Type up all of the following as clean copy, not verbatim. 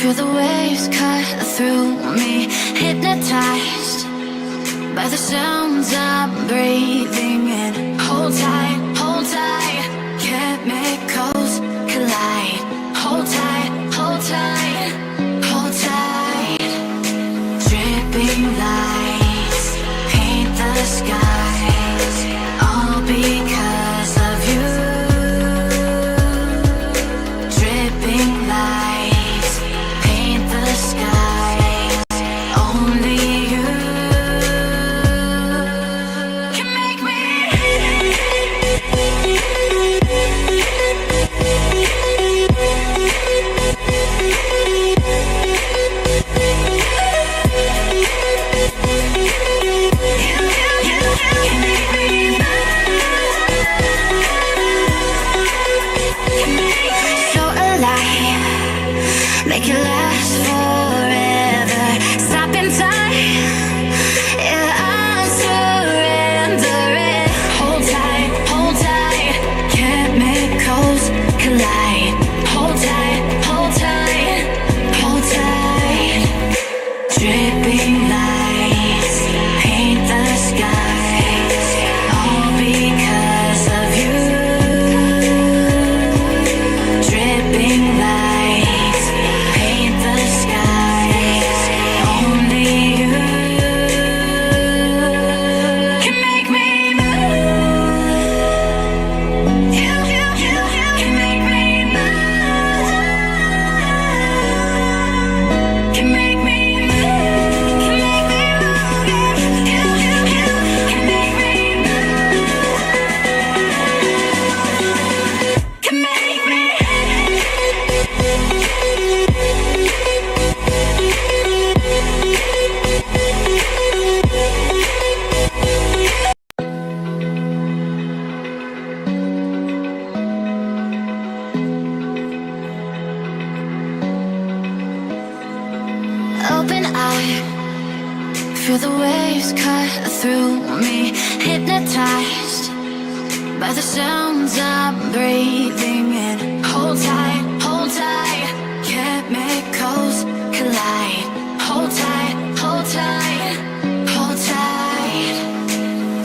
Feel the waves cut through me, hypnotized by the sounds I'm breathing in. Hold tight, chemicals collide. Hold tight, hold tight, hold tight. Dripping lights paint the skies, all because of you. Dripping lights paint the skies, only you can make me. Make it last forever. Stop in time. Yeah, I'm surrendering. Hold tight, chemicals collide. Hold tight, hold tight, hold tight. Dripping lights paint the skies, all because of you. Dripping lights paint the skies, only you can make me move. You can make me move. Can make me move. Can make me move. You can make me move. Can make me. Open eye, feel the waves cut through me, hypnotized by the sounds I'm breathing in. Hold tight, chemicals collide. Hold tight, hold tight, hold tight.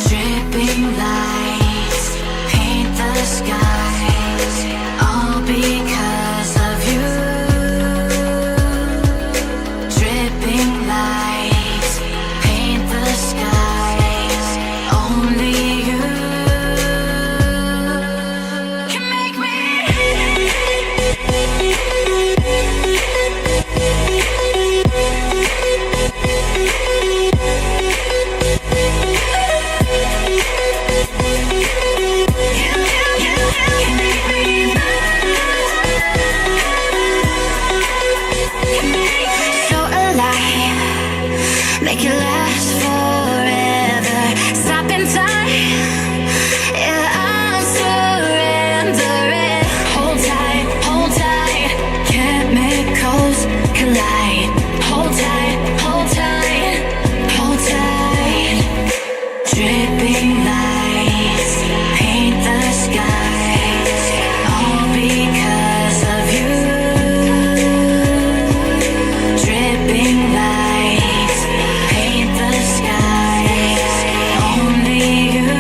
Dripping lights paint the skies, all because of you. Dripping lights paint the skies, only you can make me. So alive, make it last forever. Stop in time. Yeah, I'm surrendering. Hold tight, chemicals collide. Hold tight, hold tight. Dripping lights paint the skies, all because of you. Dripping lights paint the skies, only you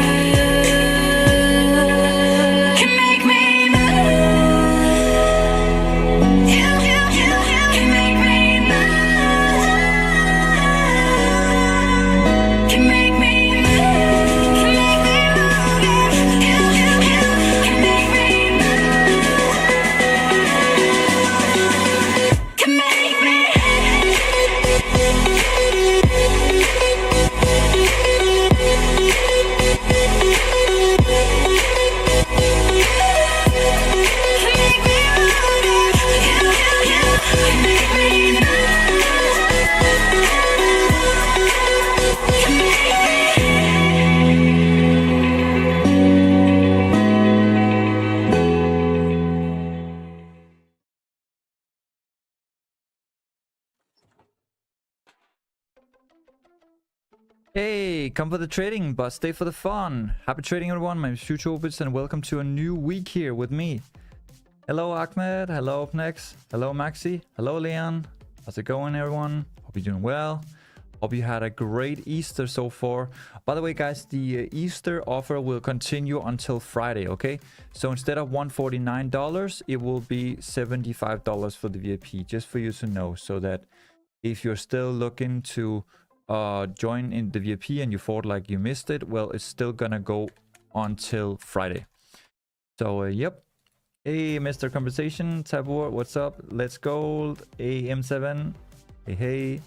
can make me move. You can make me move. Can make me move. Can make me move. You can make me move. Can make me. Hey, come for the trading, but stay for the fun. Happy trading, everyone. My name is Xauusd, and welcome to a new week here with me. Hello, Ahmed. Hello, Upnex. Hello, Maxi. Hello, Leon. How's it going, everyone? Hope you're doing well. Hope you had a great Easter so far. By the way, guys, the Easter offer will continue until Friday, okay? So instead of $149, it will be $75 for the VIP, just for you to know, so that if you're still looking to join in the VIP and you thought like you missed it, well, it's still gonna go until Friday. So, yep. Hey, Mr. Conversation, Tabor, what's up? Let's go. AM7. Hey, hey.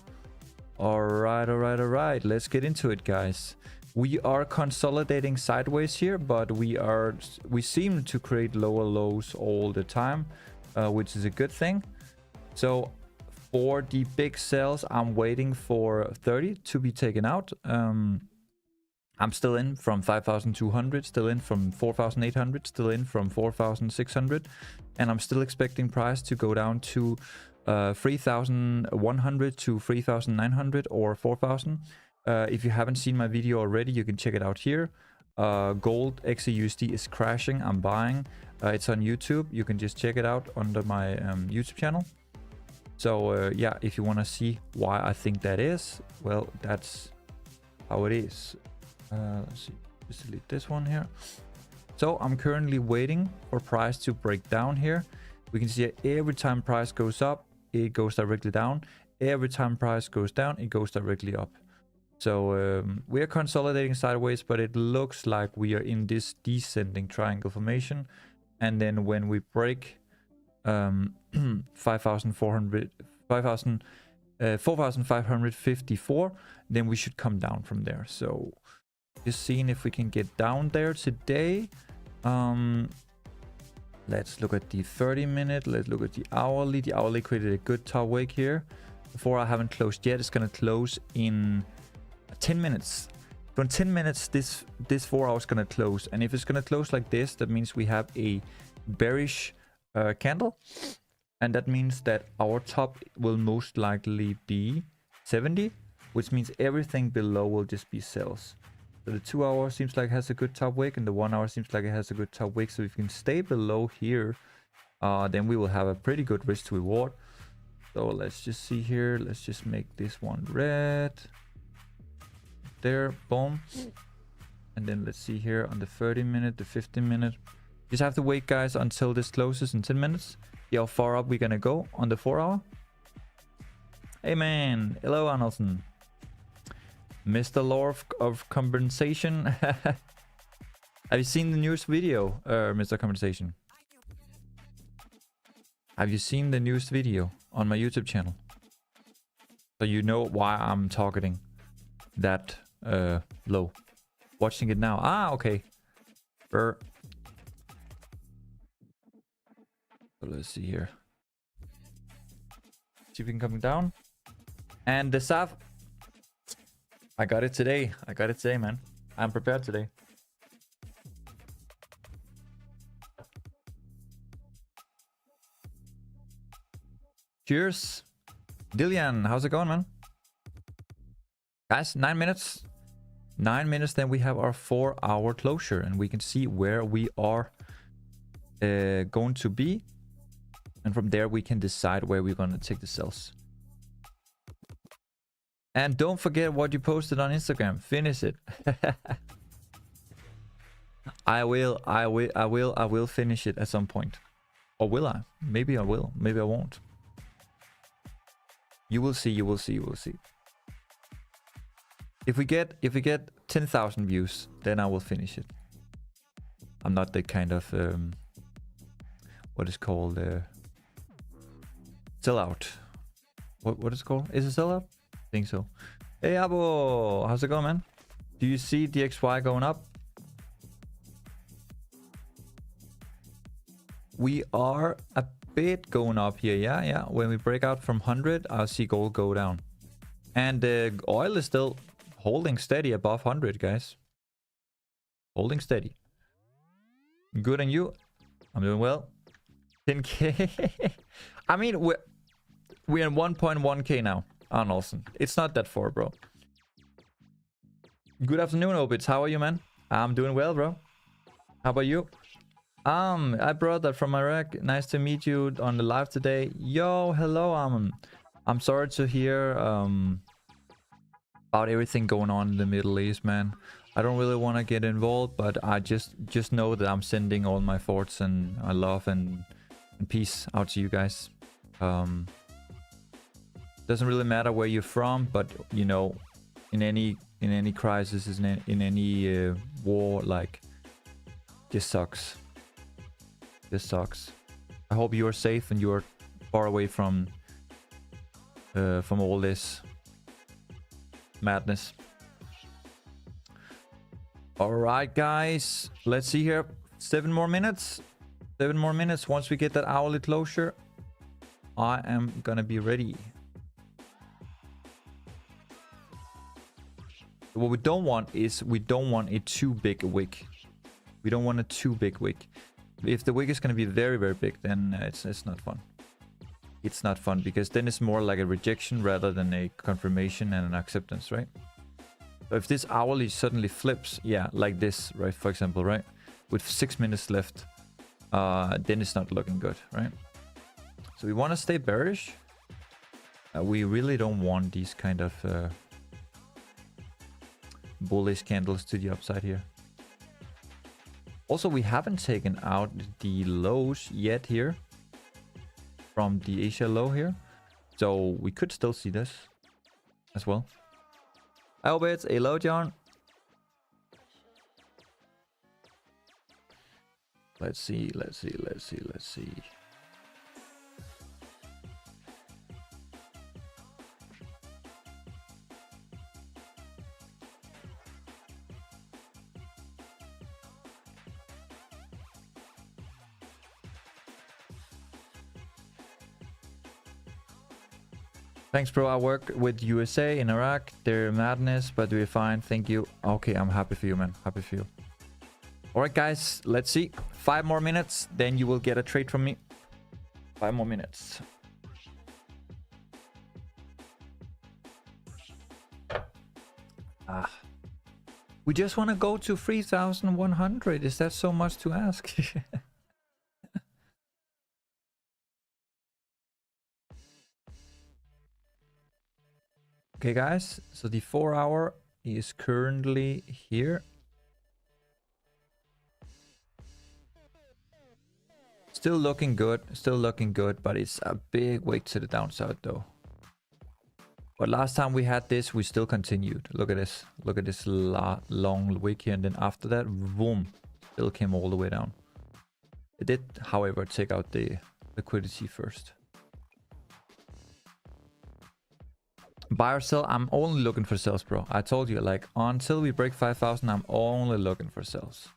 All right. Let's get into it, guys. We are consolidating sideways here, but we seem to create lower lows all the time, which is a good thing. So for the big sells, I'm waiting for 30 to be taken out. I'm still in from 5,200, still in from 4,800, still in from 4,600, and I'm still expecting price to go down to 3,100 to 3,900 or 4,000. If you haven't seen my video already, you can check it out here. Gold Xauusd is crashing. I'm buying. It's on YouTube. You can just check it out under my YouTube channel. So yeah, if you want to see why I think that is, well, that's how it is. Let's see, just delete this one here. So I'm currently waiting for price to break down here. We can see every time price goes up, it goes directly down. Every time price goes down, it goes directly up. So we are consolidating sideways, but it looks like we are in this descending triangle formation. And then when we break 4,554, then we should come down from there. So just seeing if we can get down there today. Let's look at the 30-minute. Let's look at the hourly. The hourly created a good top wick here. Before I haven't closed yet. It's going to close in 10 minutes. So in 10 minutes, this 4 hours is going to close. And if it's going to close like this, that means we have a bearish candle. And that means that our top will most likely be 70, which means everything below will just be sells. So the 2 hour seems like it has a good top wick, and the 1 hour seems like it has a good top wick. So if we can stay below here, then we will have a pretty good risk to reward. So let's just see here. Let's just make this one red. There, boom. And then let's see here on the 30-minute, the 15-minute. Just have to wait, guys, until this closes in 10 minutes. See how far up we're gonna go on the 4 hour. Hey man, hello Arnoldson. Mr. Law of Compensation. Have you seen the newest video, Mr. Compensation? Have you seen the newest video on my YouTube channel? So you know why I'm targeting that low. Watching it now. Ah, okay. So let's see here. See if we can come down. And the SAF. I got it today. I got it today, man. I'm prepared today. Cheers. Dillian, how's it going, man? Guys, 9 minutes. 9 minutes, then we have our 4 hour closure. And we can see where we are going to be. And from there, we can decide where we're going to take the sells. And don't forget what you posted on Instagram. Finish it. I will finish it at some point. Or will I? Maybe I will. Maybe I won't. You will see. You will see. You will see. If we get 10,000 views, then I will finish it. I'm not the kind of what is called sellout. What is it called? Is it sellout? I think so. Hey Abo, how's it going, man? Do you see DXY going up? We are a bit going up here. Yeah. When we break out from 100, I'll see gold go down. And the oil is still holding steady above 100, guys. Holding steady. Good on you. I'm doing well. 10k. I mean, we're in 1.1k now. Arnoldson. It's not that far, bro. Good afternoon, Obits. How are you, man? I'm doing well, bro. How about you? I brought that from Iraq. Nice to meet you on the live today. Yo, hello, I'm sorry to hear about everything going on in the Middle East, man. I don't really want to get involved, but I just know that I'm sending all my thoughts and my love and peace out to you guys. Doesn't really matter where you're from, but you know, in any crisis, in any war, like, this sucks. This sucks. I hope you are safe and you are far away from all this madness. All right, guys. Let's see here. 7 more minutes. 7 more minutes. Once we get that hourly closure, I am gonna be ready. What we don't want is we don't want a too big wick. We don't want a too big wick. If the wick is going to be very, very big, then it's not fun. It's not fun because then it's more like a rejection rather than a confirmation and an acceptance, right? So if this hourly suddenly flips, yeah, like this, right? For example, right? With 6 minutes left, then it's not looking good, right? So we want to stay bearish. We really don't want these kind of bullish candles to the upside here. Also, we haven't taken out the lows yet here from the Asia low here, so we could still see this as well. I hope it's a low, John. Let's see. Thanks, bro. I work with USA in Iraq. They're madness, but we're fine. Thank you. Okay, I'm happy for you, man. Happy for you. All right, guys. Let's see. 5 more minutes, then you will get a trade from me. 5 more minutes. We just want to go to 3,100. Is that so much to ask? Okay, guys, so the 4 hour is currently here. Still looking good, but it's a big weight to the downside though. But last time we had this, we still continued. Look at this long wick here, and then after that, boom, still came all the way down. It did, however, take out the liquidity first. Buy or sell? I'm only looking for sales, bro. I told you, like, until we break 5,000, I'm only looking for sales.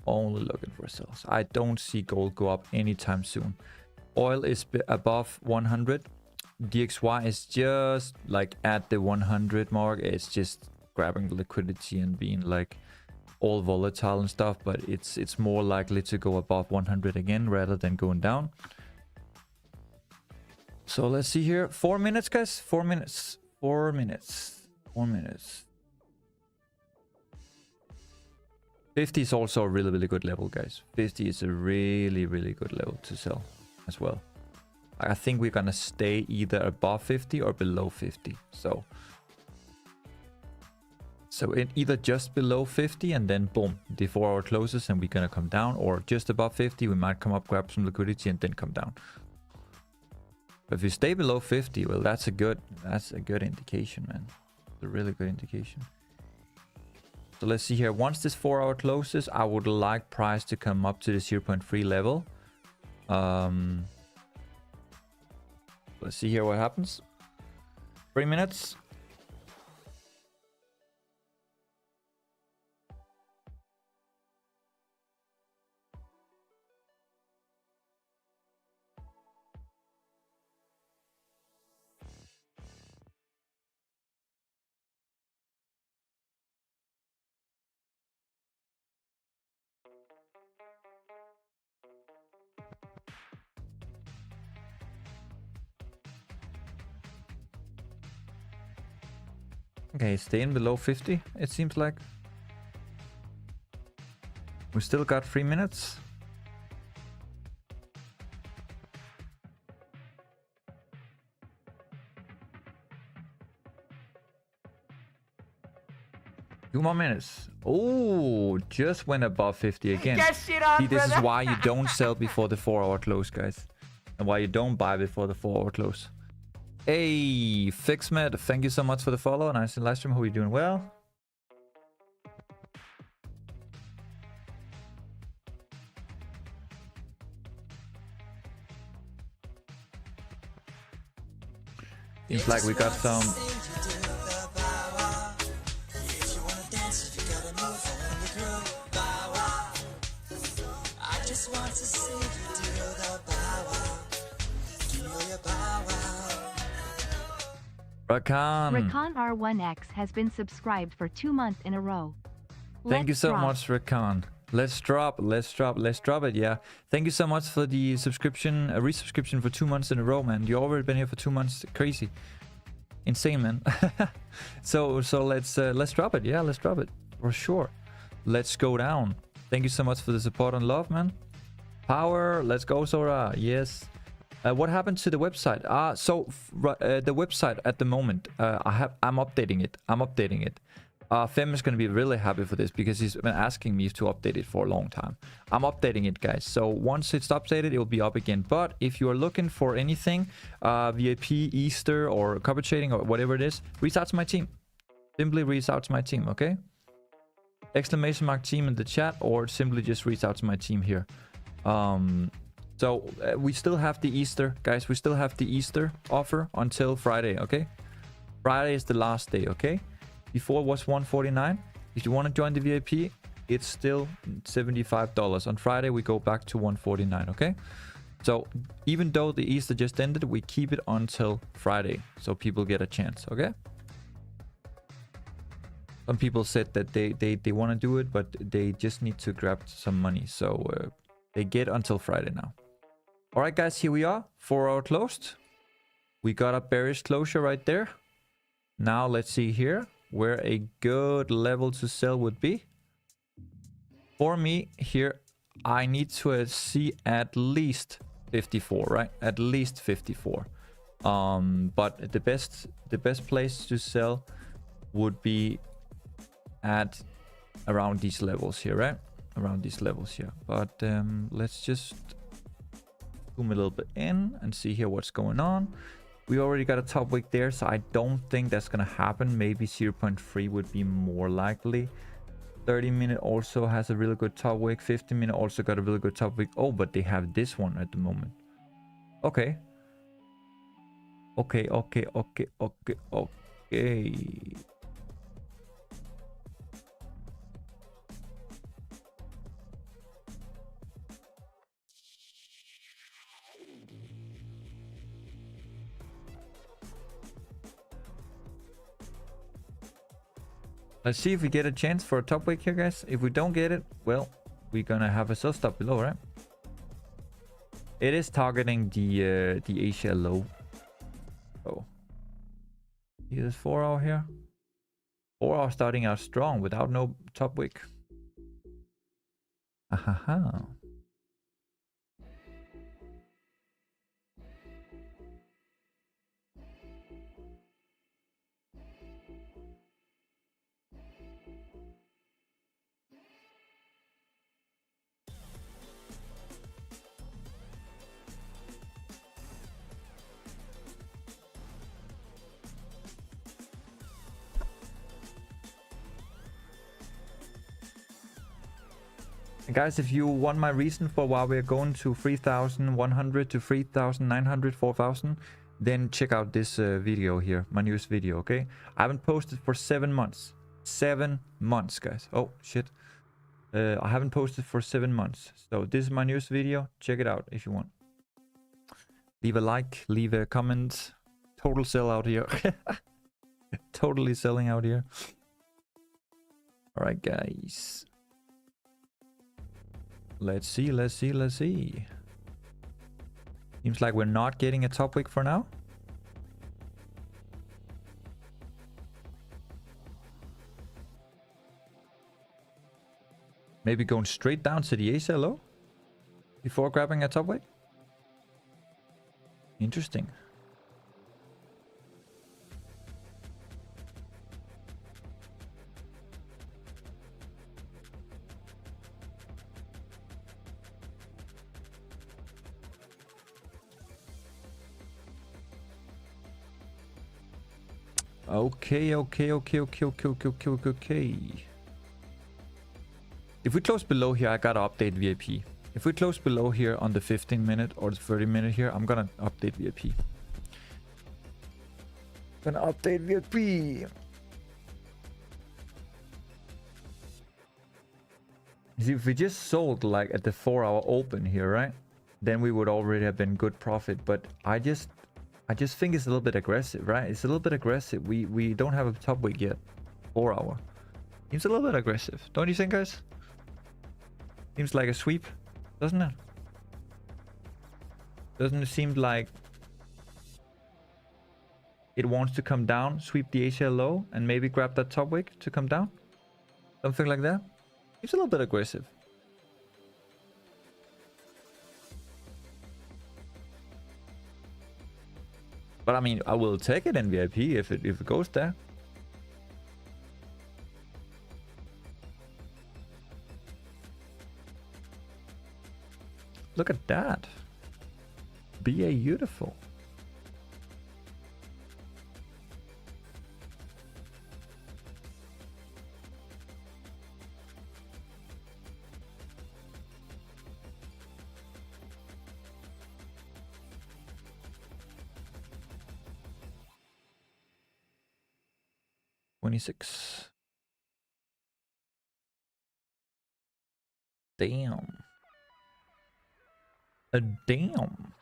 Only looking for sales. I don't see gold go up anytime soon. Oil is above 100. DXY is just like at the 100 mark. It's just grabbing the liquidity and being like all volatile and stuff, but it's more likely to go above 100 again rather than going down. So let's see here. 4 minutes, guys. 4 minutes. 4 minutes. 4 minutes. 50 is also a really, really good level, guys. 50 is a really, really good level to sell as well. I think we're gonna stay either above 50 or below 50. So it either just below 50 and then boom, the 4 hour closes and we're gonna come down, or just above 50, we might come up, grab some liquidity and then come down. But if you stay below 50, well, that's a good indication, man. It's a really good indication. So let's see here. Once this 4 hour closes, I would like price to come up to the 0.3 level. Let's see here what happens. 3 minutes. Okay, staying below 50, it seems like. We still got 3 minutes. 2 more minutes. Oh, just went above 50 again. Get shit on, See, this brother. is why you don't sell before the 4-hour close, guys. And why you don't buy before the 4-hour close. Hey, Fixmed, thank you so much for the follow. Nice live stream. Hope you're doing well. Seems like we got some... Rakan R1X has been subscribed for 2 months in a row. Thank you Let's so drop. much, Rakan. Let's drop it, yeah. Thank you so much for the subscription, resubscription for 2 months in a row, man. You already been here for 2 months. Crazy. Insane, man. so let's drop it. Yeah, let's drop it. For sure. Let's go down. Thank you so much for the support and love, man. Power. Let's go, Sora. Yes. What happened to the website? The website at the moment, I'm updating it. Fem is going to be really happy for this because he's been asking me to update it for a long time. I'm updating it, guys. So once it's updated, it will be up again. But if you are looking for anything, VIP, Easter, or copper trading, or whatever it is, reach out to my team. Simply reach out to my team, okay? Exclamation mark team in the chat, or simply just reach out to my team here. So we still have the Easter, guys. We still have the Easter offer until Friday, okay? Friday is the last day, okay? Before it was $149. If you want to join the VIP, it's still $75. On Friday, we go back to $149, okay? So even though the Easter just ended, we keep it until Friday, so people get a chance, okay? Some people said that they want to do it, but they just need to grab some money, so they get until Friday now. All right, guys, here we are. 4-hour closed. We got a bearish closure right there. Now let's see here where a good level to sell would be. For me here, I need to see at least 54, right? At least 54. But the best place to sell would be at around these levels here, right? Around these levels here. But let's just zoom a little bit in and see here what's going on. We already got a top wick there, so I don't think that's gonna happen. Maybe 0.3 would be more likely. 30-minute also has a really good top wick. 15-minute also got a really good top wick. Oh, but they have this one at the moment. Okay. Okay. Let's see if we get a chance for a top wick here, guys. If we don't get it, well, we're gonna have a sell stop below, right? It is targeting the Asia low. Oh, here's 4-hour here. 4-hour starting out strong without no top wick. Ahaha. Guys, if you want my reason for why we're going to 3,100 to 3,900, 4,000, then check out this video here, my newest video, okay? I haven't posted for 7 months. 7 months, guys. Oh, shit. I haven't posted for 7 months. So this is my newest video. Check it out if you want. Leave a like, leave a comment. Total sellout here. Totally selling out here. All right, guys. Let's see. Seems like we're not getting a top wick for now. Maybe going straight down to the Asia low before grabbing a top wick. Interesting. Okay. If we close below here, I gotta update VIP. If we close below here on the 15 minute or the 30 minute here, I'm gonna update VIP. Gonna update VIP. See, if we just sold like at the 4-hour open here, right? Then we would already have been good profit. But I just think it's a little bit aggressive, right? It's a little bit aggressive. We don't have a top wick yet. 4-hour. Seems a little bit aggressive. Don't you think, guys? Seems like a sweep, doesn't it? Doesn't it seem like it wants to come down, sweep the ACL low, and maybe grab that top wick to come down? Something like that? Seems a little bit aggressive. But I mean, I will take it in VIP if it goes there. Look at that. Beautiful. $26. Damn. Damn.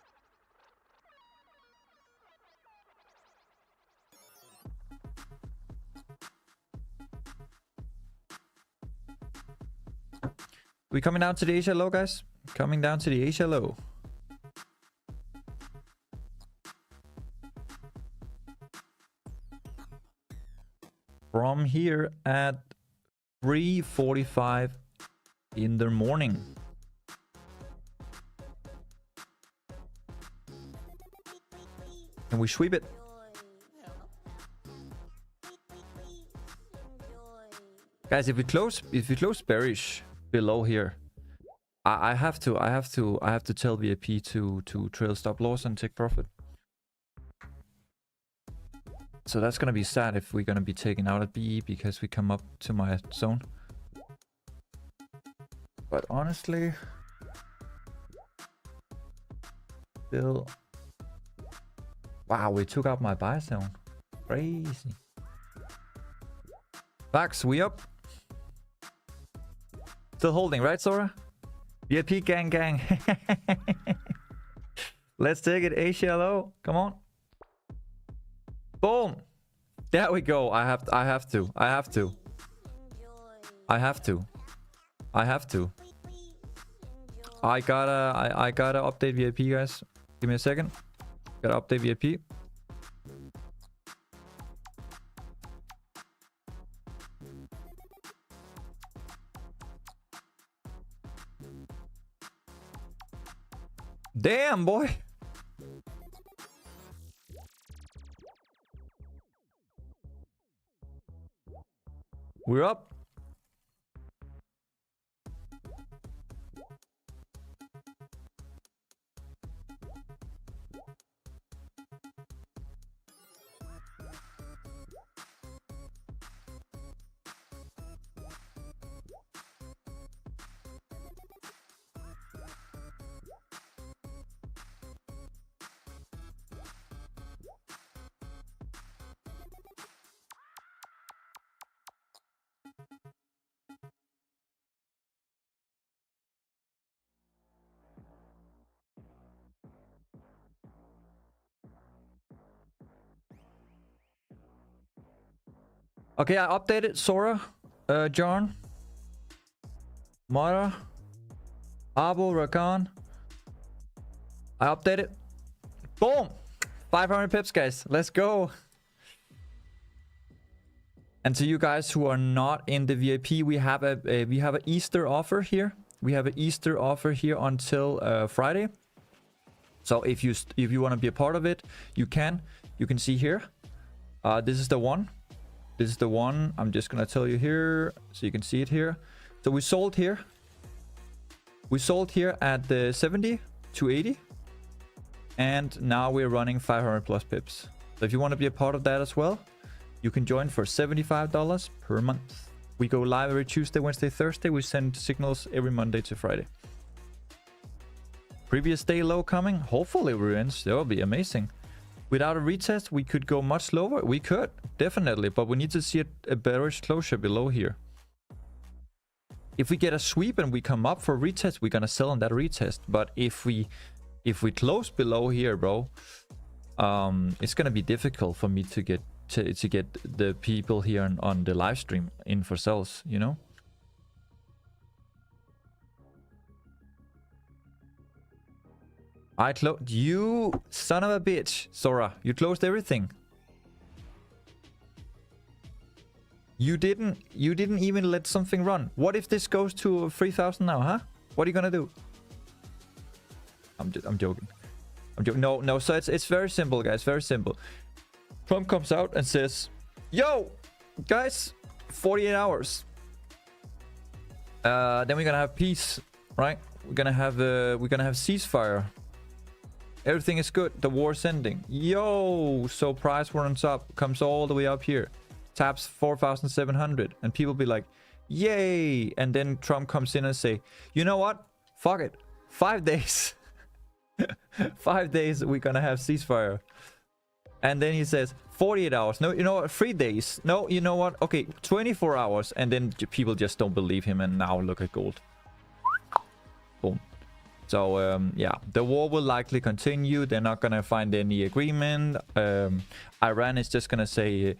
We coming down to the Asia low, guys? Coming down to the Asia low. From here at 3:45 in the morning. And we sweep it. Guys, if we close bearish below here, I have to tell VIP to trail stop loss and take profit. So that's gonna be sad if we're gonna be taken out at BE because we come up to my zone. But honestly, still, wow, we took out my buy zone. Crazy. Fax, we up. Still holding, right, Sora? VIP gang. Let's take it, ACLO. Come on. Boom. There we go. I have to. I gotta update VIP, guys. Give me a second. Gotta update VIP. Damn, boy. We're up. Okay, I updated Sora, John, Mara, Abo, Rakan. I updated. Boom! 500 pips, guys. Let's go. And to you guys who are not in the VIP, we have an Easter offer here. We have an Easter offer here until Friday. So if you want to be a part of it, you can. You can see here. This is the one. This is the one. I'm just gonna tell you here so you can see it here. So we sold here. We sold here at the 70 to 80. And now we're running 500 plus pips. So if you want to be a part of that as well, You can join for $75 per month. We go live every Tuesday, Wednesday, Thursday. We send signals every Monday to Friday. Previous day low coming. Hopefully revenge. That would be amazing. Without a retest, we could go much lower. We could, definitely. But we need to see a bearish closure below here. If we get a sweep and we come up for a retest, we're going to sell on that retest. But if we close below here, bro, it's going to be difficult for me to get the people here on the live stream in for sells, you know? I closed. You son of a bitch, Sora. You closed everything. You didn't even let something run. What if this goes to 3,000 now, huh? What are you gonna do? I'm joking. I'm joking. No. So it's very simple, guys. Very simple. Trump comes out and says, "Yo, guys, 48 hours. Then we're gonna have peace, right? We're gonna have ceasefire. Everything is good. The war's ending. Yo, so price runs up, comes all the way up here, taps 4,700, and people be like, yay! And then Trump comes in and say, you know what? Fuck it. 5 days. 5 days we're gonna have ceasefire. And then he says 48 hours. No, you know what? 3 days. No, you know what? Okay, 24 hours. And then people just don't believe him. And now look at gold. Boom. So, yeah, the war will likely continue. They're not going to find any agreement. Iran is just going to say,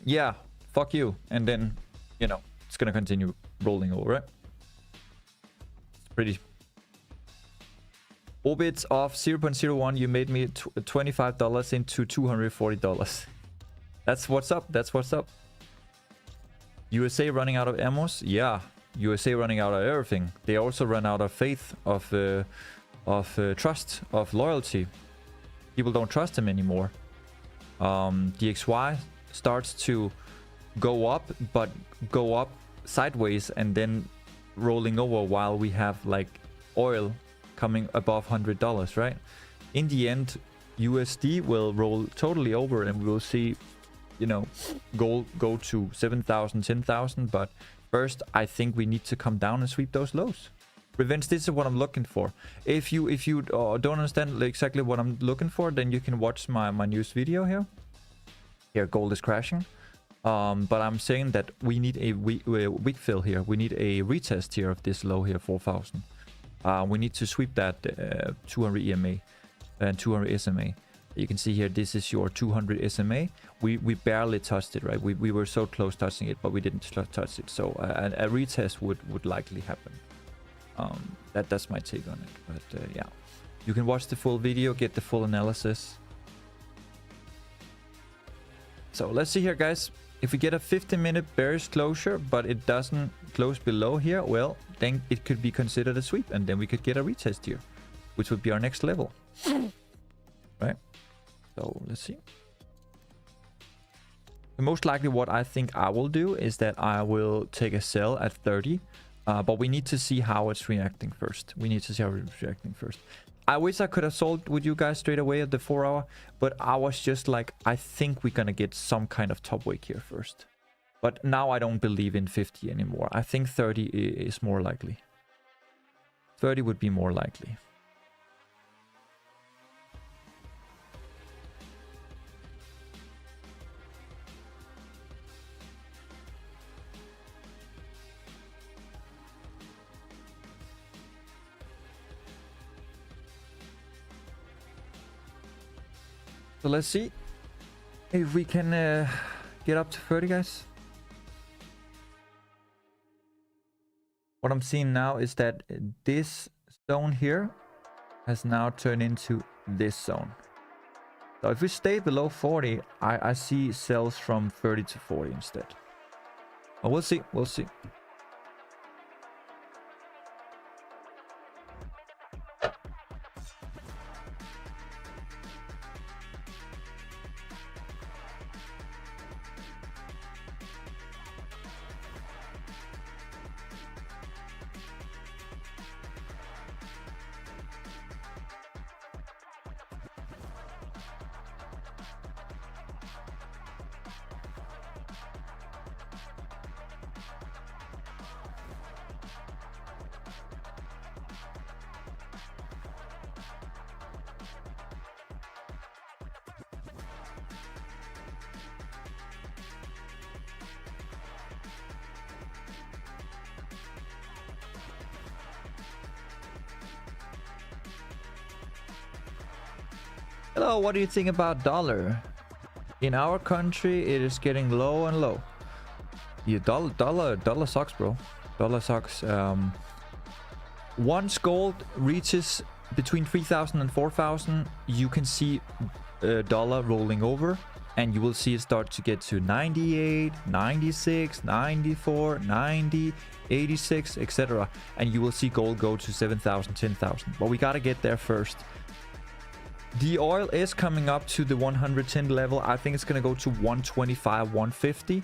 yeah, fuck you. And then, you know, it's going to continue rolling over, right? It's pretty... Obits of 0.01, you made me $25 into $240. That's what's up. That's what's up. USA running out of ammos? Yeah. USA running out of everything. They also run out of faith, of trust, of loyalty. People don't trust them anymore. DXY starts to go up, but go up sideways and then rolling over while we have like oil coming above $100, right? In the end, USD will roll totally over and we will see, you know, gold go to 7,000, 10,000. But first, I think we need to come down and sweep those lows. Revenge, this is what I'm looking for. If you don't understand exactly what I'm looking for, then you can watch my news video here. Here, gold is crashing. But I'm saying that we need a weak fill here. We need a retest here of this low here, 4,000. We need to sweep that 200 EMA and 200 SMA. You can see here, this is your 200 SMA. We barely touched it, right? We were so close touching it, but we didn't touch it. So a retest would likely happen. That's my take on it. But yeah, you can watch the full video, get the full analysis. So let's see here, guys. If we get a 15-minute bearish closure, but it doesn't close below here, well, then it could be considered a sweep, and then we could get a retest here, which would be our next level. Right? So let's see. Most likely what I think I will do is that I will take a sell at 30, but we need to see how it's reacting first. We need to see how it's reacting first. I wish I could have sold with you guys straight away at the 4 hour, but I was just like, I think we're gonna get some kind of top wake here first. But now I don't believe in 50 anymore. I think 30 is more likely. 30 would be more likely. So let's see if we can get up to 30, guys. What I'm seeing now is that this zone here has now turned into this zone. So if we stay below 40, I see sells from 30 to 40 instead. But we'll see. We'll see. Hello, what do you think about dollar? In our country, it is getting low and low. Yeah, dollar sucks, bro. Dollar sucks. Once gold reaches between 3,000 and 4,000, you can see dollar rolling over, and you will see it start to get to 98, 96, 94, 90, 86, etc. And you will see gold go to 7,000, 10,000. But we gotta get there first. The oil is coming up to the 110 level. I think it's gonna go to 125, 150.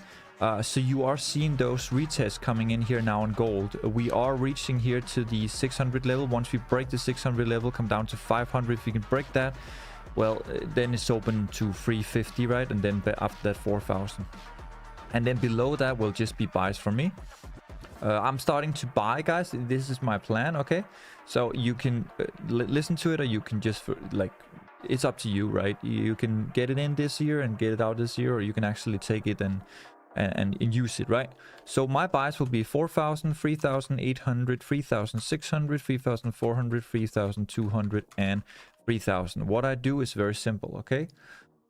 So you are seeing those retests coming in here now on gold. We are reaching here to the 600 level. Once we break the 600 level, come down to 500. If we can break that, well, then it's open to 350, right? And then after that, 4,000. And then below that will just be buys for me. I'm starting to buy, guys. This is my plan, okay? So you can listen to it, or you can just like, it's up to you, right? You can get it in this year and get it out this year, or you can actually take it and use it, right? So my buys will be 4,000, 3,800, 3,600, 3,400, 3,200, and 3,000. What I do is very simple, okay?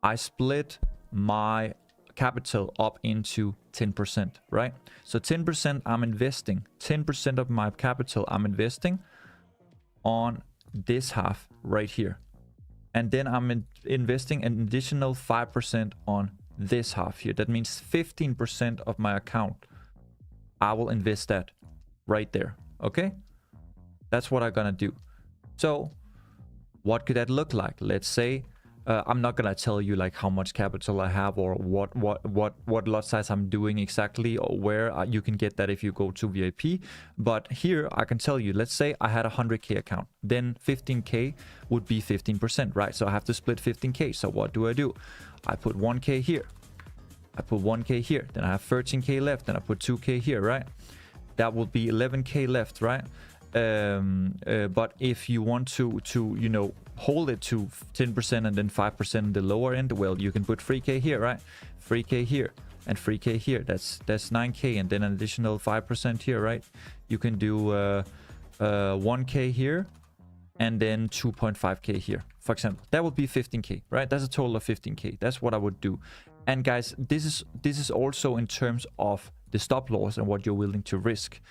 I split my capital up into 10%, right? So 10% I'm investing. 10% of my capital I'm investing on this half right here. And then I'm investing an additional 5% on this half here. That means 15% of my account, I will invest that right there, okay? That's what I'm gonna do. So what could that look like? Let's say I'm not gonna tell you like how much capital I have, or what lot size I'm doing exactly, or where you can get that if you go to VIP. But here I can tell you, let's say I had a 100k account, then 15k would be 15%, right? So I have to split 15k. So what do? I put 1k here, I put 1k here, then I have 13k left, then I put 2k here, right? That would be 11k left, right? But if you want to you know, hold it to 10% and then 5% in the lower end, well, you can put 3k here, right? 3k here and 3k here. That's 9k, and then an additional 5% here, right? You can do 1k here and then 2.5k here, for example. That would be 15k, right? That's a total of 15k. That's what I would do. And guys, this is also in terms of the stop loss and what you're willing to risk.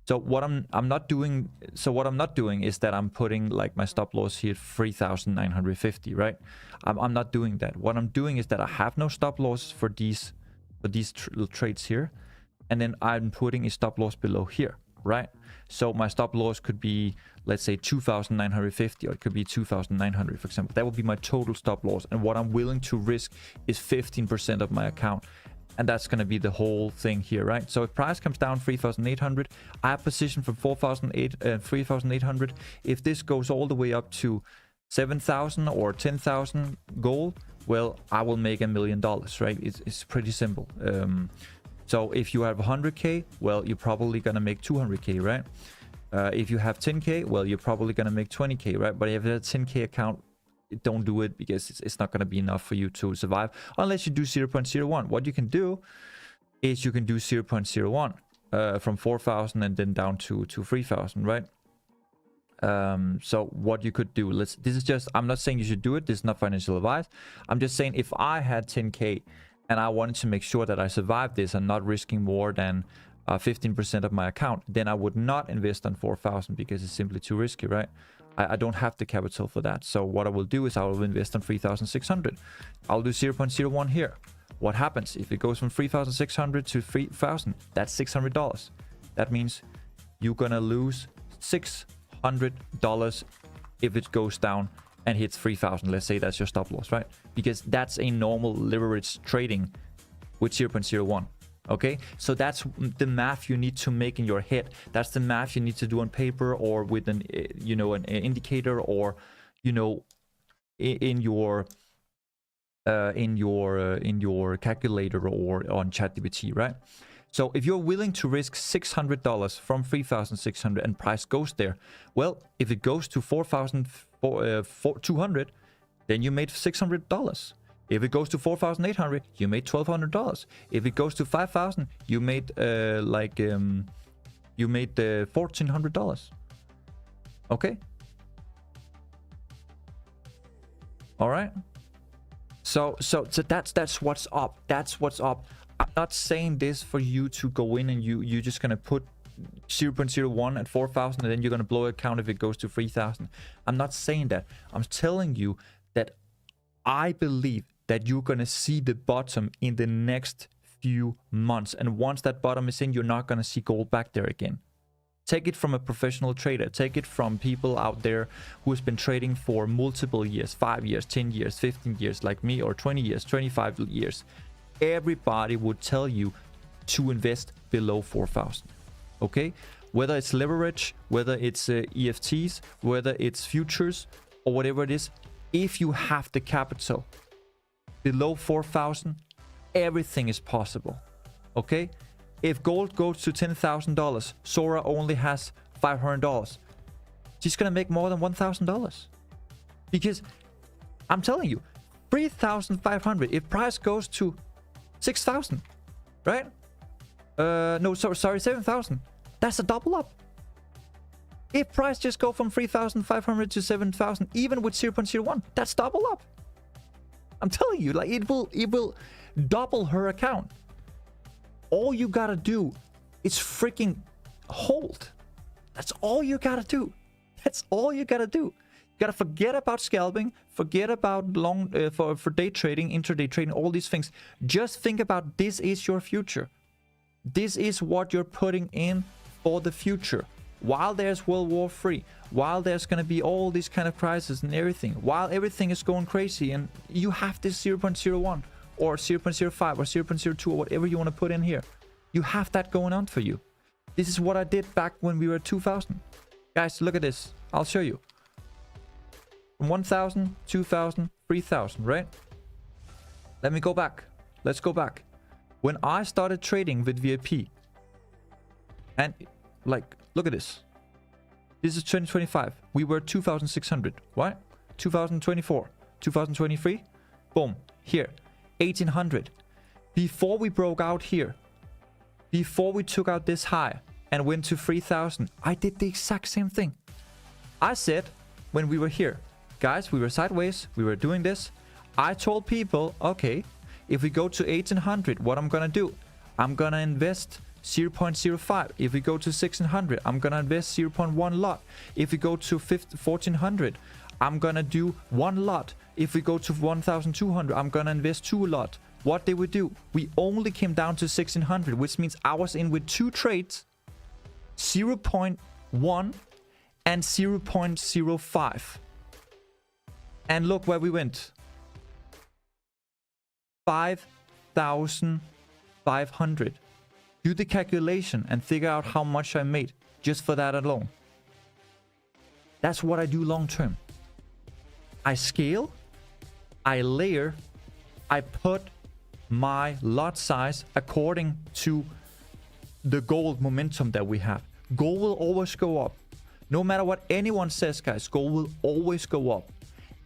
So what I'm not doing is that I'm putting like my stop loss here 3,950, right? I'm not doing that. What I'm doing is that I have no stop loss for these trades here, and then I'm putting a stop loss below here, right? So my stop loss could be, let's say, 2,950, or it could be 2,900, for example. That would be my total stop loss, and what I'm willing to risk is 15% of my account. And that's going to be the whole thing here, right? So if price comes down 3,800, I have position from 3,800. If this goes all the way up to 7,000 or 10,000 gold, well, I will make $1 million, right? It's pretty simple. So if you have 100k, well, you're probably going to make 200k, right? If you have 10k, well, you're probably going to make 20k, right? But if you have a 10k account, don't do it, because it's not going to be enough for you to survive unless you do 0.01. What you can do is you can do 0.01 from 4,000 and then down to 3,000, right? So what you could do, this is just, I'm not saying you should do it, this is not financial advice. I'm just saying, if I had 10k and I wanted to make sure that I survived this and not risking more than 15% of my account, then I would not invest on 4,000, because it's simply too risky, right? I don't have the capital for that. So what I will do is I will invest on 3,600. I'll do 0.01 here. What happens if it goes from 3,600 to 3,000? That's $600. That means you're gonna lose $600 if it goes down and hits 3,000. Let's say that's your stop loss, right? Because that's a normal leverage trading with 0.01. Okay, so that's the math you need to make in your head. That's the math you need to do on paper, or with an you know, an indicator, or you know, in your calculator, or on ChatGPT, right? So if you're willing to risk $600 from 3,600 and price goes there, well, if it goes to 4,200, then you made $600. If it goes to 4,800, you made $1,200. If it goes to 5,000, you made $1,400. Okay. All right. So that's what's up. That's what's up. I'm not saying this for you to go in and you're just gonna put 0.01 at 4,000 and then you're gonna blow your account if it goes to 3,000. I'm not saying that. I'm telling you that I believe that you're gonna see the bottom in the next few months, and once that bottom is in, you're not gonna see gold back there again. Take it from a professional trader. Take it from people out there who has been trading for multiple years, 5 years, 10 years, 15 years like me, or 20 years, 25 years. Everybody would tell you to invest below 4,000. Okay? Whether it's leverage, whether it's EFTs, whether it's futures, or whatever it is, if you have the capital below 4,000, everything is possible. Okay? If gold goes to $10,000, Sora only has $500. She's gonna make more than $1,000. Because I'm telling you, 3,500. If price goes to 6,000, right? No, sorry, 7,000. That's a double up. If price just go from 3,500 to 7,000, even with 0.01, that's double up. I'm telling you, like it will double her account. All you gotta do is freaking hold. That's all you gotta do. That's all you gotta do. You gotta forget about scalping, forget about long for day trading, intraday trading, all these things. Just think about this is your future. This is what you're putting in for the future. While there's World War III, while there's gonna be all these kind of crises and everything, while everything is going crazy, and you have this 0.01. or 0.05 or 0.02 or whatever you want to put in here. You have that going on for you. This is what I did back when we were 2,000. Guys, look at this. I'll show you. From 1,000, 2,000, 3,000, right? Let me go back. Let's go back. When I started trading with VIP, and like, look at this. This is 2025. We were 2,600, right? 2024, 2023, boom, here. 1,800. Before we broke out here, before we took out this high and went to 3,000, I did the exact same thing. I said when we were here, guys, we were sideways, we were doing this. I told people, okay, if we go to 1,800, what I'm gonna do? I'm gonna invest 0.05. If we go to 1,600, I'm gonna invest 0.1 lot. If we go to 1,400, I'm gonna do 1 lot. If we go to 1,200, I'm gonna invest 2 lot. What did we do? We only came down to 1,600, which means I was in with 2 trades, 0.1 and 0.05. And look where we went. 5,500. Do the calculation and figure out how much I made just for that alone. That's what I do long term. I scale, I layer, I put my lot size according to the gold momentum that we have. Gold will always go up. No matter what anyone says, guys, gold will always go up.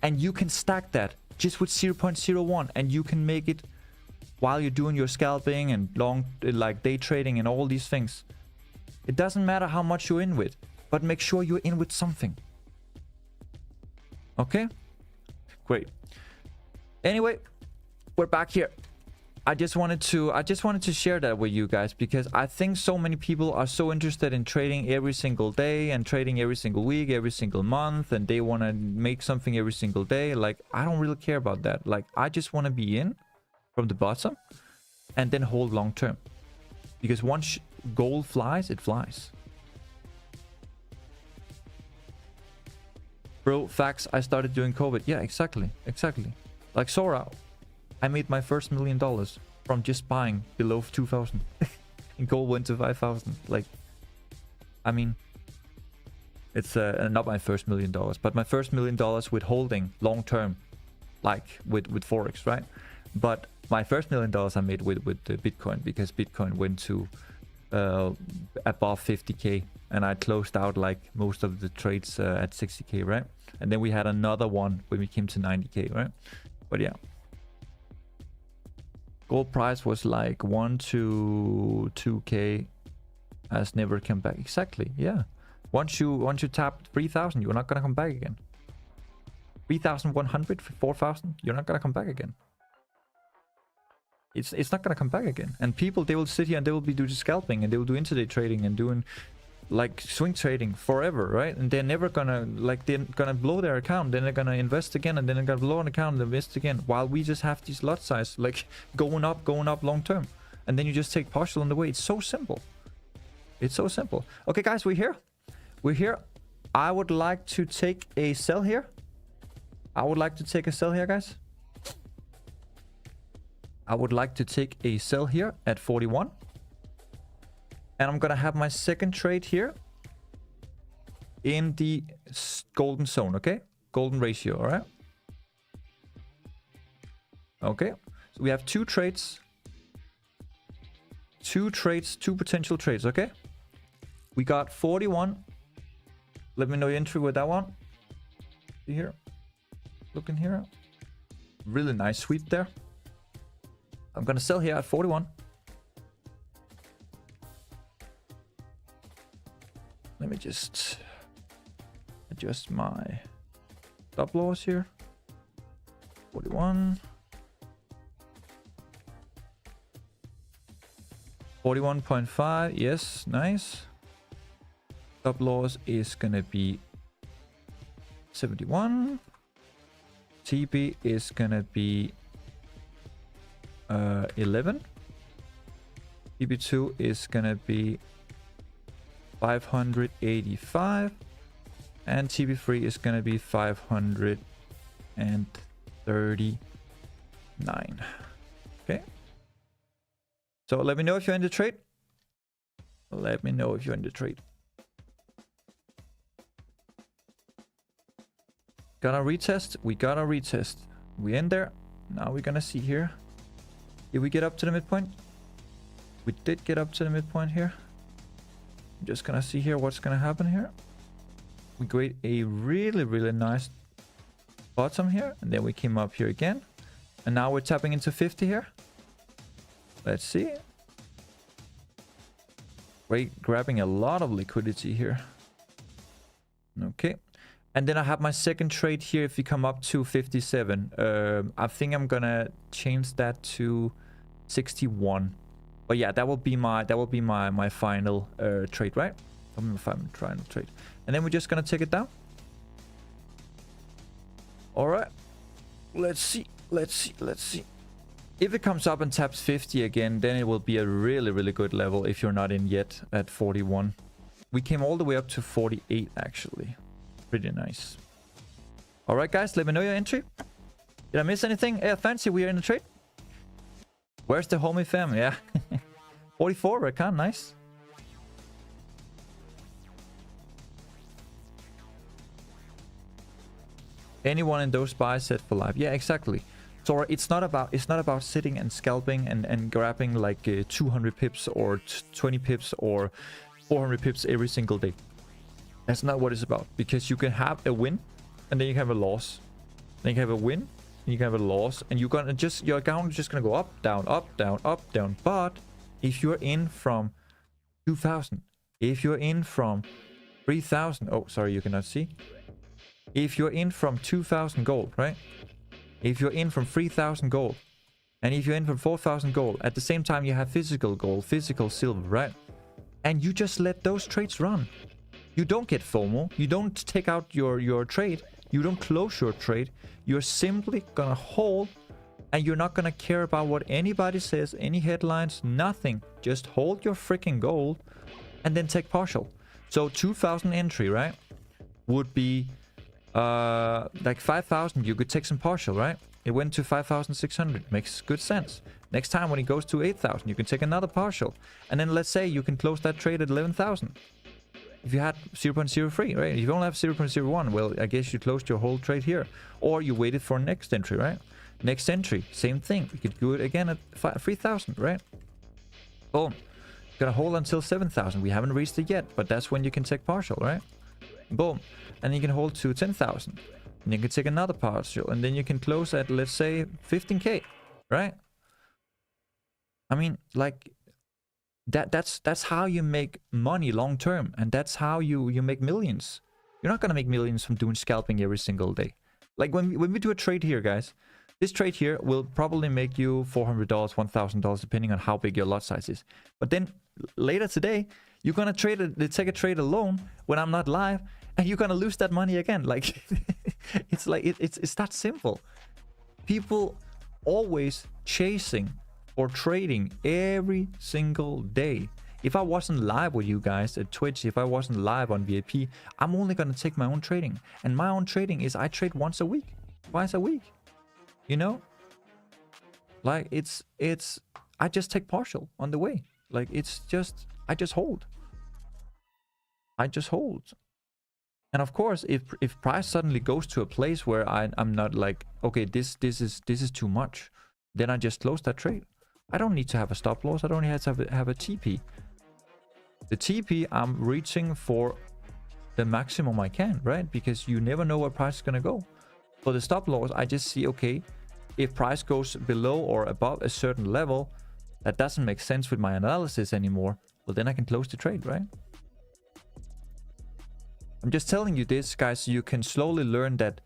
And you can stack that just with 0.01 and you can make it while you're doing your scalping and long, like day trading and all these things. It doesn't matter how much you're in with, but make sure you're in with something. Okay? Great. Anyway, we're back here. I just wanted to share that with you guys because I think so many people are so interested in trading every single day and trading every single week, every single month, and they want to make something every single day. Like, I don't really care about that. Like, I just want to be in from the bottom and then hold long term. Because once gold flies, it flies. Bro, facts, I started doing COVID. Yeah, exactly. Like Sora, I made my first $1 million from just buying below 2,000. And gold went to 5,000. Like, I mean, it's not my first $1 million, but my first $1 million with holding long term, like with Forex, right? But my first $1 million I made with the Bitcoin, because Bitcoin went to above 50k, and I closed out like most of the trades at 60k, right? And then we had another one when we came to 90k, right? But yeah, gold price was like 1 to 2k, has never come back. Exactly, yeah. Once you tap 3,000, you're not gonna come back again. 3,100, 4,000, you're not gonna come back again. It's not gonna come back again. And people, they will sit here and they will be doing scalping and they will do intraday trading and doing like swing trading forever, right? And they're never gonna, like, they're gonna blow their account, then they're gonna invest again, and then they're gonna blow an account and invest again, while we just have these lot size like going up long term, and then you just take partial on the way. It's so simple. It's so simple. Okay, guys, we're here. I would like to take a sell here. I would like to take a sell here, guys. I would like to take a sell here at 41. And I'm gonna have my second trade here in the golden zone, okay? Golden ratio, all right? Okay, so we have two trades. Two potential trades, okay? We got 41. Let me know your entry with that one. See here. Look in here. Really nice sweep there. I'm gonna sell here at 41. Let me just adjust my stop loss here. 41. 41.5. Yes, nice. Stop loss is gonna be 71. TB is gonna be 11. TB2 is gonna be 585, and TB3 is gonna be 539. Okay. So let me know if you're in the trade. Let me know if you're in the trade. Gonna retest. We gotta retest. We in there. Now we're gonna see here. Did we get up to the midpoint? We did get up to the midpoint here. I'm just gonna see here what's gonna happen here. We create a really nice bottom here, and then we came up here again, and now we're tapping into 50 here. Let's see. We're grabbing a lot of liquidity here. Okay, and then I have my second trade here. If you come up to 57, I think I'm gonna change that to 61. But yeah, that will be my final trade, right? My final trade. And then we're just gonna take it down. All right. Let's see. If it comes up and taps 50 again, then it will be a really good level if you're not in yet at 41. We came all the way up to 48 actually. Pretty nice. All right, guys, let me know your entry. Did I miss anything? Yeah, fancy we are in the trade. Where's the homie fam? Yeah. 44 account, nice. Anyone in those buys set for life. Yeah, exactly. So it's not about sitting and scalping and grabbing like 200 pips or 20 pips or 400 pips every single day. That's not what it's about, because you can have a win and then you can have a loss. Then you can have a win and you can have a loss, and you're gonna just, your account is just gonna go up, down, up, down, up, down. But if you're in from 2000, if you're in from 3000, oh sorry, you cannot see. If you're in from 2000 gold, right? If you're in from 3000 gold, and if you're in from 4000 gold, at the same time you have physical gold, physical silver, right? And you just let those trades run. You don't get FOMO, you don't take out your trade, you don't close your trade. You're simply gonna hold, and you're not gonna care about what anybody says, any headlines, nothing. Just hold your freaking gold and then take partial. So 2000 entry, right, would be like 5000. You could take some partial, right? It went to 5600. Makes good sense. Next time when it goes to 8000, you can take another partial, and then let's say you can close that trade at 11,000. If you had 0.03, right? If you only have 0.01, well, I guess you closed your whole trade here, or you waited for next entry, right? Next entry, same thing. You could do it again at 3,000, right? Boom. Gonna hold until 7,000. We haven't reached it yet, but that's when you can take partial, right? Boom. And you can hold to 10,000. And you can take another partial, and then you can close at, let's say, 15k, right? I mean, like, that's how you make money long term, and that's how you make millions. You're not gonna make millions from doing scalping every single day. Like when we do a trade here, guys, This trade here will probably make you $400, $1,000, depending on how big your lot size is. But then later today, you're gonna take a trade alone when I'm not live, and you're gonna lose that money again. Like, it's that simple. People always chasing or trading every single day. If I wasn't live with you guys at Twitch, if I wasn't live on VIP, I'm only gonna take my own trading. And my own trading is I trade once a week, twice a week. You know, like I just take partial on the way. Like, it's just, I just hold. And of course, if price suddenly goes to a place where I'm not like, okay, this is too much, then I just close that trade. I don't need to have a stop loss. I don't need to have a TP. The TP, I'm reaching for the maximum I can, right? Because you never know where price is gonna go. For the stop loss, I just see, okay, if price goes below or above a certain level that doesn't make sense with my analysis anymore, well, then I can close the trade, right? I'm just telling you this, guys, so you can slowly learn that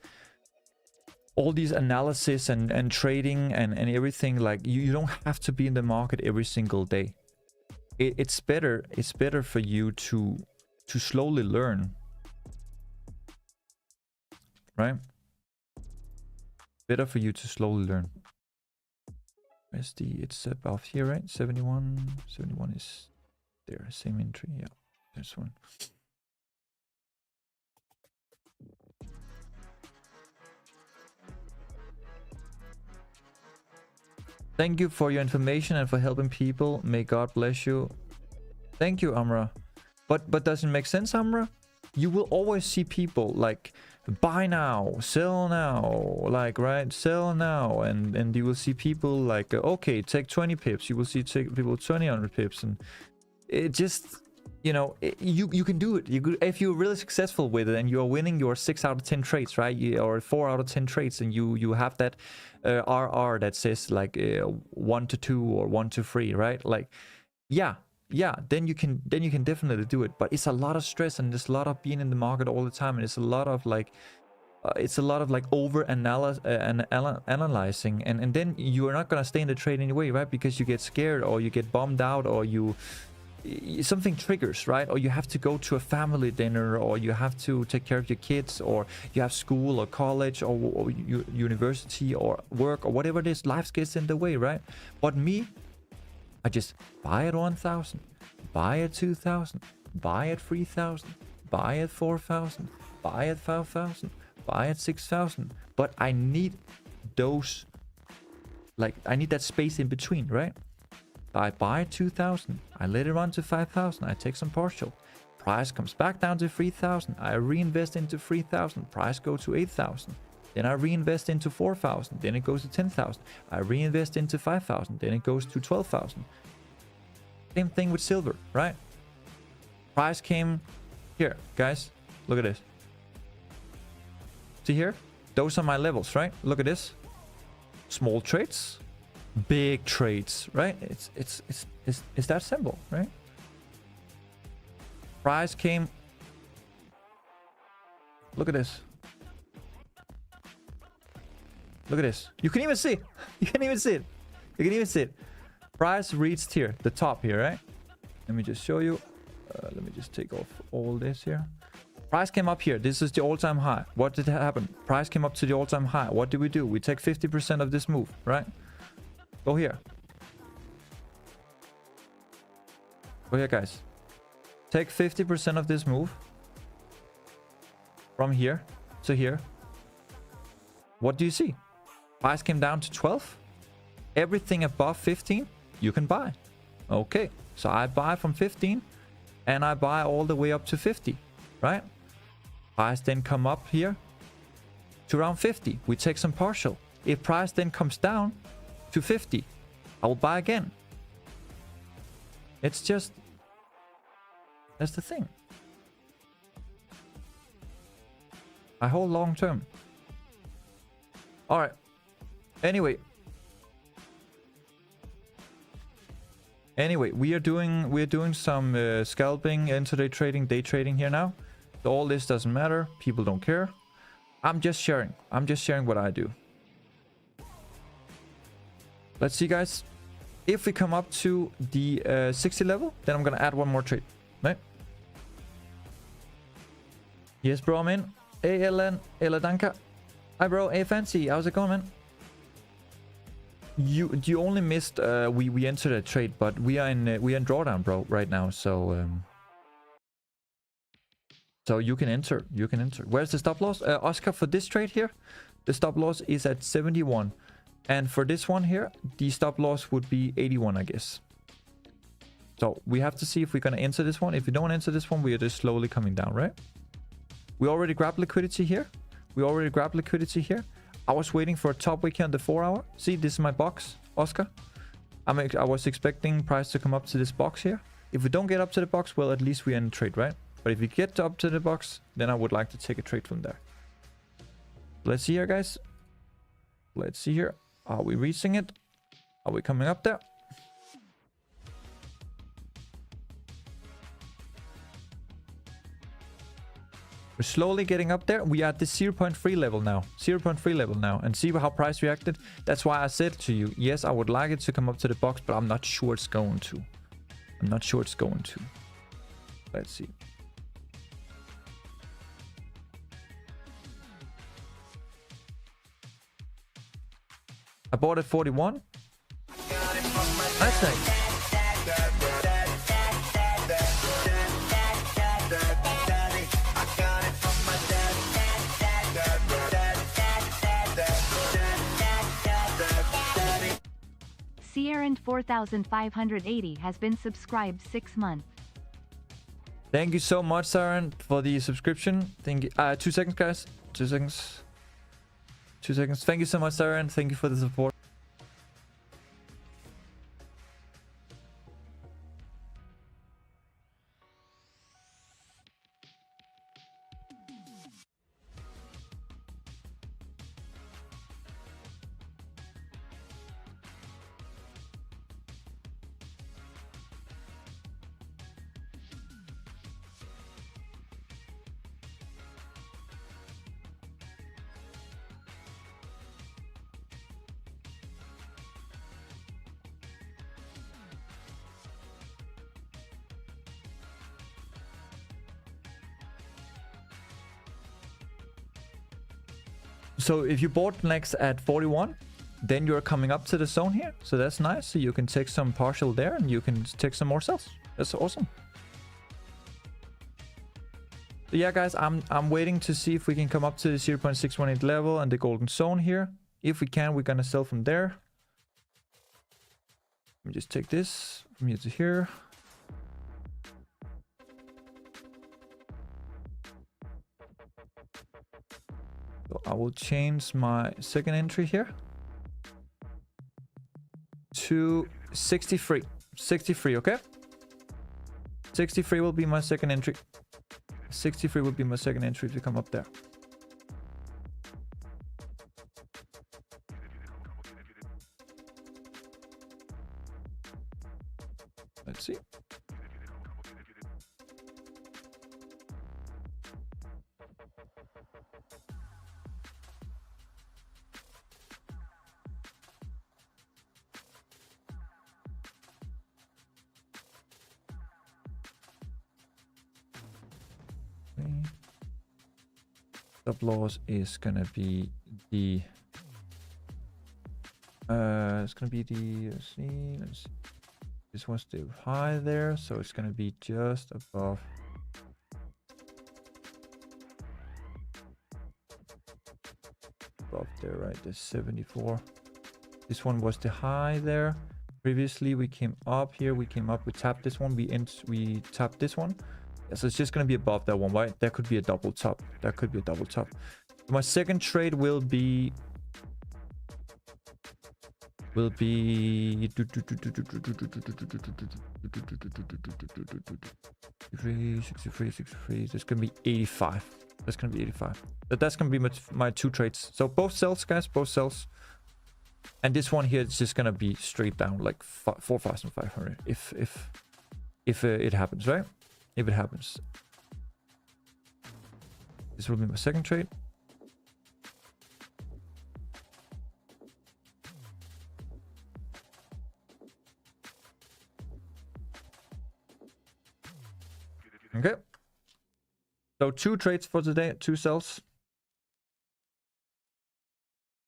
all these analysis and trading and everything, like, you don't have to be in the market every single day. It's better for you to slowly learn, right? Better for you to slowly learn. Where's it's above here, right? 71 is there. Same entry. Yeah, this one. Thank you for your information and for helping people. May God bless you. Thank you, Amra. But does it make sense, Amra? You will always see people like, buy now, sell now, like, right, sell now, and you will see people like, okay, take 20 pips. You will see people 200 pips, and it just, you know, you can do it. If you're really successful with it and you're winning your 6 out of 10 trades, right, or 4 out of 10 trades, and you have that RR that says like 1 to 2 or 1 to 3, right? Like, yeah, then you can definitely do it. But it's a lot of stress, and there's a lot of being in the market all the time, and it's a lot of like over analyzing, and then you are not gonna stay in the trade anyway, right? Because you get scared, or you get bummed out, or something triggers, right? Or you have to go to a family dinner, or you have to take care of your kids, or you have school or college or university or work or whatever it is. Life gets in the way, right? But me, I just buy at 1,000, buy at 2,000, buy at 3,000, buy at 4,000, buy at 5,000, buy at 6,000. But I need those, like, I need that space in between, right? I buy at 2,000, I let it run to 5,000, I take some partial. Price comes back down to 3,000, I reinvest into 3,000, price goes to 8,000. Then I reinvest into 4,000. Then it goes to 10,000. I reinvest into 5,000. Then it goes to 12,000. Same thing with silver, right? Price came here, guys. Look at this. See here? Those are my levels, right? Look at this. Small trades, big trades, right? It's that simple, right? Price came. Look at this. Look at this. You can even see. You can even see it. You can even see it. Price reached here, the top here, right? Let me just show you. Let me just take off all this here. Price came up here. This is the all-time high. What did happen? Price came up to the all-time high. What do? We take 50% of this move, right? Go here. Go here, guys. Take 50% of this move. From here to here. What do you see? Price came down to 12. Everything above 15, you can buy. Okay, so I buy from 15 and I buy all the way up to 50, right? Price then come up here to around 50. We take some partial. If price then comes down to 50, I will buy again. It's just, that's the thing. I hold long term. All right. Anyway, we are doing some scalping, intraday trading, day trading here now. So all this doesn't matter. People don't care. I'm just sharing what I do. Let's see, guys. If we come up to the 60 level, then I'm gonna add one more trade, right? Yes, bro, I'm in. Hey, Ellen, Ella Danka. Hi, bro. Hey, Fancy. How's it going, man? You only missed. We entered a trade, but we are in drawdown, bro, right now. So so you can enter. You can enter. Where's the stop loss, Oscar? For this trade here, the stop loss is at 71. And for this one here, the stop loss would be 81, I guess. So we have to see if we're going to enter this one. If we don't enter this one, we are just slowly coming down, right? We already grabbed liquidity here. I was waiting for a top wick here on the 4 hour. See, this is my box, Oscar. I was expecting price to come up to this box here. If we don't get up to the box, well, at least we end the trade, right? But if we get up to the box, then I would like to take a trade from there. Let's see here, guys. Let's see here. Are we reaching it? Are we coming up there? We're slowly getting up there. We are at the 0.3 level now. 0.3 level now. And see how price reacted? That's why I said to you, yes, I would like it to come up to the box, but I'm not sure it's going to. Let's see. I bought at 41. That's nice. Sierra 4580 has been subscribed 6 months. Thank you so much, Saren, for the subscription. Thank you. 2 seconds, guys. 2 seconds. 2 seconds. Thank you so much, Saren. Thank you for the support. So if you bought next at 41, then you're coming up to the zone here. So that's nice. So you can take some partial there and you can take some more sells. That's awesome. So yeah, guys, I'm waiting to see if we can come up to the 0.618 level and the golden zone here. If we can, we're gonna sell from there. Let me just take this from here to here. So I will change my second entry here to 63. 63, okay? 63 will be my second entry. 63 will be my second entry to come up there. Let's see. Stop loss is gonna be the let's see, this was the high there, so it's gonna be just above there, right? The 74. This one was the high there. Previously we came up here, we tapped this one, we tapped this one. So it's just going to be above that one, right? There could be a double top. My second trade will be 63, 63. That's going to be 85. That's going to be 85. But that's going to be my 2 trades. So both sells, guys, both sells. And this one here is just going to be straight down, like 4,500 if it happens, right? If it happens. This will be my second trade. So 2 trades for today, 2 sells.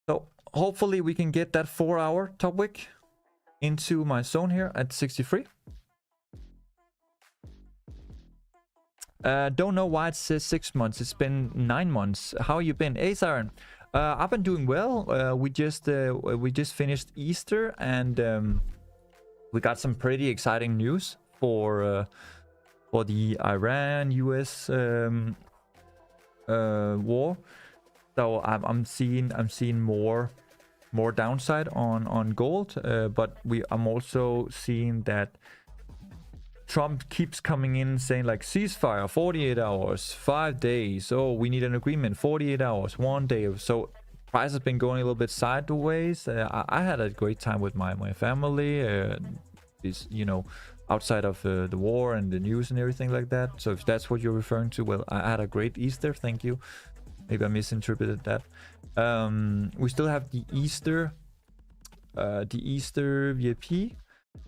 So hopefully we can get that 4-hour top wick into my zone here at 63. Don't know why it says 6 months. It's been 9 months. How you been? Hey, Siren. I've been doing well. We just finished Easter, and we got some pretty exciting news for the Iran-US war. So I'm seeing more downside on gold, but I'm also seeing that Trump keeps coming in saying like ceasefire 48 hours, 5 days. Oh, we need an agreement 48 hours, 1 day. So price has been going a little bit sideways. I had a great time with my family. Is outside of the war and the news and everything like that. So if that's what you're referring to, well, I had a great Easter. Thank you. Maybe I misinterpreted that. We still have the Easter VIP.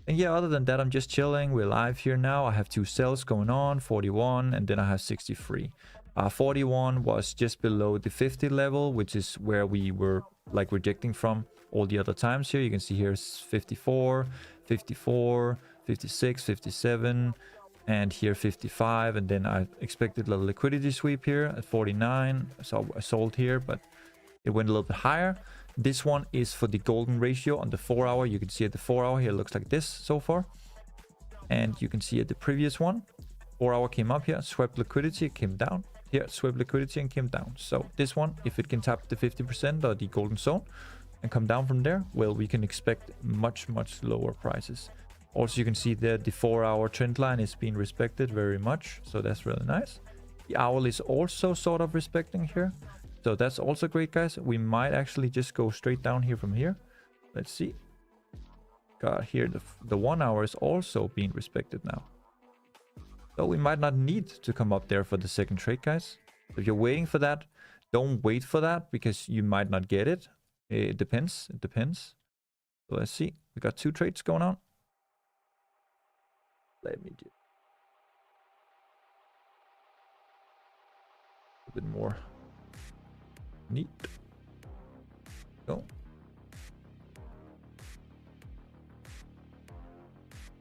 And yeah, other than that, I'm just chilling. We're live here now. I have 2 sales going on, 41, and then I have 63. 41 was just below the 50 level, which is where we were like rejecting from all the other times here. You can see here's 54, 54, 56, 57, and here 55. And then I expected a liquidity sweep here at 49. So I sold here, but it went a little bit higher. This one is for the golden ratio on the 4-hour. You can see at the 4-hour here, it looks like this so far. And you can see at the previous one, 4-hour came up here, swept liquidity, came down. Here, swept liquidity and came down. So this one, if it can tap the 50% or the golden zone and come down from there, well, we can expect much lower prices. Also, you can see that the 4-hour trend line is being respected very much. So that's really nice. The owl is also sort of respecting here. So that's also great, guys. We might actually just go straight down here from here. Let's see. Got here, the 1-hour is also being respected now. So we might not need to come up there for the second trade, guys. If you're waiting for that, don't wait for that because you might not get it. It depends. It depends. So let's see. We got 2 trades going on. Let me do a bit more. Neat. Go.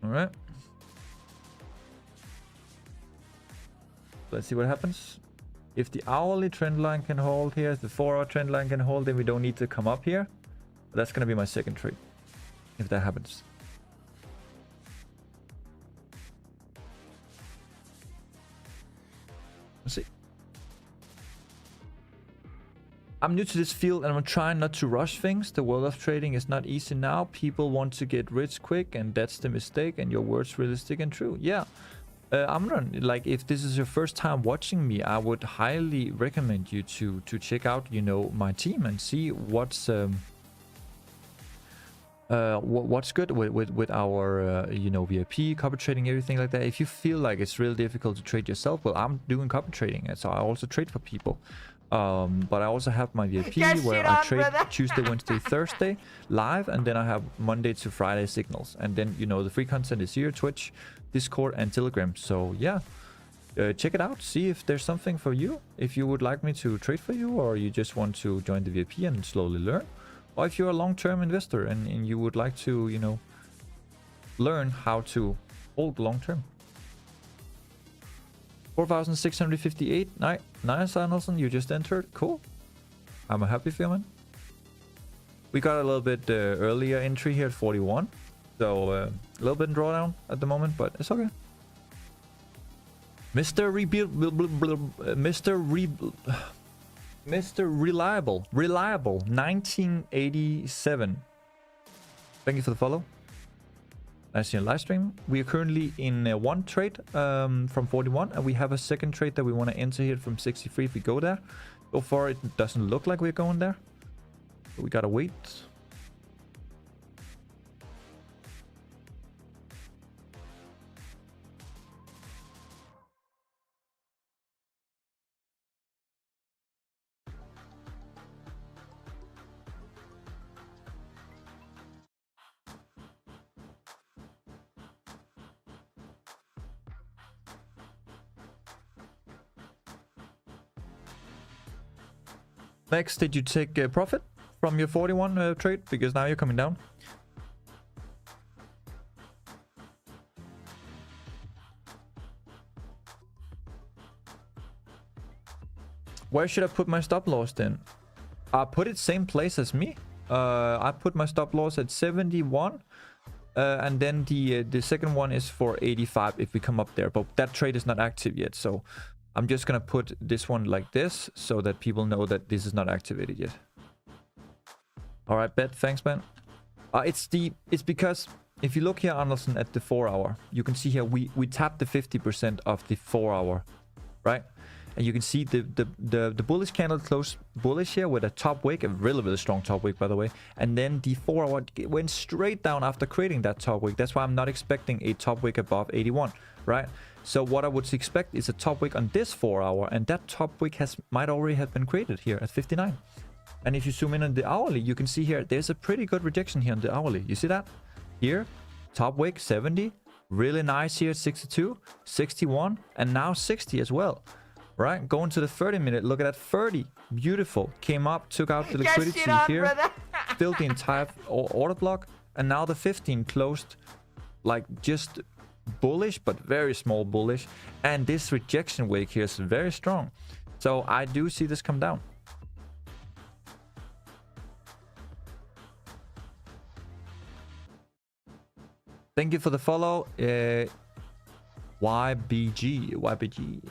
All right. Let's see what happens. If the hourly trend line can hold here, if the 4-hour trend line can hold, then we don't need to come up here. But that's going to be my second trade if that happens. Let's see. I'm new to this field and I'm trying not to rush things. The world of trading is not easy now. People want to get rich quick and that's the mistake, and your words realistic and true. Yeah. I'm not like, if this is your first time watching me, I would highly recommend you to check out, my team and see what's good with our VIP copy trading, everything like that. If you feel like it's really difficult to trade yourself, well, I'm doing copy trading, and so I also trade for people. But I also have my VIP where I trade Tuesday, Wednesday, Thursday live, and then I have Monday to Friday signals, and then the free content is here: Twitch, Discord, and Telegram. So yeah, check it out, see if there's something for you, if you would like me to trade for you, or you just want to join the VIP and slowly learn, or if you're a long-term investor and you would like to learn how to hold long-term. 4,658. Nice, Arnoldson. You just entered. Cool. I'm happy for you, man. We got a little bit earlier entry here at 41. So a little bit in drawdown at the moment, but it's okay. Mr. Reliable 1987. Thank you for the follow. I see a live stream. We are currently in 1 trade from 41, and we have a second trade that we want to enter here from 63 if we go there. So far, it doesn't look like we're going there. So we gotta wait. Next, did you take profit from your 41 trade? Because now you're coming down. Where should I put my stop loss then? I put it same place as me. I put my stop loss at 71. And then the second one is for 85 if we come up there. But that trade is not active yet. So I'm just going to put this one like this so that people know that this is not activated yet. All right, bet. Thanks, man. It's because if you look here, Anderson, at the 4 hour, you can see here we tapped the 50% of the 4 hour, right? And you can see the bullish candle closed bullish here with a top wick, a really strong top wick, by the way. And then the 4 hour went straight down after creating that top wick. That's why I'm not expecting a top wick above 81, right? So what I would expect is a top wick on this 4 hour, and that top wick might already have been created here at 59. And if you zoom in on the hourly, you can see here there's a pretty good rejection here on the hourly. You see that? Here, top wick 70, really nice here 62, 61, and now 60 as well. Right, going to the 30-minute, look at that 30, beautiful, came up, took out the liquidity here, filled the entire order block, and now the 15 closed like just bullish, but very small bullish, and this rejection wave here is very strong. So I do see this come down. Thank you for the follow, YBG.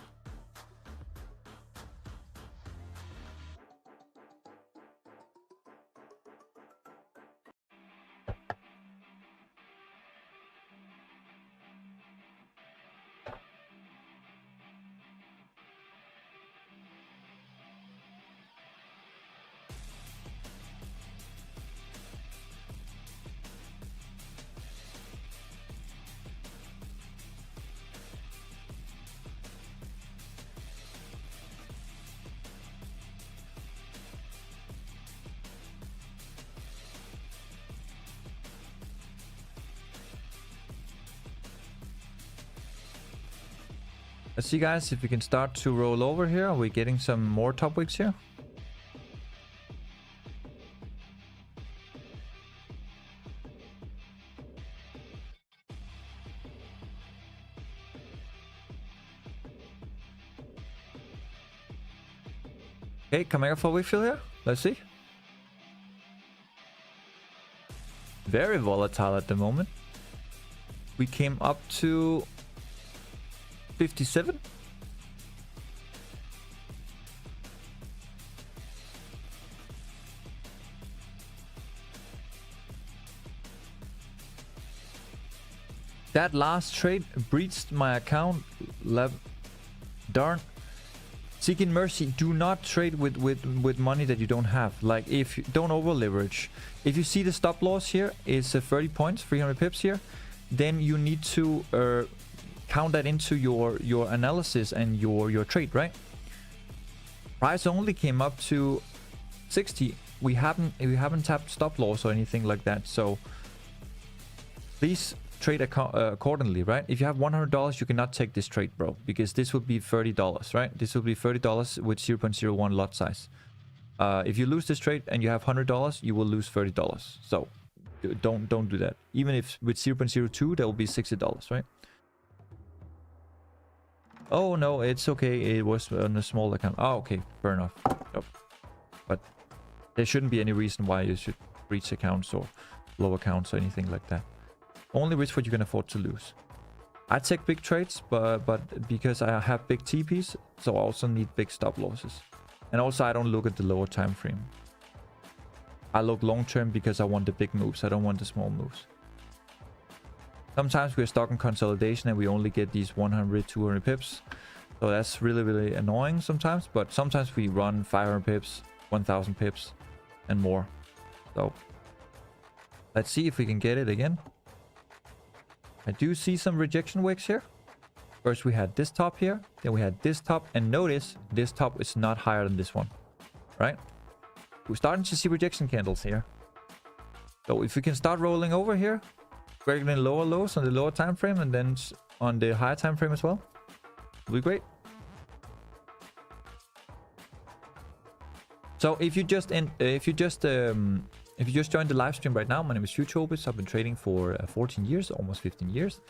Let's see, guys, if we can start to roll over here. Are we getting some more top wicks here? Okay, coming up for wick fill here. Let's see. Very volatile at the moment. We came up to 57. That last trade breached my account. Darn. Seeking mercy, do not trade with money that you don't have. Like, if you don't over leverage. If you see the stop loss here is 30 points, 300 pips here, then you need to count that into your analysis and your trade, right? Price only came up to 60. We haven't tapped stop loss or anything like that, so please trade accordingly, right? If you have $100, you cannot take this trade, bro, because this would be $30, right? This will be $30 with 0.01 lot size. If you lose this trade and you have $100, you will lose $30. So don't do that. Even if with 0.02, that will be $60, right? Oh no, it's okay. It was on a small account. Oh, okay, fair enough. Yep. But there shouldn't be any reason why you should breach accounts or low accounts or anything like that. Only risk what you can afford to lose. I take big trades, but because I have big TPs, so I also need big stop losses. And also I don't look at the lower time frame. I look long term because I want the big moves. I don't want the small moves. Sometimes we're stuck in consolidation and we only get these 100, 200 pips. So that's really annoying sometimes. But sometimes we run 500 pips, 1000 pips and more. So let's see if we can get it again. I do see some rejection wicks here. First we had this top here, then we had this top, and notice this top is not higher than this one, right? We're starting to see rejection candles here. So if we can start rolling over here, breaking in lower lows on the lower time frame and then on the higher time frame as well, it'll be great. So if you just joined the live stream right now, my name is Xauusd. I've been trading for 14 years, almost 15 years,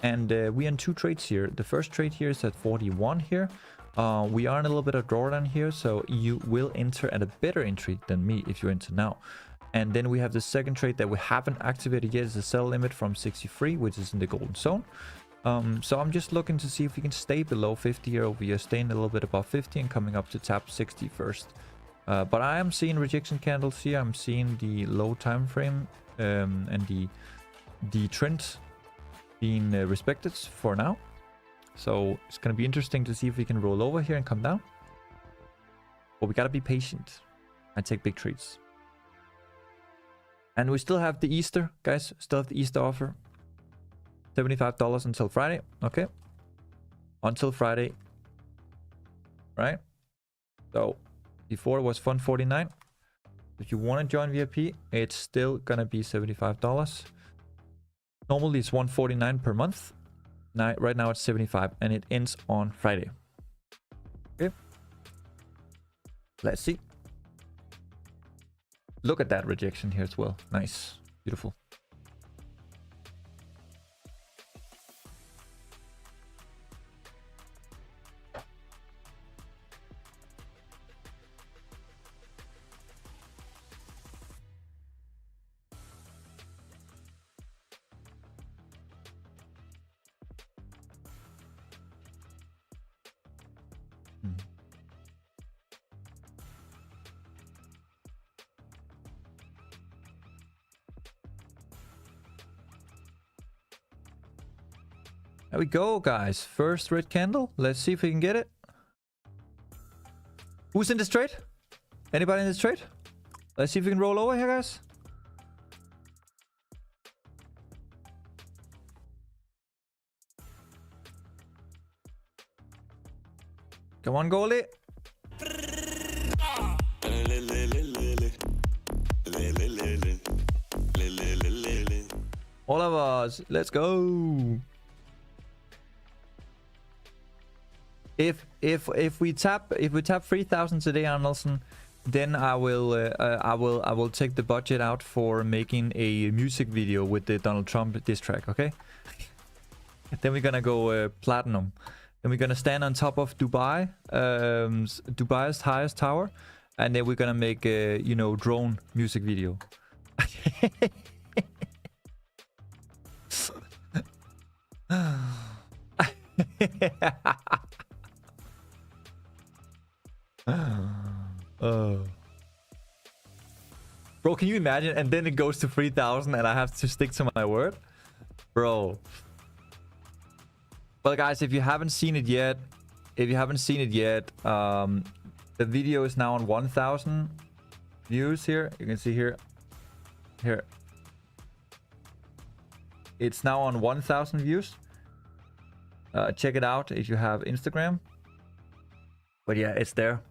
and we earn 2 trades here. The first trade here is at 41 here. We are in a little bit of drawdown here, so you will enter at a better entry than me if you enter now. And then we have the second trade that we haven't activated yet. It's a sell limit from 63, which is in the golden zone. So I'm just looking to see if we can stay below 50 here over here, staying a little bit above 50 and coming up to tap 60 first. But I am seeing rejection candles here. I'm seeing the low time frame and the trend being respected for now. So it's going to be interesting to see if we can roll over here and come down. But we got to be patient. I take big trades. And we still have the Easter, guys. Still have the Easter offer. $75 until Friday. Okay. Until Friday. Right? So before it was $149. If you want to join VIP, it's still going to be $75. Normally it's $149 per month. Now, right now it's 75 and it ends on Friday. Okay. Let's see. Look at that rejection here as well. Nice. Beautiful. There we go, guys. First red candle. Let's see if we can get it. Who's in this trade? Anybody in this trade? Let's see if we can roll over here, guys. Come on, goalie. All of us. Let's go. If we tap 3,000 today, Arnoldson, then I will take the budget out for making a music video with the Donald Trump diss track. Okay. Then we're gonna go platinum. Then we're gonna stand on top of Dubai, Dubai's highest tower, and then we're gonna make a drone music video. Bro, can you imagine? And then it goes to 3,000 and I have to stick to my word? Bro. Well, guys, if you haven't seen it yet, the video is now on 1,000 views here. You can see here. It's now on 1,000 views. Check it out if you have Instagram. But yeah, it's there.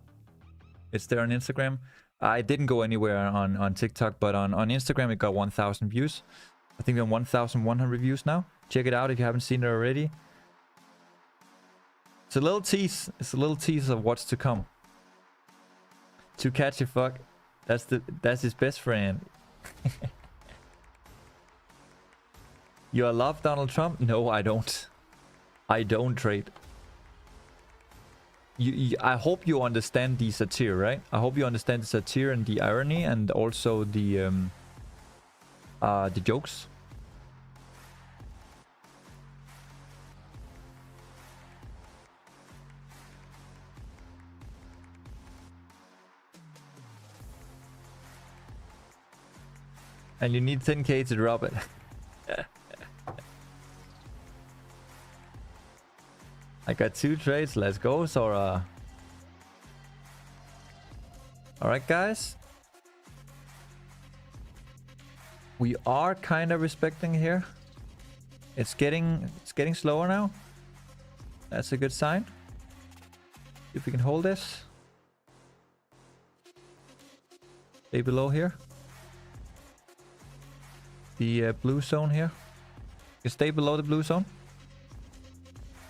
It's there on Instagram. I didn't go anywhere on TikTok, but on Instagram it got 1,000 views. I think we're on 1,100 views now. Check it out if you haven't seen it already. It's a little tease. It's a little tease of what's to come. To catch a fuck. That's his best friend. You love Donald Trump? No, I don't. I don't trade. I hope you understand the satire, right? I hope you understand the satire and the irony and also the jokes. And you need 10k to drop it. I got 2 trades. Let's go, Sora. Alright, guys. We are kind of respecting here. It's getting slower now. That's a good sign. If we can hold this. Stay below here. The blue zone here. You stay below the blue zone.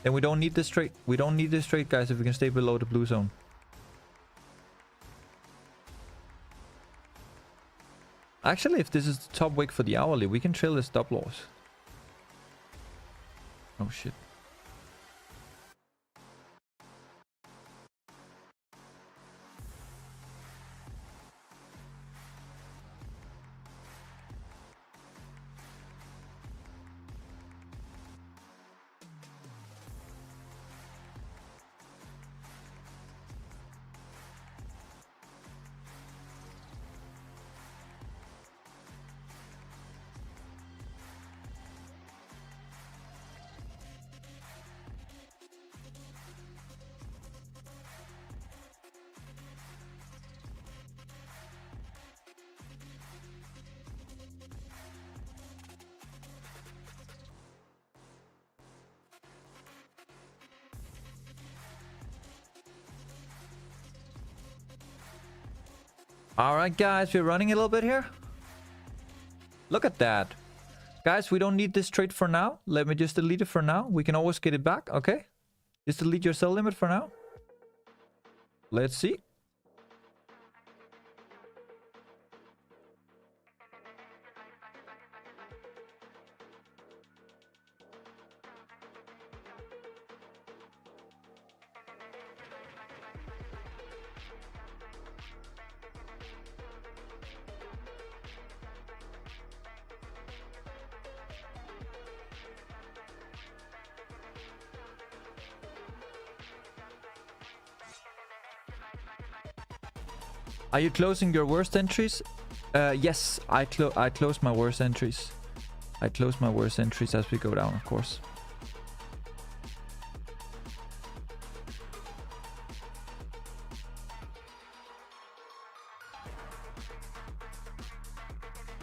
Then we don't need this trade. We don't need this trade, guys, if we can stay below the blue zone. Actually, if this is the top wick for the hourly, we can trail the stop loss. Oh shit. All right, guys, we're running a little bit here. Look at that. Guys, we don't need this trade for now. Let me just delete it for now. We can always get it back, okay? Just delete your sell limit for now. Let's see. Are you closing your worst entries? Yes, I close my worst entries. I close my worst entries as we go down, of course.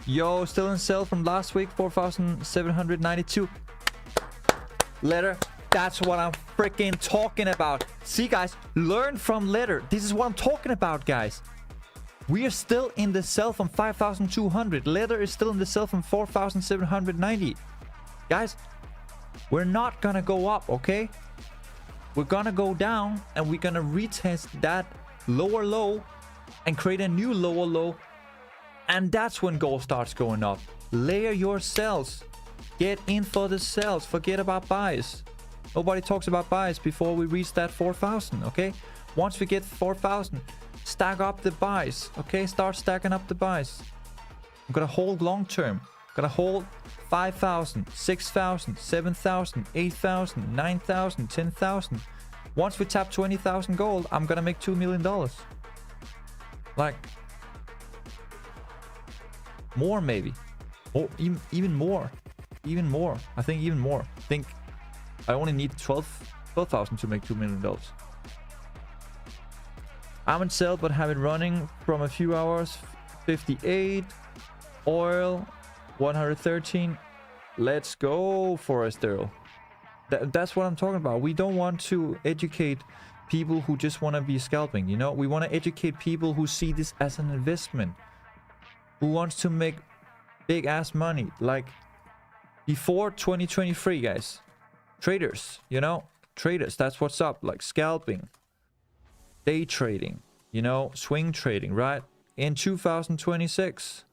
Yo, still in sell from last week, 4,792. Letter. That's what I'm freaking talking about. See, guys, learn from Letter. This is what I'm talking about, guys. We are still in the sell from 5,200. Leather is still in the sell from 4,790. Guys, we're not gonna go up, okay? We're gonna go down and we're gonna retest that lower low and create a new lower low. And that's when gold starts going up. Layer your sells. Get in for the sells. Forget about buys. Nobody talks about buys before we reach that 4,000, okay? Once we get 4,000, stack up the buys, okay? Start stacking up the buys. I'm gonna hold long term. Gonna hold 5,000, 6,000, 7,000, 8,000, 9,000, 10,000. Once we tap 20,000 gold, I'm gonna make $2 million. Like, more maybe. Or even more. Even more. I think even more. I think I only need 12,000 to make $2 million. I'm in sell, but have it running from a few hours. 58. Oil. 113. Let's go, Forester. That's what I'm talking about. We don't want to educate people who just want to be scalping, you know? We want to educate people who see this as an investment. Who wants to make big ass money. Like, before 2023, guys. Traders, you know? Traders, that's what's up. Like, scalping. Day trading, you know, swing trading, right? In 2026,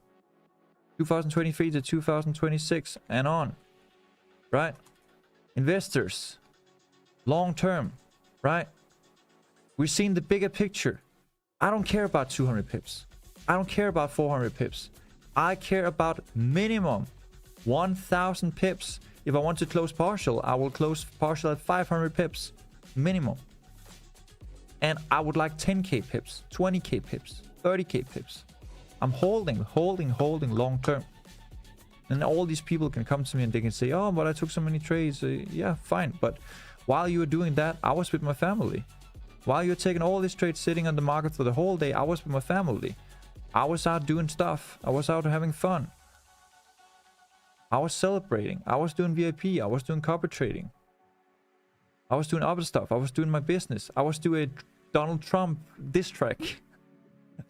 2023 to 2026 and on, right? Investors, long term, right? We're seeing the bigger picture. I don't care about 200 pips. I don't care about 400 pips. I care about minimum 1,000 pips. If I want to close partial, I will close partial at 500 pips minimum. And I would like 10k pips, 20k pips, 30k pips. I'm holding long term. And all these people can come to me and they can say, oh, but I took so many trades. Yeah, fine. But while you were doing that, I was with my family. While you're taking all these trades sitting on the market for the whole day, I was with my family. I was out doing stuff. I was out having fun. I was celebrating. I was doing VIP. I was doing copper trading. I was doing other stuff. I was doing my business. I was doing a Donald Trump diss track.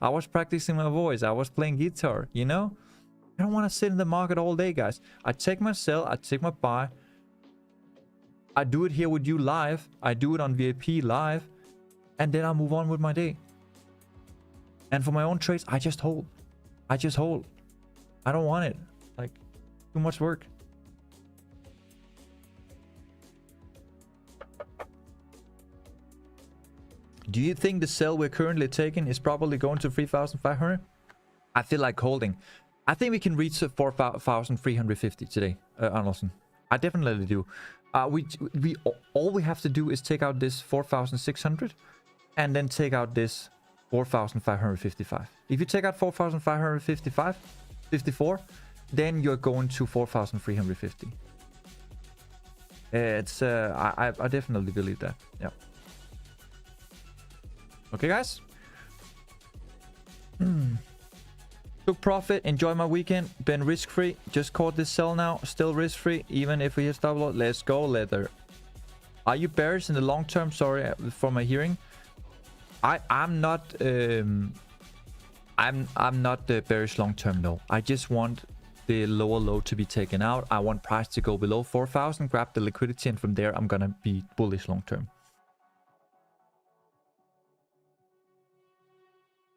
I was practicing my voice. I was playing guitar, you know? I don't want to sit in the market all day, guys. I take my sell. I take my buy. I do it here with you live. I do it on VIP live. And then I move on with my day. And for my own trades, I just hold. I just hold. I don't want it. Like, too much work. Do you think the sell we're currently taking is probably going to 3,500? I feel like holding. I think we can reach 4,350 today, Arnoldson. I definitely do. All we have to do is take out this 4,600 and then take out this 4,555. If you take out 4,554, then you're going to 4,350. It's I definitely believe that. Yeah. Okay, guys. Took profit. Enjoy my weekend. Been risk-free. Just caught this sell now. Still risk-free. Even if we hit stop loss. Let's go, Leather. Are you bearish in the long term? Sorry for my hearing. I'm not. I'm not bearish long term. No. I just want the lower low to be taken out. I want price to go below 4,000. Grab the liquidity, and from there I'm gonna be bullish long term.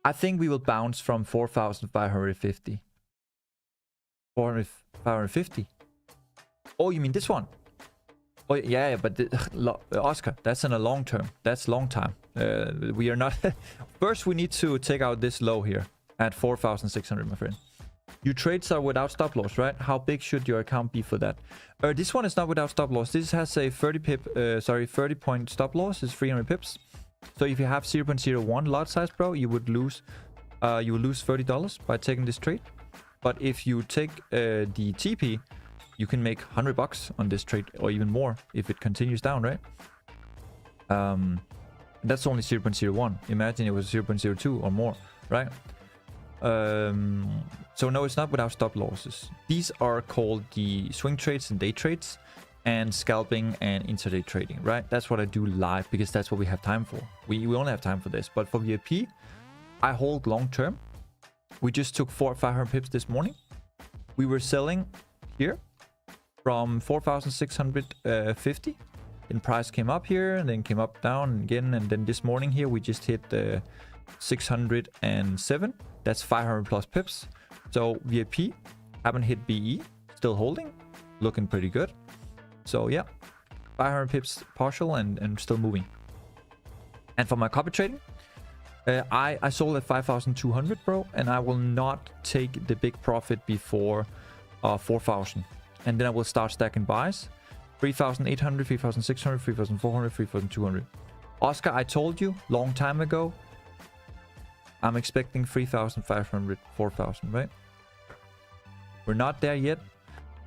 I think we will bounce from 4,550. 4,550. Oh, you mean this one? Oh, yeah, but Oscar, that's in a long term. That's long time. We are not... First, we need to take out this low here at 4,600, my friend. Your trades are without stop loss, right? How big should your account be for that? This one is not without stop loss. This has a 30 point stop loss. It's 300 pips. So if you have 0.01 lot size, bro, you would lose $30 by taking this trade. But if you take the TP, you can make $100 on this trade, or even more if it continues down, right? That's only 0.01. Imagine it was 0.02 or more, right? So no, it's not without stop losses. These are called the swing trades and day trades, and scalping and intraday trading, right? That's what I do live because that's what we have time for. We only have time for this. But for VIP, I hold long term. We just took 500 pips this morning. We were selling here from 4,650. Then price came up here and then came up down again. And then this morning here, we just hit 607. That's 500 plus pips. So VIP, haven't hit BE, still holding, looking pretty good. So yeah, 500 pips partial and still moving. And for my copy trading, I sold at 5,200, bro, and I will not take the big profit before 4,000. And then I will start stacking buys. 3,800, 3,600, 3,400, 3,200. Oscar, I told you long time ago, I'm expecting 3,500, 4,000, right? We're not there yet,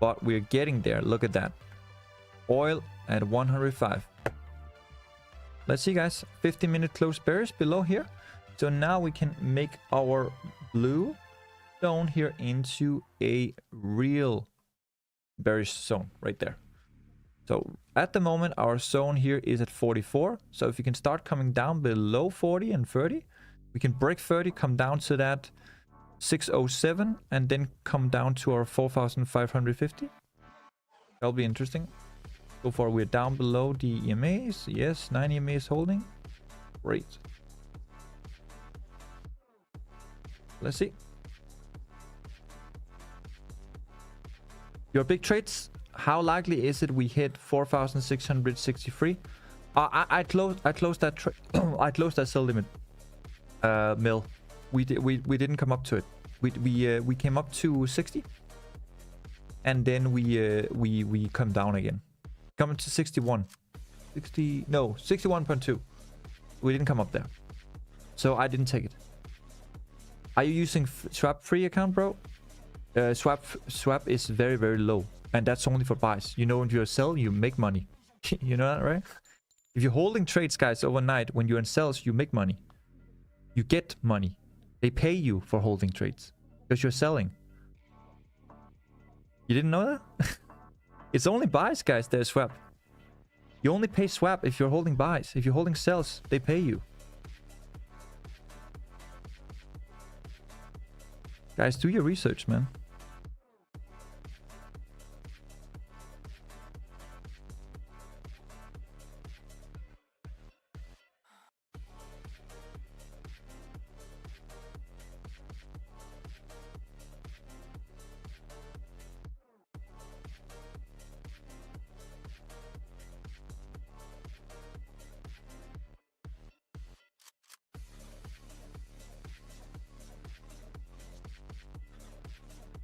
but we're getting there. Look at that. Oil at 105. Let's see, guys. 15-minute close bearish below here. So now we can make our blue zone here into a real bearish zone right there. So at the moment, our zone here is at 44. So if you can start coming down below 40 and 30, we can break 30, come down to that 607, and then come down to our 4,550. That'll be interesting. So far, we're down below the EMAs. Yes, 9 EMAs holding. Great. Let's see. Your big trades. How likely is it we hit 4,663? I closed that I closed that sell limit. Mill. We didn't come up to it. We came up to 60, and then we come down again. Coming to 61. 61.2. We didn't come up there. So I didn't take it. Are you using swap free account, bro? Swap is very, very low. And that's only for buys. You know, when you're sell, you make money. You know that, right? If you're holding trades, guys, overnight, when you're in sells, you make money. You get money. They pay you for holding trades because you're selling. You didn't know that? It's only buys, guys, there's swap. You only pay swap if you're holding buys. If you're holding sells, they pay you. Guys, do your research, man.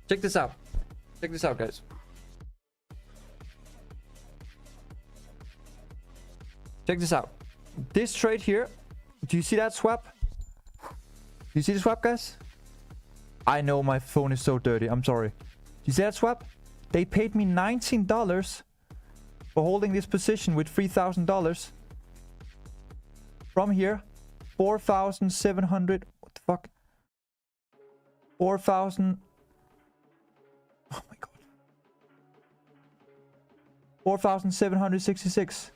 Check this out. Check this out, guys. Check this out. This trade here. Do you see that swap? Do you see the swap, guys? I know my phone is so dirty. I'm sorry. Do you see that swap? They paid me $19 for holding this position with $3,000. From here, 4,700. What the fuck? 4,000. Oh my god. 4,766.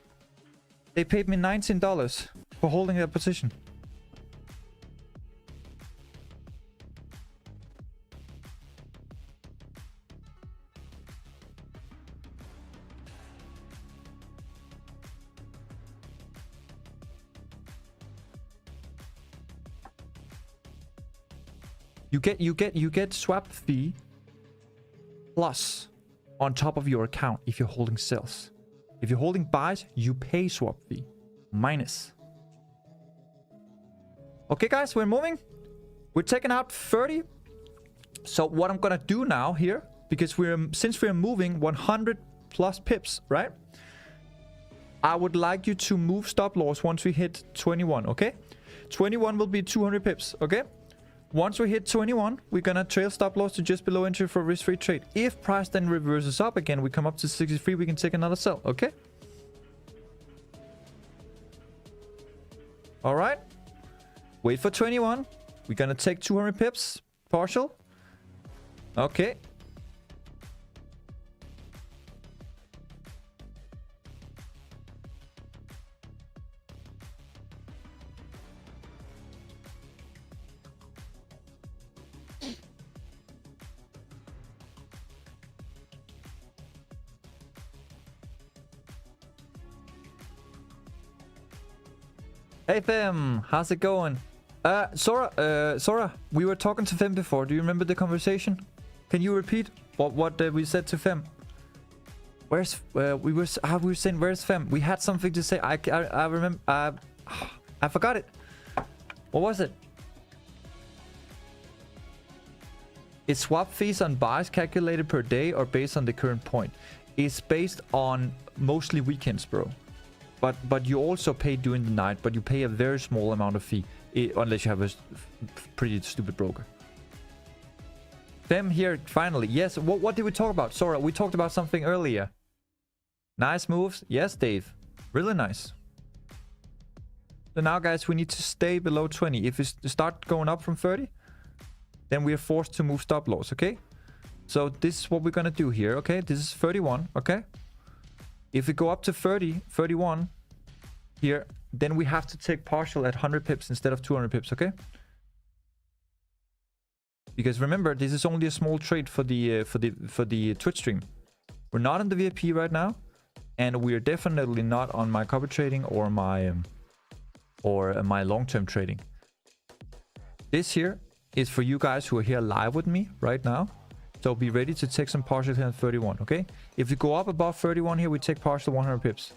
They paid me $19 for holding that position. You get swap fee plus on top of your account if you're holding sells. If you're holding buys, you pay swap fee minus. Okay, guys, we're moving. We're taking out 30. So what I'm gonna do now here, because since we're moving 100 plus pips, right? I would like you to move stop loss once we hit 21. Okay, 21 will be 200 pips. Okay. Once we hit 21, we're gonna trail stop loss to just below entry for risk-free trade. If price then reverses up again, we come up to 63, we can take another sell, okay? Alright. Wait for 21. We're gonna take 200 pips, partial. Okay. Hey Fem, how's it going? Sora, we were talking to Fem before. Do you remember the conversation? Can you repeat what we said to Fem? Where's we were saying where's Fem? We had something to say. I remember. I forgot it. What was it? Is swap fees on buys calculated per day or based on the current point? It's based on mostly weekends, bro. But you also pay during the night, but you pay a very small amount of fee, unless you have a pretty stupid broker. Fem here, finally. Yes, what did we talk about? Sora, we talked about something earlier. Nice moves. Yes, Dave. Really nice. So now, guys, we need to stay below 20. If we start going up from 30, then we are forced to move stop loss, okay? So this is what we're gonna do here, okay? This is 31, okay? If we go up to 30, 31 here, then we have to take partial at 100 pips instead of 200 pips, okay? Because remember, this is only a small trade for the Twitch stream. We're not on the VIP right now, and we're definitely not on my copy trading or my long-term trading. This here is for you guys who are here live with me right now. So be ready to take some partial here at 31, okay? If we go up above 31 here, we take partial 100 pips.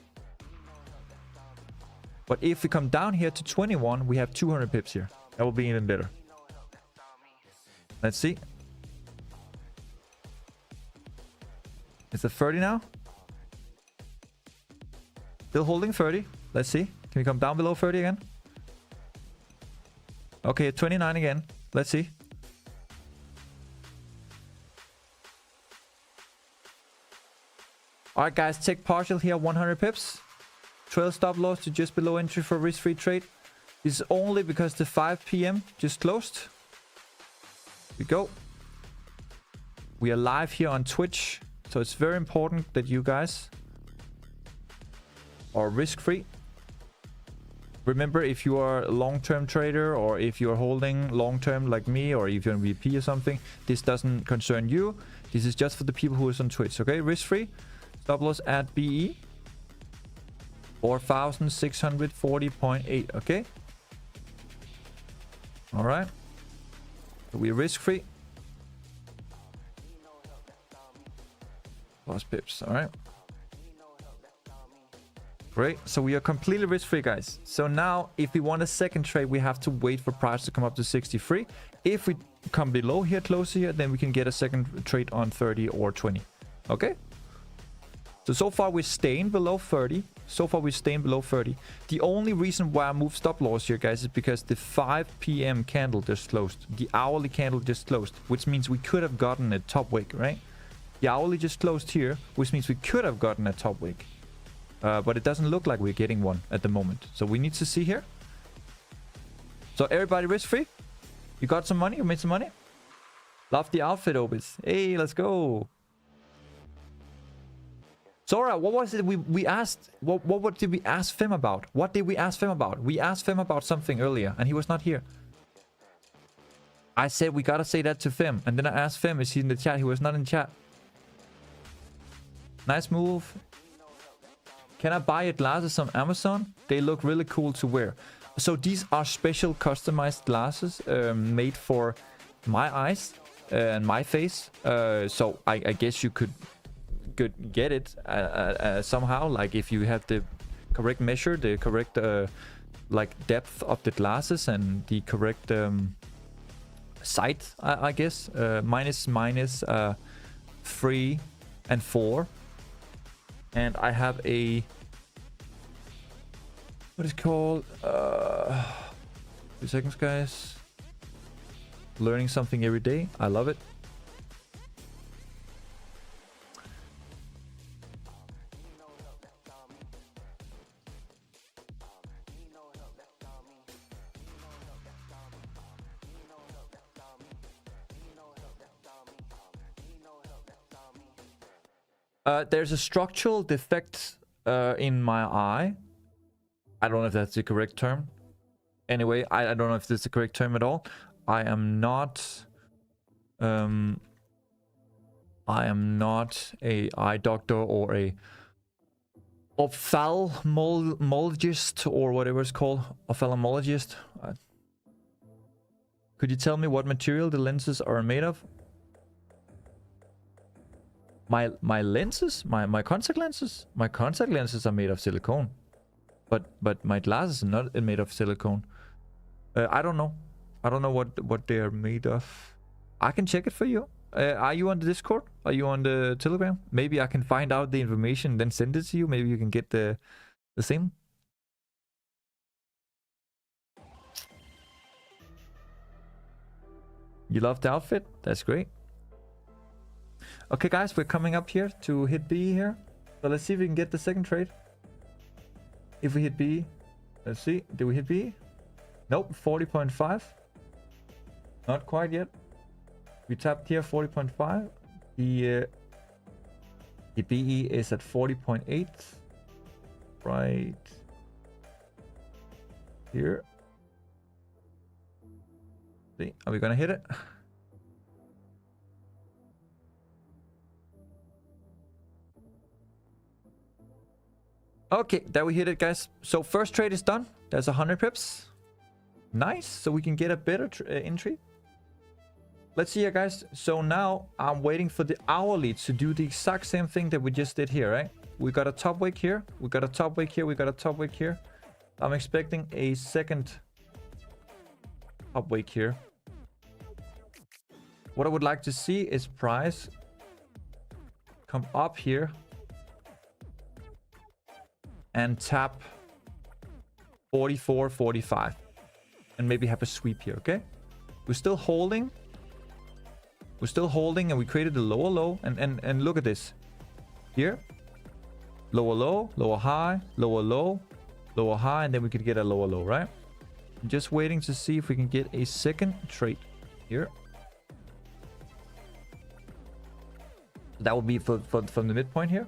But if we come down here to 21, we have 200 pips here. That will be even better. Let's see. It's a 30 now. Still holding 30. Let's see. Can we come down below 30 again? Okay, 29 again. Let's see. Alright guys, take partial here, 100 pips. Trail stop loss to just below entry for risk-free trade. This is only because the 5 PM just closed. Here we go. We are live here on Twitch. So it's very important that you guys are risk-free. Remember, if you are a long-term trader or if you're holding long-term like me or if you're in VP or something, this doesn't concern you. This is just for the people who is on Twitch, okay? Risk-free. Stop loss at BE 4,640.8, okay? All right. So we're risk-free. Plus pips, all right. Great. So we are completely risk-free, guys. So now, if we want a second trade, we have to wait for price to come up to 63. If we come below here, closer here, then we can get a second trade on 30 or 20. Okay? So far we're staying below 30. So far we're staying below 30. The only reason why I moved stop loss here, guys, is because the 5 p.m. candle just closed. The hourly candle just closed, which means we could have gotten a top wick, right? The hourly just closed here, which means we could have gotten a top wick. But it doesn't look like we're getting one at the moment. So we need to see here. So everybody risk-free? You got some money? You made some money? Love the outfit, Obis. Hey, let's go. Sora, what was it we asked? What did we ask Fem about? What did we ask Fem about? We asked Fem about something earlier, and he was not here. I said we gotta say that to Fem, and then I asked Fem, is he in the chat? He was not in chat. Nice move. Can I buy your glasses on Amazon? They look really cool to wear. So these are special customized glasses made for my eyes and my face. So I guess you could get it somehow, like if you have the correct measure, the correct like depth of the glasses and the correct sight, I guess. Minus 3 and 4, and I have a what is it called 2 seconds, guys. Learning something every day. I love it. There's a structural defect in my eye. I don't know if that's the correct term. Anyway, I don't know if this is the correct term at all. I am not a eye doctor or a ophthalmologist or whatever it's called. Ophthalmologist. Could you tell me what material the lenses are made of? My lenses? My contact lenses? My contact lenses are made of silicone. But my glasses are not made of silicone. I don't know. I don't know what they are made of. I can check it for you. Are you on the Discord? Are you on the Telegram? Maybe I can find out the information and then send it to you. Maybe you can get the same. You love the outfit? That's great. Okay, guys, we're coming up here to hit B here. So let's see if we can get the second trade. If we hit B, let's see. Did we hit B? Nope, 40.5. Not quite yet. We tapped here 40.5. The BE is at 40.8. Right here. See, are we gonna hit it? Okay, there we hit it, guys. So first trade is done. There's 100 pips. Nice. So we can get a better entry. Let's see here, guys. So now I'm waiting for the hourly to do the exact same thing that we just did here, right? We got a top wick here. We got a top wick here. We got a top wick here. I'm expecting a second top wick here. What I would like to see is price come up here and tap 44, 45, and maybe have a sweep here. Okay, we're still holding, and we created a lower low, and look at this here. Lower low, lower high, lower low, lower high, and then we could get a lower low, right? I'm just waiting to see if we can get a second trade here. That would be from the midpoint here.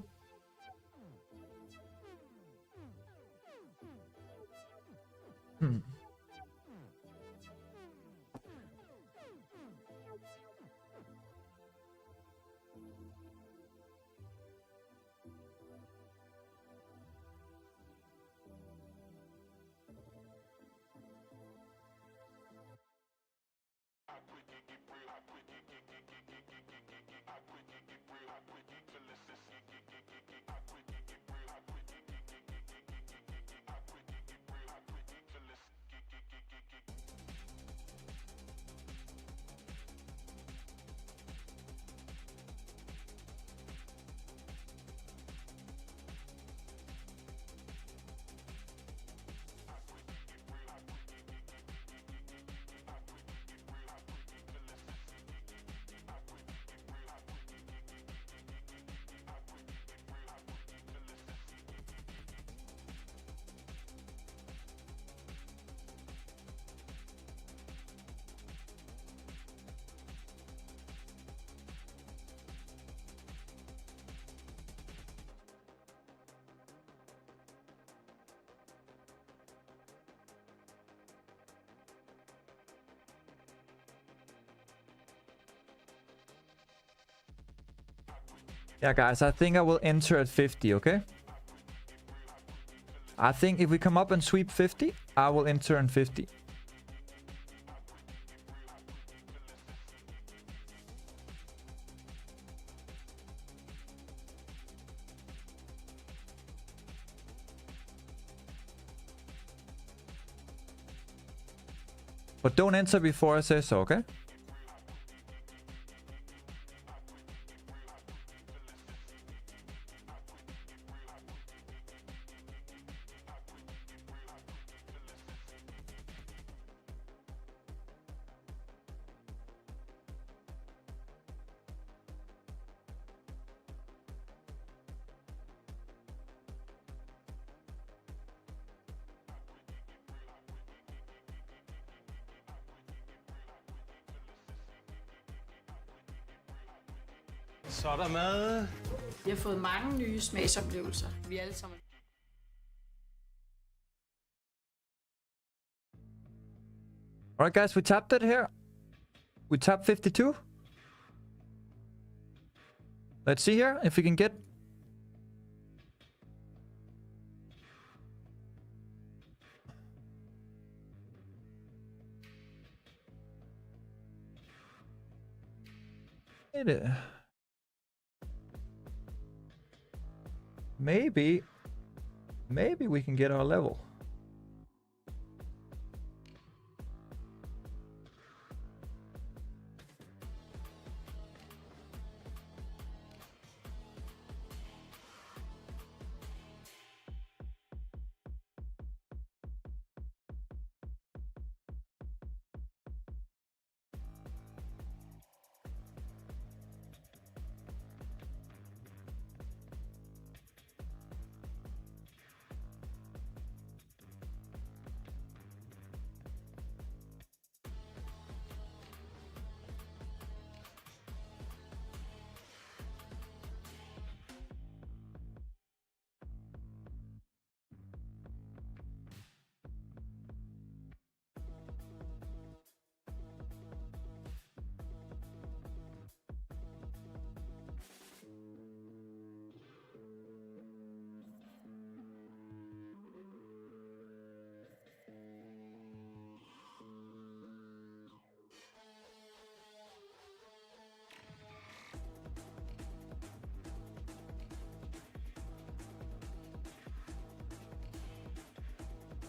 Yeah, guys, I think I will enter at 50, okay? I think if we come up and sweep 50, I will enter in 50. But don't enter before I say so, okay? Så er der mad. Vi har fået mange nye smagsoplevelser. Vi er alle sammen. Alright, guys, we tapped it here. We tapped 52. Let's see here if we can get... Maybe we can get our level.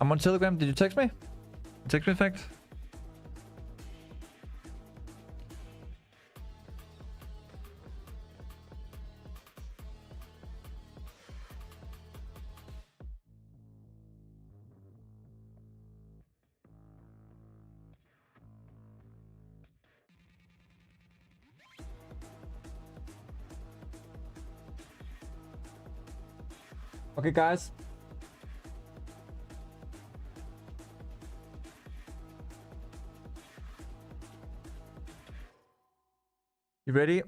I'm on Telegram. Did you text me? Text me, fact. Okay, guys. You ready?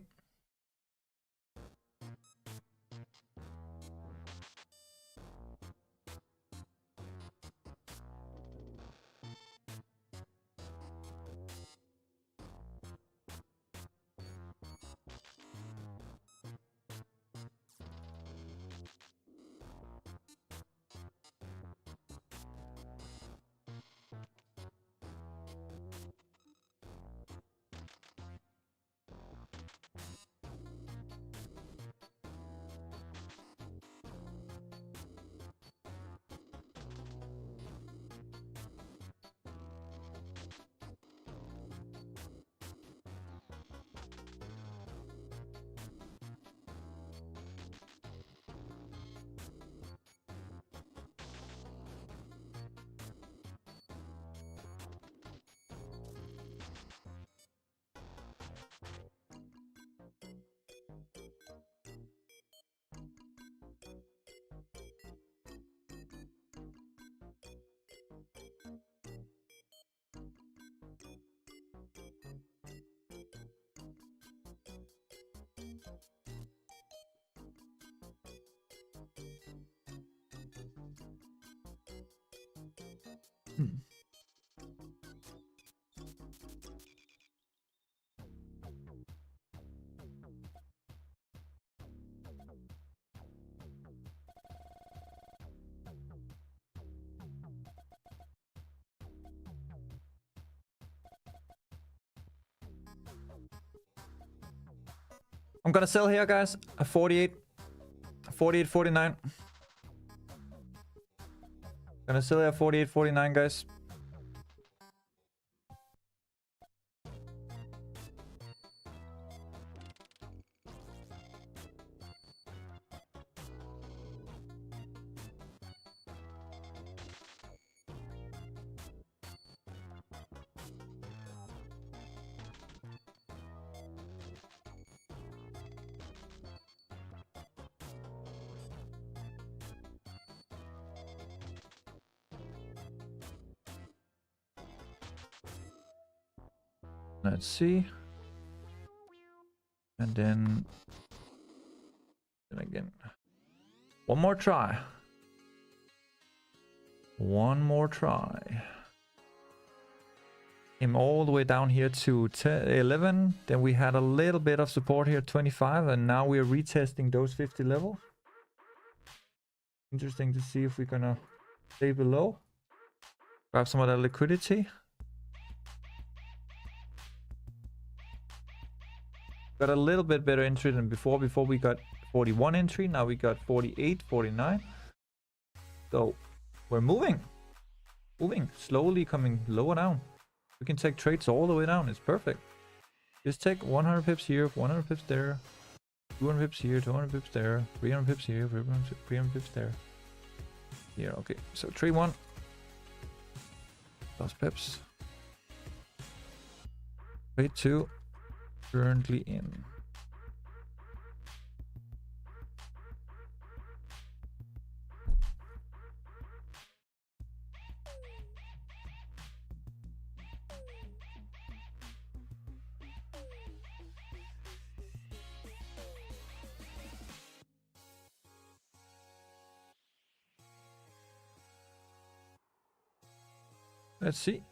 I'm gonna sell here, guys. A 48. 48, 49. Gonna sell here 48, 49, guys. Let's see. And then again. One more try. One more try. Came all the way down here to 10, 11. Then we had a little bit of support here, 25. And now we're retesting those 50 levels. Interesting to see if we're gonna stay below. Grab some of that liquidity. Got a little bit better entry than before. Before we got 41 entry. Now we got 48, 49. So we're moving. Moving. Slowly coming lower down. We can take trades all the way down. It's perfect. Just take 100 pips here, 100 pips there. 200 pips here, 200 pips there. 300 pips here, 300 pips there. Here, okay. So trade 1. Plus pips. Trade 2. Currently in. Let's see.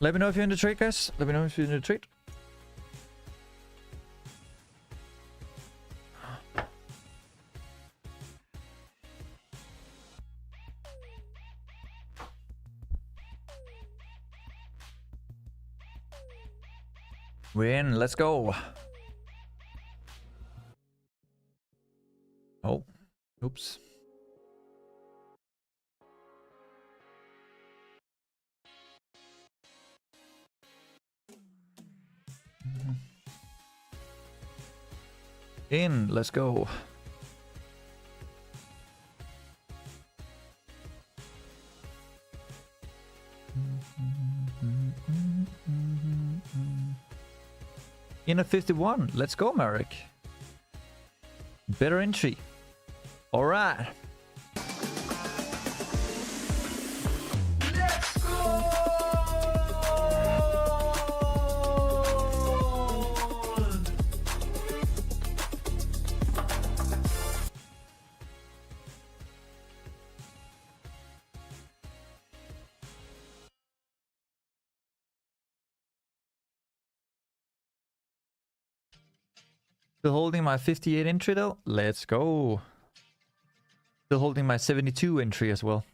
Let me know if you're in the trade, guys. Let me know if you're in the trade. We're in. Let's go. Oh, oops. In. Let's go. In a 51. Let's go, Marek. Better entry. All right. Let's go! Still holding my 58 entry though. Let's go. Still holding my 72 entry as well.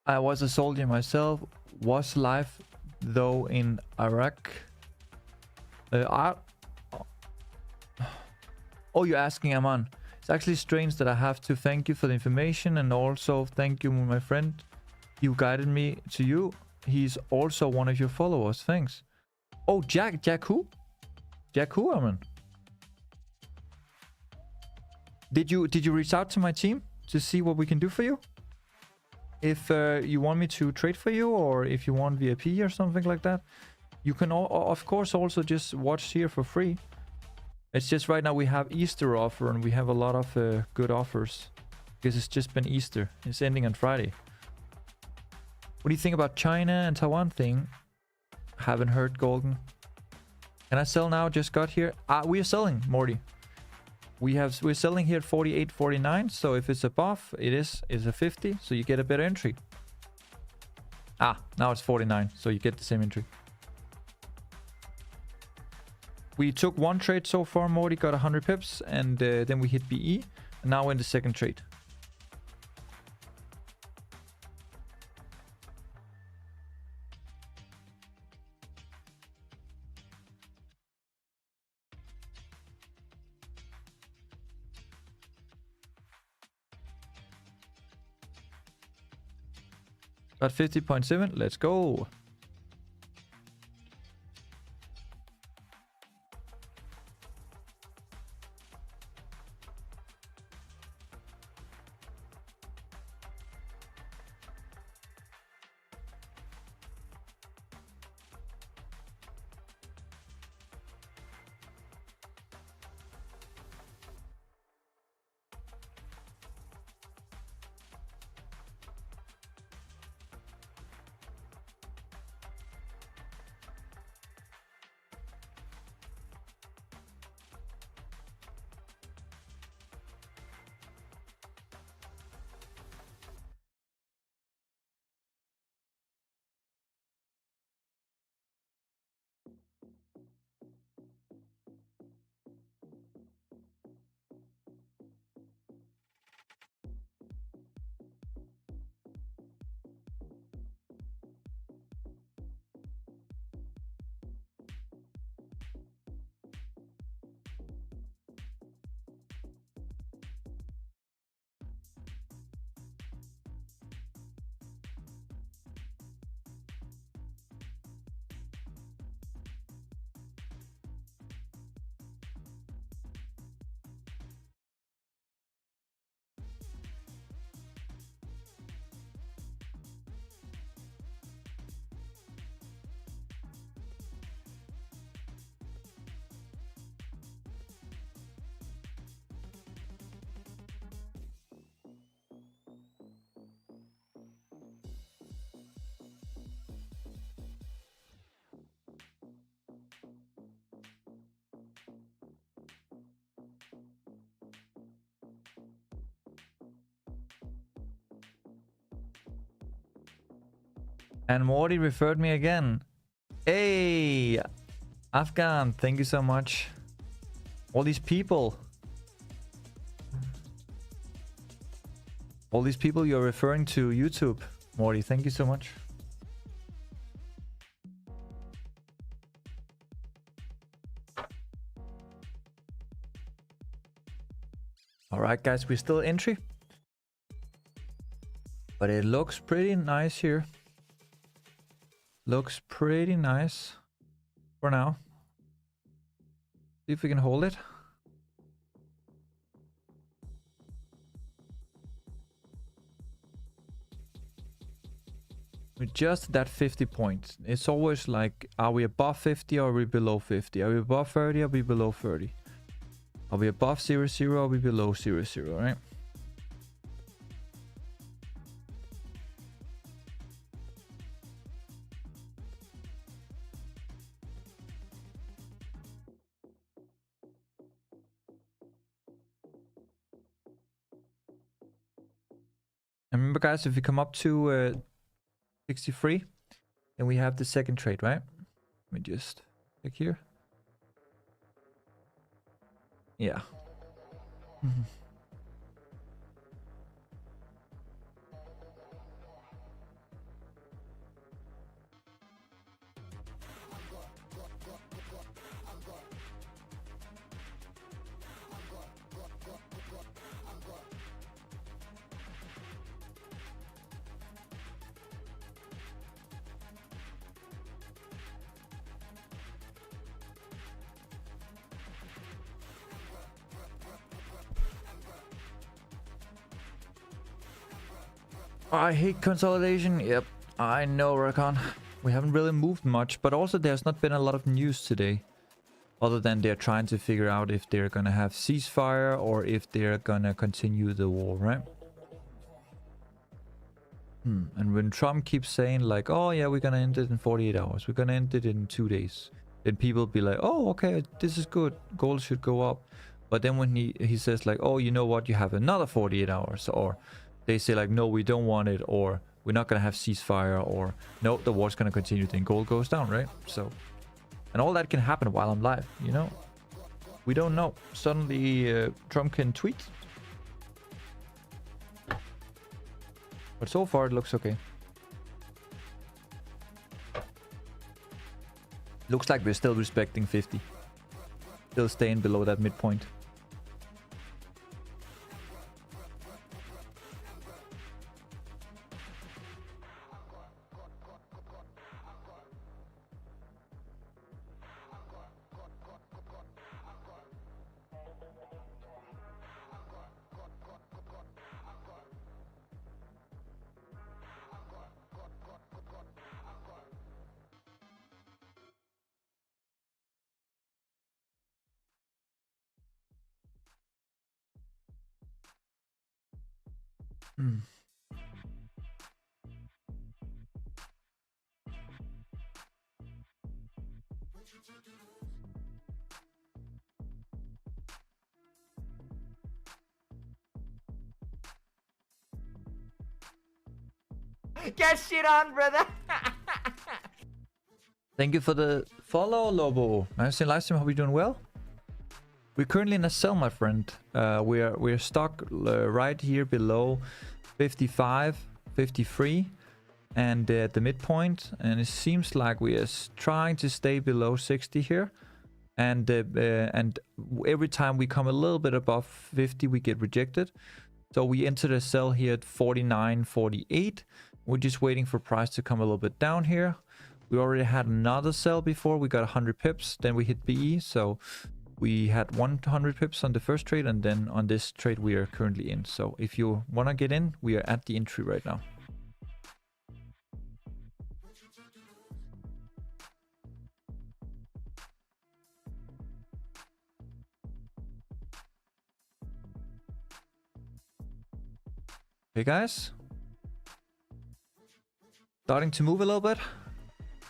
I was a soldier myself. Was life though in Iraq. Oh, you're asking Aman. It's actually strange that I have to thank you for the information and also thank you, my friend. You guided me to you. He's also one of your followers. Thanks. Oh, Jack who? Jack who, Aman? Did you reach out to my team to see what we can do for you? If you want me to trade for you, or if you want VIP or something like that, you can of course also just watch here for free. It's just right now we have Easter offer and we have a lot of good offers because it's just been Easter. It's ending on Friday. What do you think about China and Taiwan thing? Haven't heard, Golden. Can I sell now? Just got here. We are selling, Morty. We're selling here at 48.49. So if it's above, it's a 50. So you get a better entry. Now it's 49. So you get the same entry. We took one trade so far. Morty got 100 pips, and then we hit BE. And now we're in the second trade. Got 50.7. Let's go. And Morty referred me again. Hey, Afghan, thank you so much. All these people. All these people you're referring to YouTube. Morty, thank you so much. Alright guys, we're still entry. But it looks pretty nice here. Looks pretty nice for now. See if we can hold it. With just that 50 points. It's always like, are we above 50 or are we below 50? Are we above 30 or are we below 30? Are we above 0, 0 or are we below 0, 0, right? And remember guys, if we come up to 63, then we have the second trade, right? Let me just click here. Yeah. I hate consolidation. Yep, I know, Rakan. We haven't really moved much, but also there's not been a lot of news today. Other than they're trying to figure out if they're gonna have ceasefire or if they're gonna continue the war, right? And when Trump keeps saying like, oh yeah, we're gonna end it in 48 hours, we're gonna end it in 2 days, then people be like, oh okay, this is good, gold should go up. But then when he says like, oh, you know what, you have another 48 hours, or they say like, no, we don't want it, or we're not gonna have ceasefire, or no, the war's gonna continue, then gold goes down, right? So, and all that can happen while I'm live, you know? We don't know. Suddenly Trump can tweet. But so far it looks okay. Looks like we're still respecting 50. Still staying below that midpoint. Get shit on, brother. Thank you for the follow, Lobo. Nice to see you live stream. Hope you're doing well. We're currently in a sell, my friend. We're stuck right here below 55, 53, and at the midpoint. And it seems like we are trying to stay below 60 here. And every time we come a little bit above 50, we get rejected. So we entered a sell here at 49, 48. We're just waiting for price to come a little bit down here. We already had another sell before. We got 100 pips. Then we hit BE. So we had 100 pips on the first trade. And then on this trade we are currently in. So if you want to get in, we are at the entry right now. Okay, guys. Starting to move a little bit.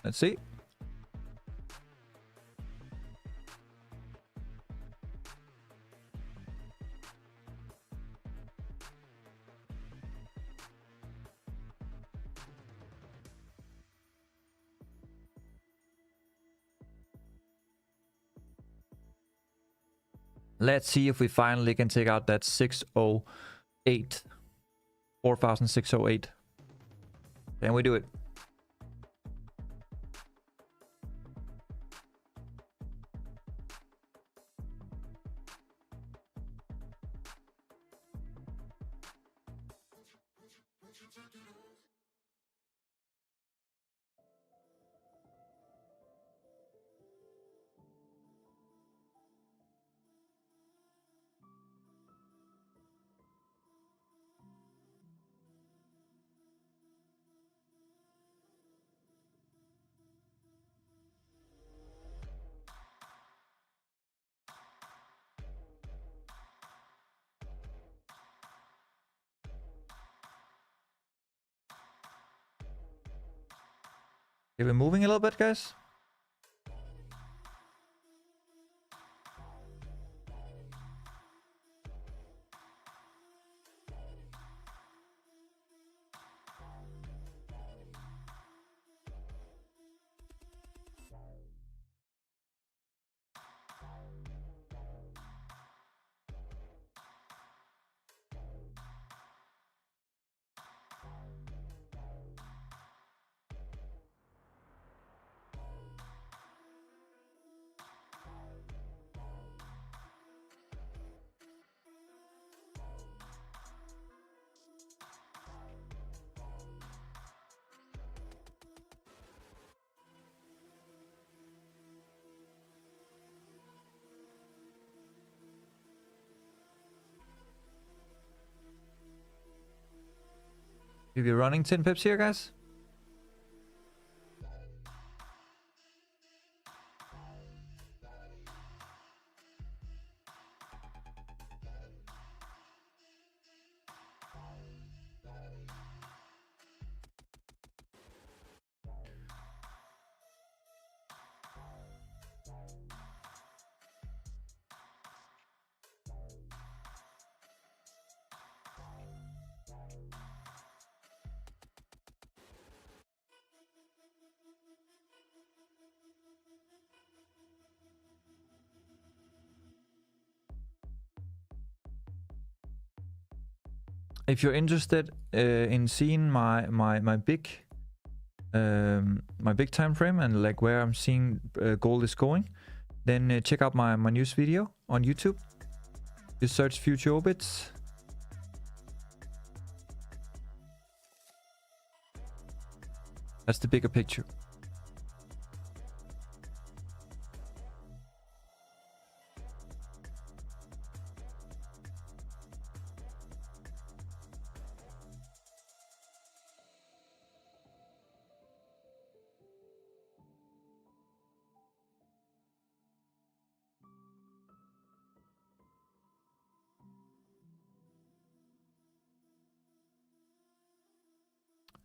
Let's see. Let's see if we finally can take out that 608. 4,608. Can we do it? Okay, we're moving a little bit, guys. We're running 10 pips here, guys. If you're interested in seeing my big time frame and like where I'm seeing gold is going, then check out my news video on YouTube. Just search future orbits. That's the bigger picture.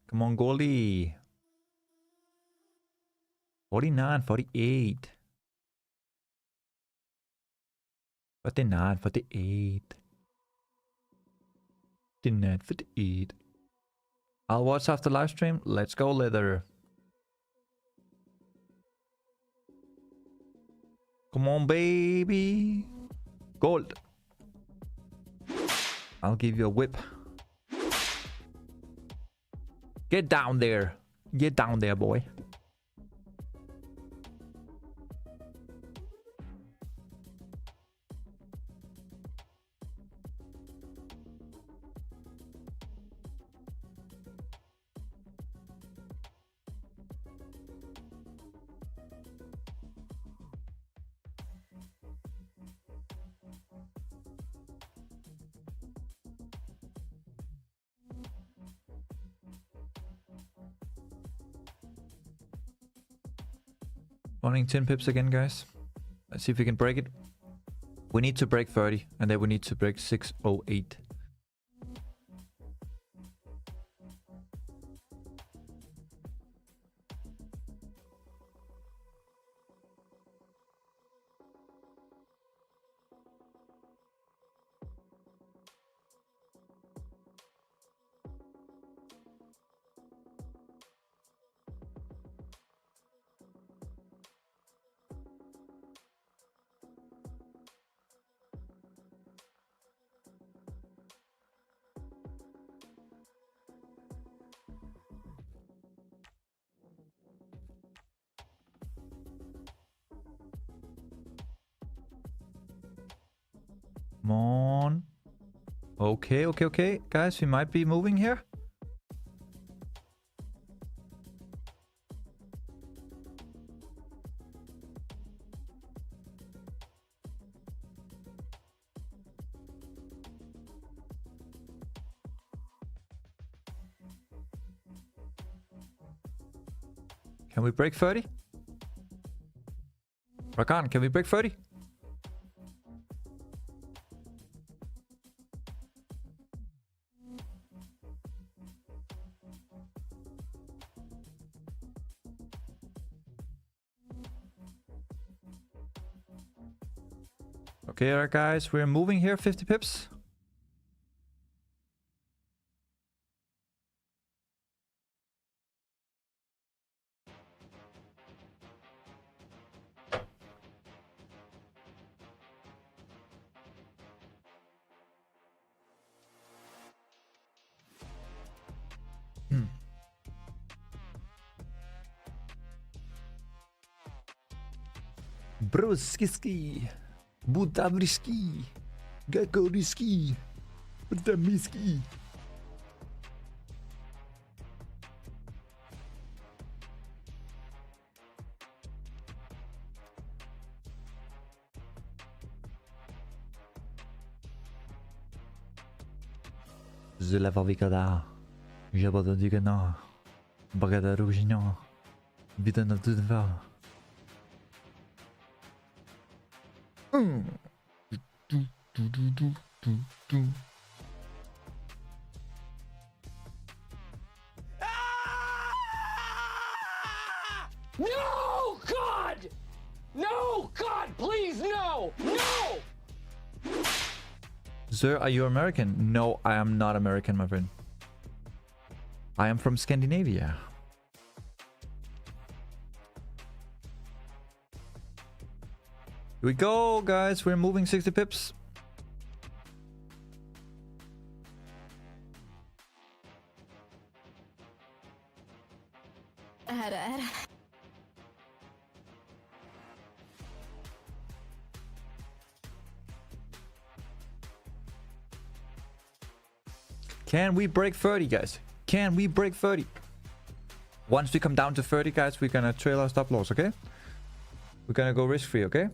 Come on, Goldie. 49, 48. 49, 48. 49, 48. I'll watch after live stream. Let's go, Leather. Come on, baby. Gold. I'll give you a whip. Get down there. Get down there, boy. Running 10 pips again, guys. Let's see if we can break it. We need to break 30, and then we need to break 608. Come on. Okay. Guys, we might be moving here. Can we break 30? Rakan, can we break 30? Okay, alright guys, we're moving here 50 pips. Broskiski, Butabriski, Gakoriski, Butamiski. Zilla Vikada. Jabada digana. Bagada rugina. Bidana dudva. No, God! No, God, please, no! No! Sir, are you American? No, I am not American, my friend. I am from Scandinavia. Here we go, guys. We're moving 60 pips. Can we break 30, guys? Can we break 30? Once we come down to 30, guys, we're gonna trail our stop loss, okay? We're gonna go risk-free, okay?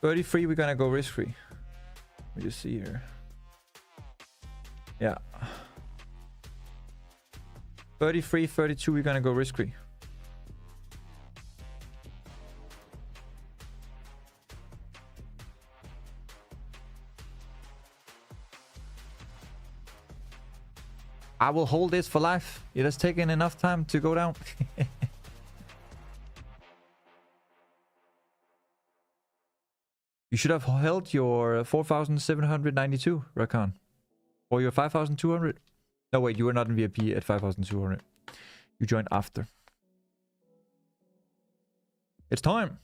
33, we're gonna go risk-free. Let me just see here. Yeah. 33, 32, we're gonna go risk-free. I will hold this for life. It has taken enough time to go down. You should have held your 4,792, Rakan. Or your 5,200. No, wait, you were not in VIP at 5,200. You joined after. It's time.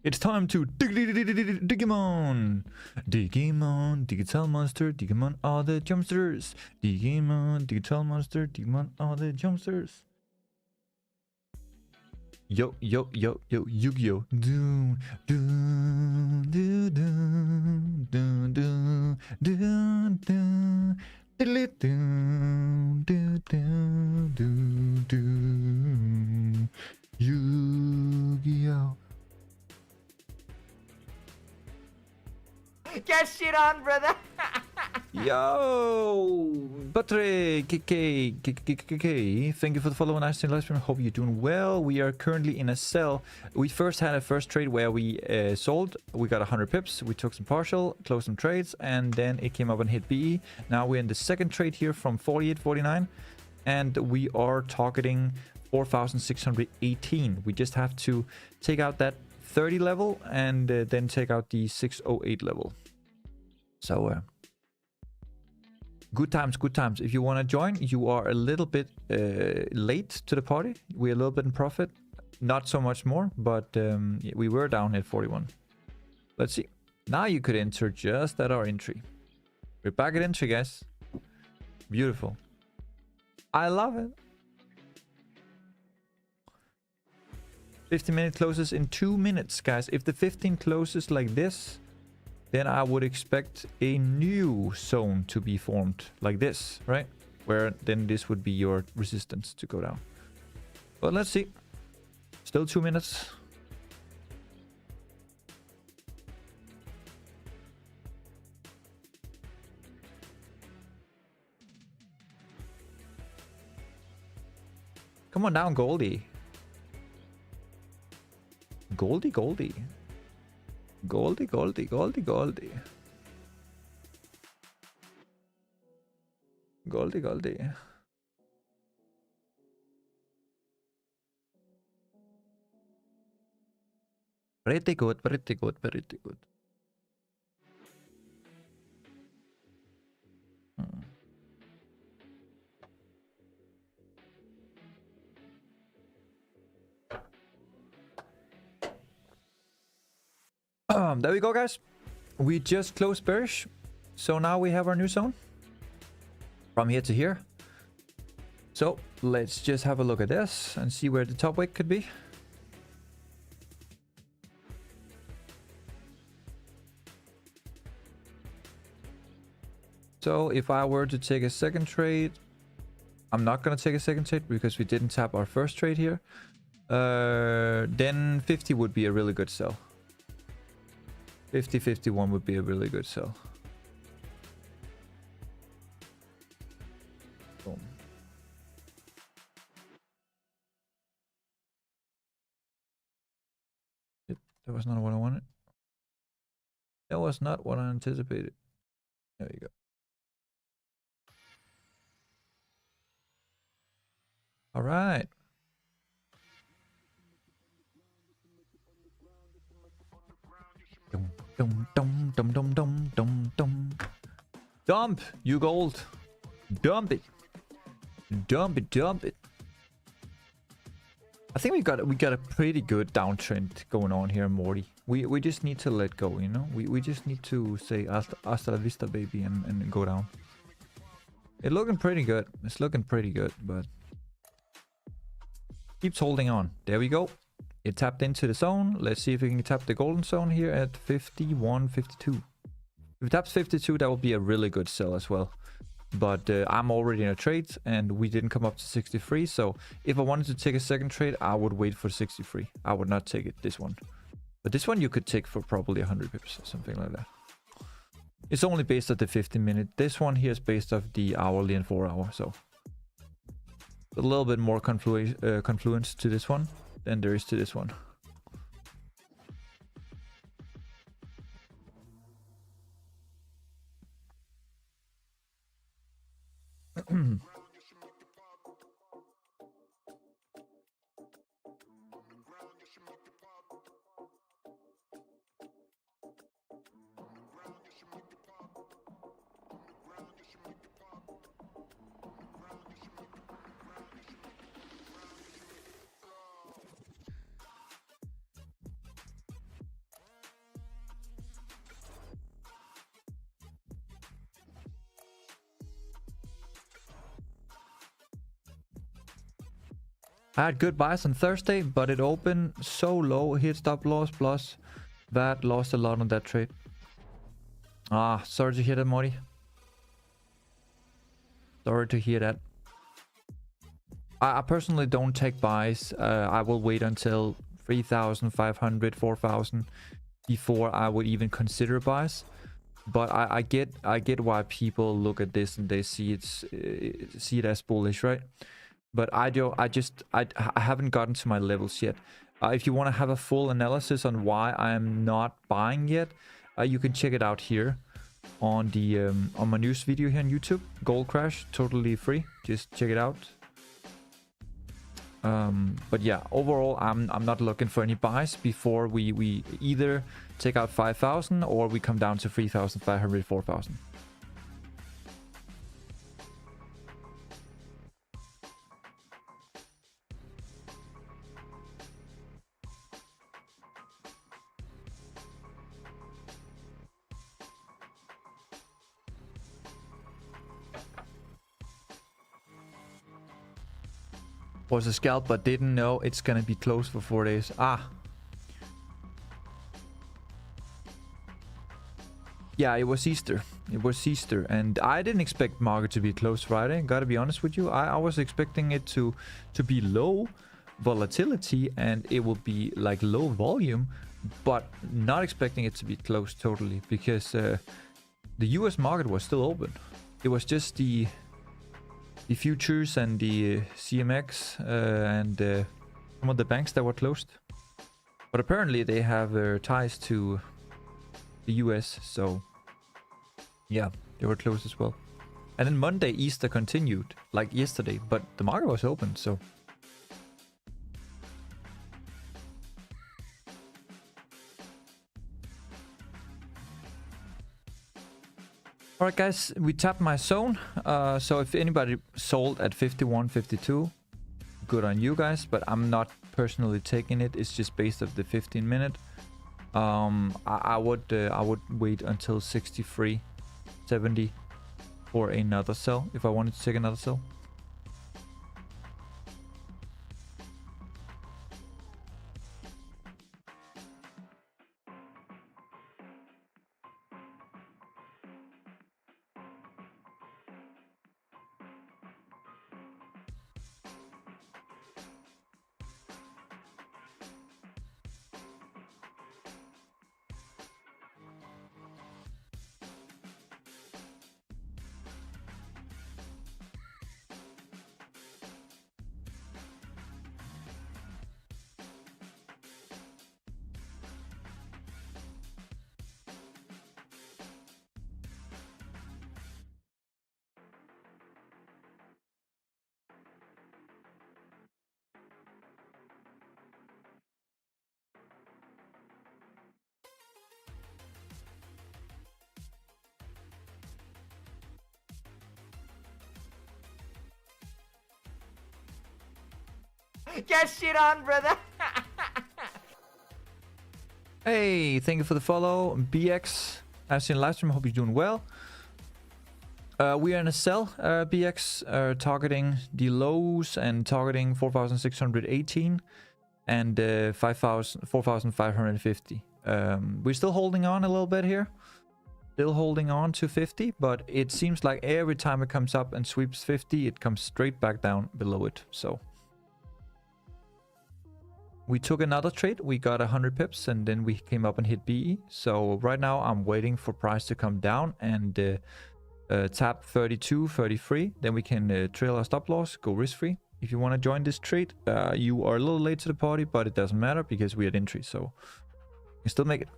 It's time to Digimon! Digimon, Digital Monster, Digimon are the jumpsters. Digimon, Digital Monster, Digimon are the jumpsters. Yo, yo, yo, yo, Yu-Gi-Oh! Do, do, do, do, do, do, do, do. Do, do, do, do, do. Yu-Gi-Oh! Get shit on, brother. Yo, Patrick, KK, thank you for the follow and nice live stream. Hope you're doing well. We are currently in a sell. We first had a first trade where we sold. We got 100 pips. We took some partial, closed some trades, and then it came up and hit BE. Now we're in the second trade here from 48.49, and we are targeting 4,618. We just have to take out that 30 level and then take out the 608 level. So good times, good times. If you want to join, you are a little bit late to the party. We're a little bit in profit, not so much more, but we were down at 41. Let's see. Now you could enter just at our entry. We're back at entry, guys. Beautiful. I love it. 15-minute closes in 2 minutes, guys. If the 15 closes like this, then I would expect a new zone to be formed like this, right? Where then this would be your resistance to go down. But let's see. Still 2 minutes. Come on down, Goldie. Goldie, Goldie. Goldie, Goldie, Goldie, Goldie. Goldie, Goldie. Pretty good, pretty good, pretty good. There we go, guys. We just closed bearish. So now we have our new zone. From here to here. So let's just have a look at this and see where the top wick could be. So if I were to take a second trade, I'm not going to take a second trade because we didn't tap our first trade here. Then 50 would be a really good sell. 50-51 would be a really good sell. not what I wanted. That was not what I anticipated. There you go. All right. Dum, dum, dum, dum, dum, dum, dum, dum. Dump, you gold. Dump it. Dump it, dump it. I think we got a pretty good downtrend going on here, Morty. We just need to let go, you know? We just need to say hasta la vista, baby, and go down. It's looking pretty good. It's looking pretty good, but keeps holding on. There we go. It tapped into the zone. Let's see if we can tap the golden zone here at 51, 52. If it taps 52, that will be a really good sell as well. But I'm already in a trade and we didn't come up to 63. So if I wanted to take a second trade, I would wait for 63. I would not take it, this one. But this one you could take for probably 100 pips or something like that. It's only based off the 15-minute. This one here is based off the hourly and 4-hour. So a little bit more confluence to this one than there is to this one. I had good buys on Thursday, but it opened so low. Hit stop loss plus that, lost a lot on that trade. Ah, sorry to hear that, Morty. Sorry to hear that. I personally don't take buys. I will wait until 3,500, 4,000 before I would even consider buys. But I get why people look at this and they see it as bullish, right? But I haven't gotten to my levels yet. If you want to have a full analysis on why I am not buying yet, you can check it out here on the on my news video here on YouTube. Gold crash, totally free. Just check it out. But yeah, overall, I'm not looking for any buys before we either take out 5,000 or we come down to 3,500, 4,000. Was a scalp, but didn't know it's gonna be closed for 4 days. Ah. Yeah, it was Easter. It was Easter, and I didn't expect market to be closed Friday. Gotta be honest with you. I was expecting it to be low volatility and it will be like low volume, but not expecting it to be closed totally because the US market was still open. It was just the futures and the CMX and some of the banks that were closed. But apparently they have ties to the US, so yeah, they were closed as well. And then Monday, Easter continued, like yesterday, but the market was open, so... Alright guys, we tapped my zone, so if anybody sold at 51, 52, good on you guys, but I'm not personally taking it. It's just based off the 15-minute. I would wait until 63, 70 for another sell if I wanted to take another sell. Get shit on, brother. Hey, thank you for the follow. BX, I've seen live stream. Hope you're doing well. We are in a sell, BX, targeting the lows and targeting 4,618 and 4,550. We're still holding on a little bit here. Still holding on to 50, but it seems like every time it comes up and sweeps 50, it comes straight back down below it. So we took another trade. We got 100 pips and then we came up and hit BE. So right now I'm waiting for price to come down and tap 32, 33. Then we can trail our stop loss, go risk free. If you want to join this trade, you are a little late to the party, but it doesn't matter because we had entry. So you can still make it.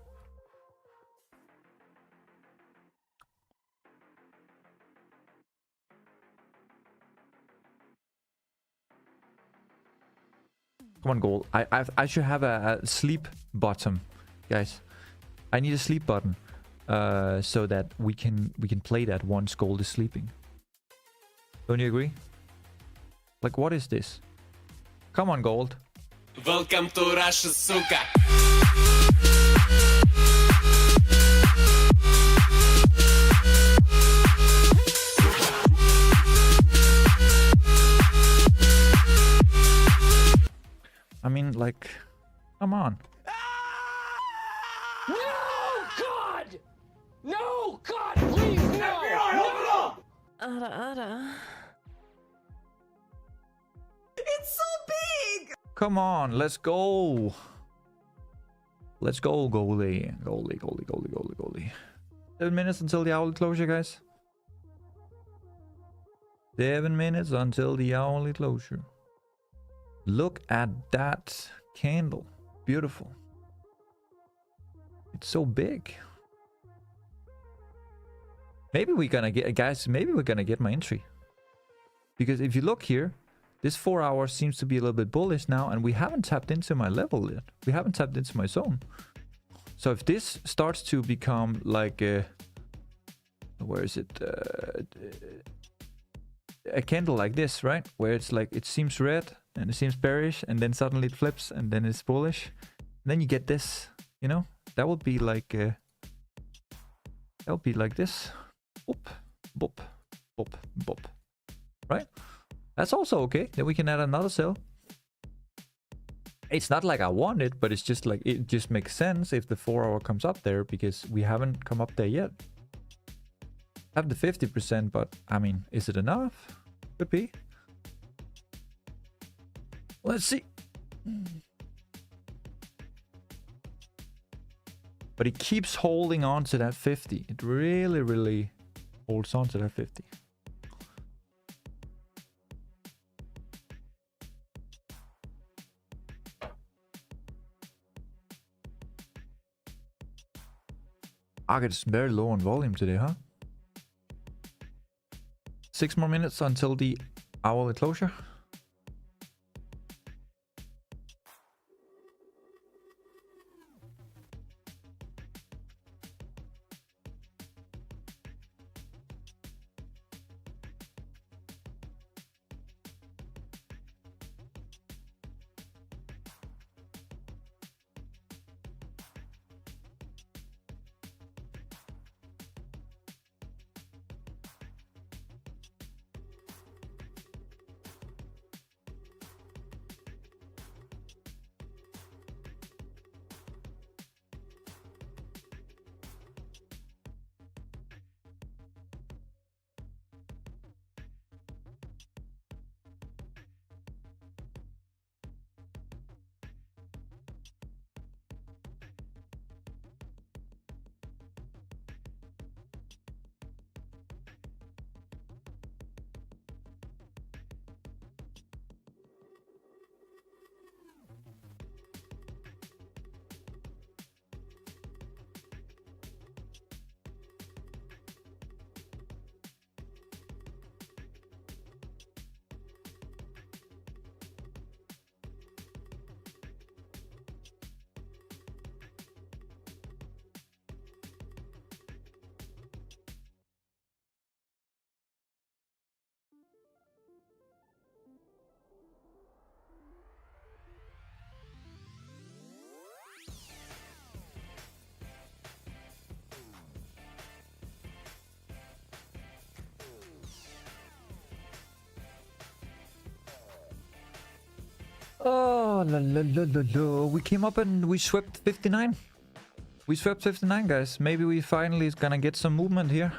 Come on, gold. I should have a sleep button, guys. I need a sleep button, so that we can play that once gold is sleeping. Don't you agree? Like, what is this? Come on, gold. Welcome to Russia, suka. I mean, like, come on. No, God! No, God, please, no! No! It's so big. Come on, let's go. Let's go, goalie. Goalie. 7 minutes until the hourly closure, guys. 7 minutes until the hourly closure. Look at that candle. Beautiful. It's so big. Maybe we're gonna get, guys, maybe we're gonna get my entry. Because if you look here, this 4 hours seems to be a little bit bullish now, and we haven't tapped into my level yet. We haven't tapped into my zone. So if this starts to become like where is it? A candle like this, right? Where it's like, it seems red and it seems bearish, and then suddenly it flips and then it's bullish. And then you get this, you know? That would be like that would be like this. Boop, boop, boop, boop. Right? That's also okay. Then we can add another cell. It's not like I want it, but it's just like, it just makes sense if the 4 hour comes up there, because we haven't come up there yet. Have the 50%, but I mean, is it enough? Could be. Let's see. But it keeps holding on to that 50. It really, really holds on to that 50. It's very low on volume today, huh? 6 more minutes until the hourly closure. Oh, la, la, la, la, la. We came up and we swept 59. We swept 59, guys. Maybe we finally is gonna get some movement here.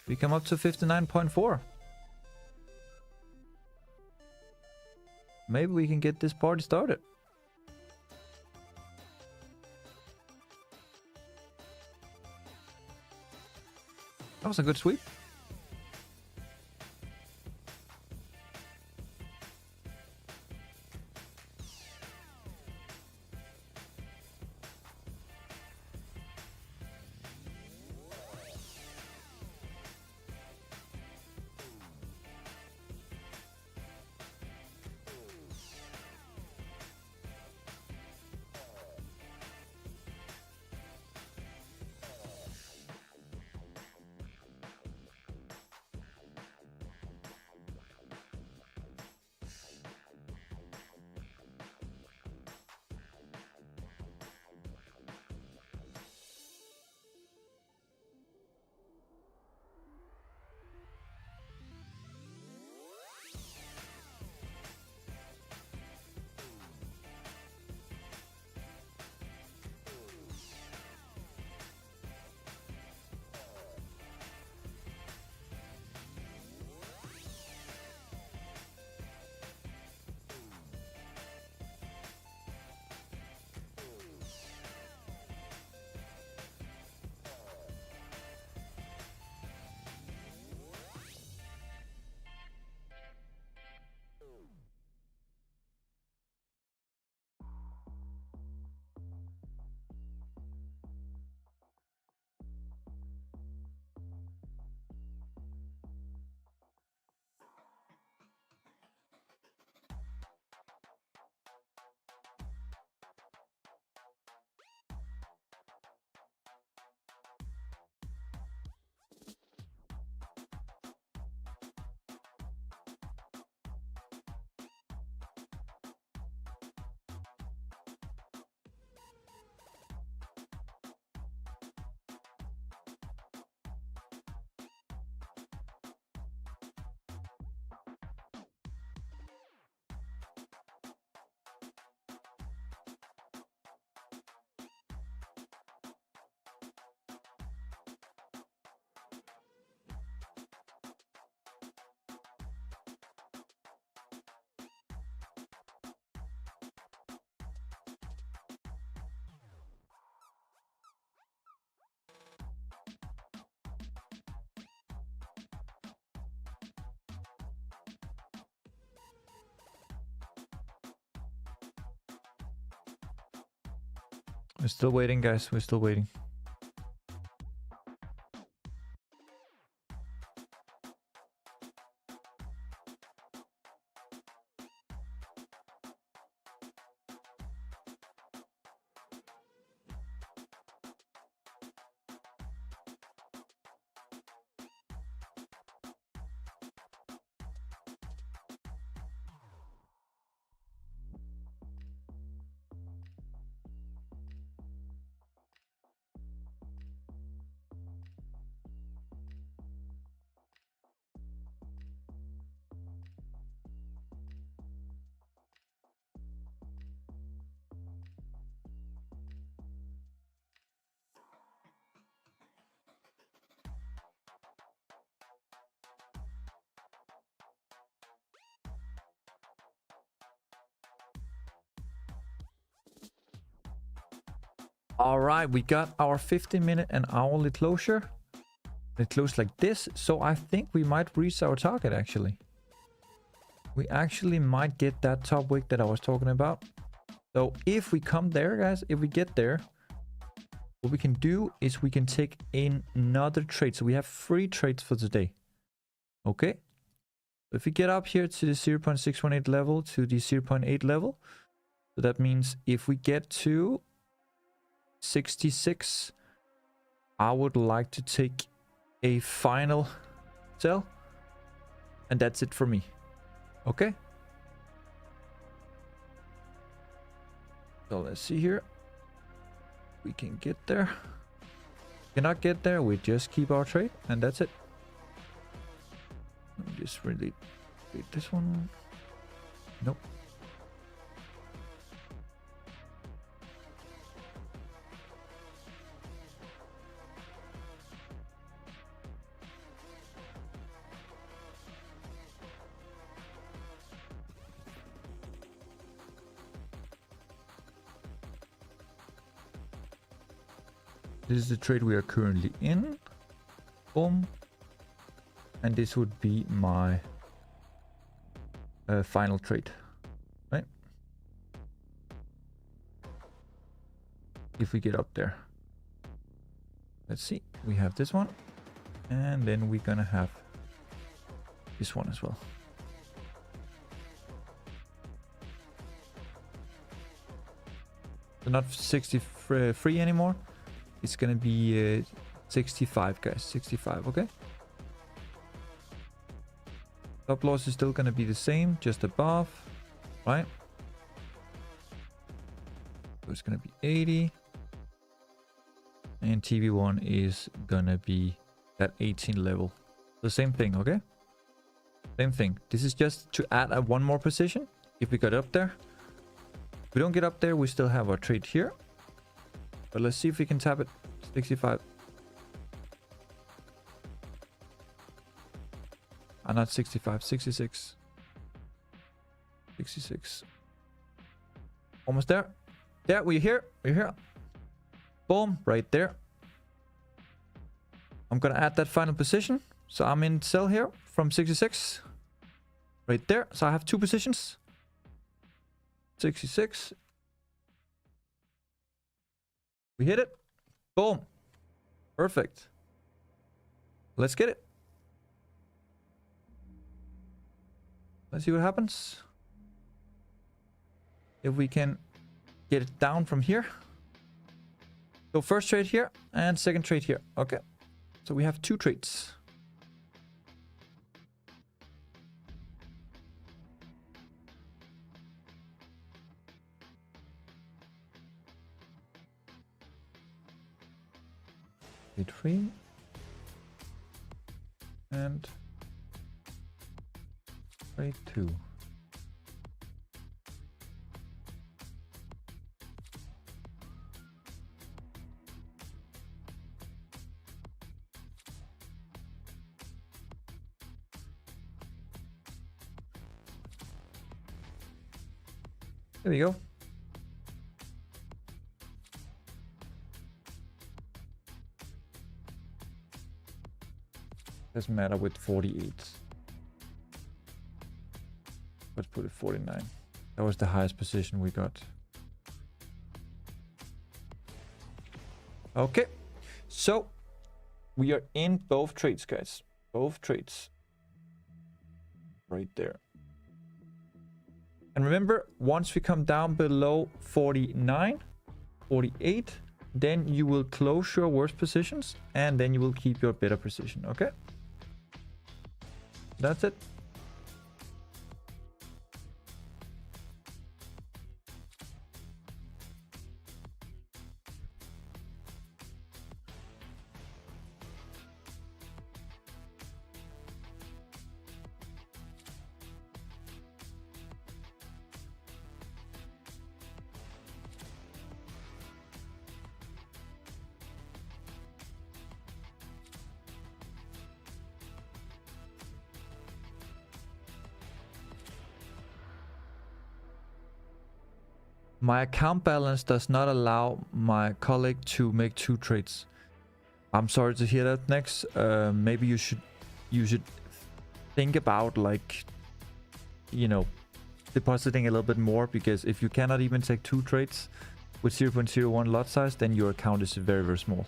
We come up to 59.4. Maybe we can get this party started. That was a good sweep. We're still waiting, guys. We're still waiting. All right, we got our 15-minute and hourly closure. It closed like this, so I think we might reach our target actually. We actually might get that top wick that I was talking about. So if we come there, guys, if we get there, what we can do is we can take in another trade. So we have 3 trades for today. Okay. If we get up here to the 0.618 level, to the 0.8 level, so that means if we get to 66, I would like to take a final sell, and that's it for me. Okay, so let's see here. We can get there. Cannot get there, we just keep our trade, and that's it. just really read this one. Nope. This is the trade we are currently in. Boom. And this would be my final trade, right? If we get up there. Let's see. We have this one. And then we're gonna have this one as well. So not 63 anymore. It's gonna be 65, guys. 65, okay? Stop loss is still gonna be the same, just above, right? So it's gonna be 80. And TV1 is gonna be that 18 level. The same thing, okay? Same thing. This is just to add one more position. If we got up there. If we don't get up there, we still have our trade here. But let's see if we can tap it. 65. Not 65. 66. 66. Almost there. Yeah, we're here. We're here. Boom. Right there. I'm gonna add that final position. So I'm in sell here from 66. Right there. So I have two positions. 66. We hit it. Boom. Perfect. Let's get it. Let's see what happens. If we can get it down from here. So first trade here and second trade here. Okay. So we have two trades. Trade 3 and trade 2. There we go. Doesn't matter with 48. Let's put it 49. That was the highest position we got. Okay. So we are in both trades, guys. Both trades. Right there. And remember, once we come down below 49, 48, then you will close your worst positions and then you will keep your better position. Okay? That's it. My account balance does not allow my colleague to make two trades. I'm sorry to hear that, Next. Maybe you should think about, like, you know, depositing a little bit more, because if you cannot even take two trades with 0.01 lot size, then your account is very, very small.